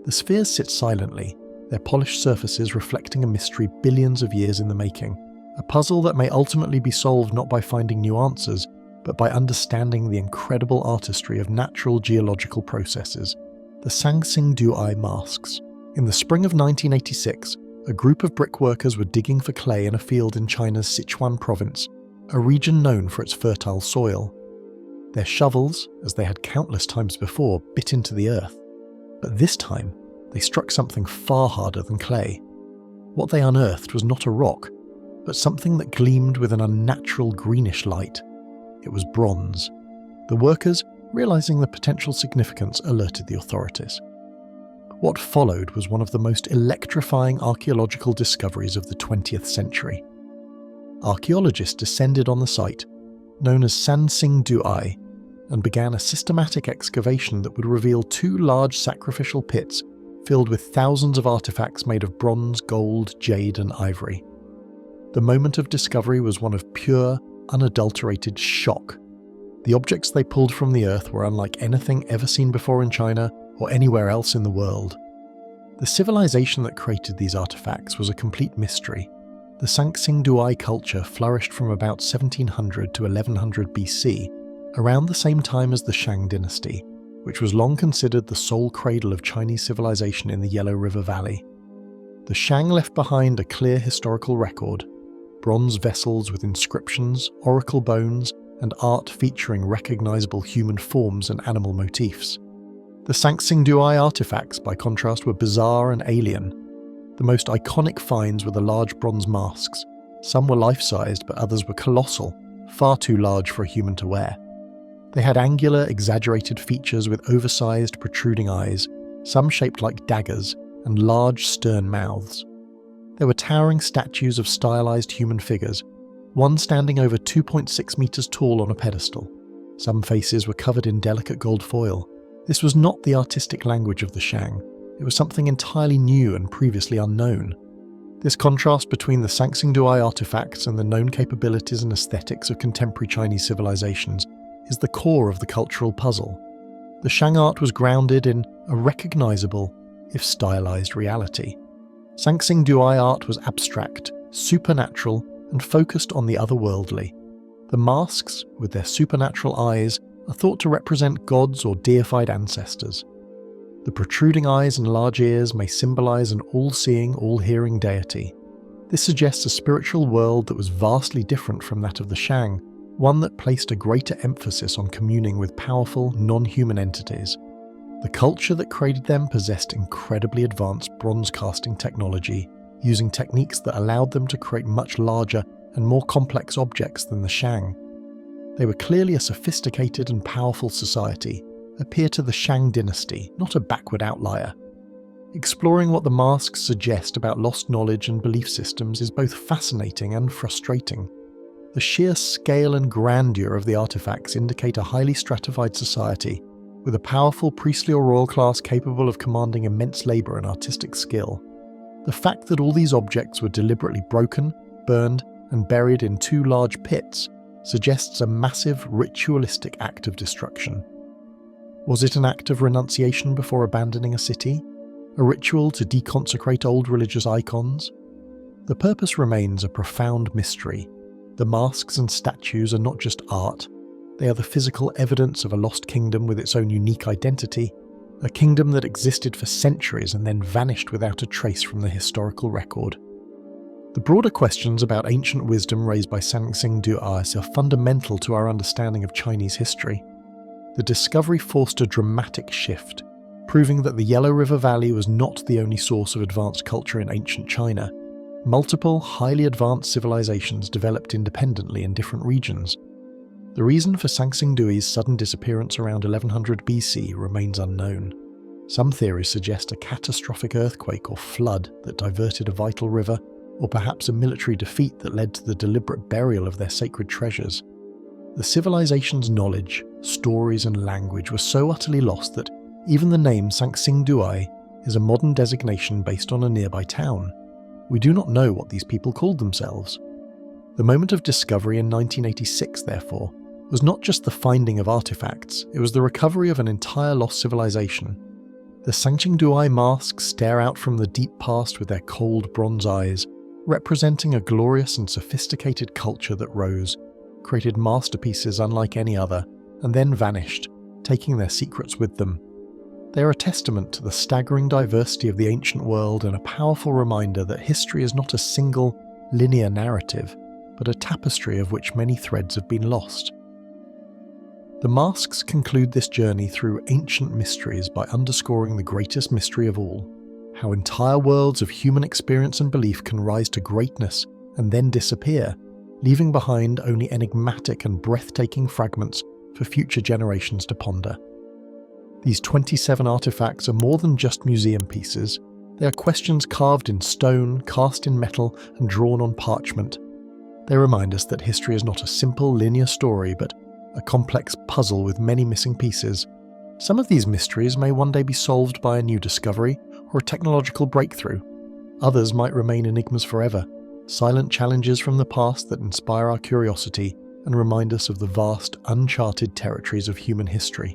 The spheres sit silently, their polished surfaces reflecting a mystery billions of years in the making, a puzzle that may ultimately be solved not by finding new answers, but by understanding the incredible artistry of natural geological processes. The sanxingdui masks. In the spring of 1986, a group of brickworkers were digging for clay in a field in China's Sichuan province, a region known for its fertile soil. Their shovels, as they had countless times before, bit into the earth. But this time, they struck something far harder than clay. What they unearthed was not a rock, but something that gleamed with an unnatural greenish light. It was bronze. The workers, realizing the potential significance, alerted the authorities. What followed was one of the most electrifying archaeological discoveries of the 20th century. Archaeologists descended on the site, known as sanxingdui, and began a systematic excavation that would reveal two large sacrificial pits filled with thousands of artifacts made of bronze, gold, jade, and ivory. The moment of discovery was one of pure, unadulterated shock. The objects they pulled from the earth were unlike anything ever seen before in China or anywhere else in the world. The civilization that created these artifacts was a complete mystery. The sanxingdui culture flourished from about 1700 to 1100 BC, around the same time as the Shang dynasty, which was long considered the sole cradle of Chinese civilization in the Yellow River Valley. The Shang left behind a clear historical record: bronze vessels with inscriptions, oracle bones, and art featuring recognizable human forms and animal motifs. The sanxingdui artifacts, by contrast, were bizarre and alien. The most iconic finds were the large bronze masks. Some were life-sized, but others were colossal, far too large for a human to wear. They had angular, exaggerated features with oversized, protruding eyes, some shaped like daggers, and large, stern mouths. There were towering statues of stylized human figures, one standing over 2.6 meters tall on a pedestal. Some faces were covered in delicate gold foil. This was not the artistic language of the Shang. It was something entirely new and previously unknown. This contrast between the sanxingdui artifacts and the known capabilities and aesthetics of contemporary Chinese civilizations is the core of the cultural puzzle. The Shang art was grounded in a recognizable, if stylized, reality. Sanxingdui art was abstract, supernatural, and focused on the otherworldly. The masks, with their supernatural eyes, are thought to represent gods or deified ancestors. The protruding eyes and large ears may symbolize an all-seeing, all-hearing deity. This suggests a spiritual world that was vastly different from that of the Shang, one that placed a greater emphasis on communing with powerful, non-human entities. The culture that created them possessed incredibly advanced bronze casting technology, using techniques that allowed them to create much larger and more complex objects than the Shang. They were clearly a sophisticated and powerful society, a peer to the Shang dynasty, not a backward outlier. Exploring what the masks suggest about lost knowledge and belief systems is both fascinating and frustrating. The sheer scale and grandeur of the artifacts indicate a highly stratified society, with a powerful priestly or royal class capable of commanding immense labour and artistic skill. The fact that all these objects were deliberately broken, burned, and buried in 2 large pits suggests a massive ritualistic act of destruction. Was it an act of renunciation before abandoning a city? A ritual to deconsecrate old religious icons? The purpose remains a profound mystery. The masks and statues are not just art, they are the physical evidence of a lost kingdom with its own unique identity, a kingdom that existed for centuries and then vanished without a trace from the historical record. The broader questions about ancient wisdom raised by sanxingdui are fundamental to our understanding of Chinese history. The discovery forced a dramatic shift, proving that the Yellow River Valley was not the only source of advanced culture in ancient China. Multiple, highly advanced civilizations developed independently in different regions. The reason for Sanxingdui's sudden disappearance around 1100 BC remains unknown. Some theories suggest a catastrophic earthquake or flood that diverted a vital river, or perhaps a military defeat that led to the deliberate burial of their sacred treasures. The civilization's knowledge, stories, and language were so utterly lost that even the name Sanxingdui is a modern designation based on a nearby town. We do not know what these people called themselves. The moment of discovery in 1986, therefore, was not just the finding of artifacts, it was the recovery of an entire lost civilization. The Sanxingdui masks stare out from the deep past with their cold bronze eyes, representing a glorious and sophisticated culture that rose, created masterpieces unlike any other, and then vanished, taking their secrets with them. They are a testament to the staggering diversity of the ancient world and a powerful reminder that history is not a single, linear narrative, but a tapestry of which many threads have been lost. The masks conclude this journey through ancient mysteries by underscoring the greatest mystery of all, how entire worlds of human experience and belief can rise to greatness and then disappear, leaving behind only enigmatic and breathtaking fragments for future generations to ponder. These 27 artifacts are more than just museum pieces. They are questions carved in stone, cast in metal, and drawn on parchment. They remind us that history is not a simple linear story, but a complex puzzle with many missing pieces. Some of these mysteries may one day be solved by a new discovery or a technological breakthrough. Others might remain enigmas forever, silent challenges from the past that inspire our curiosity and remind us of the vast, uncharted territories of human history.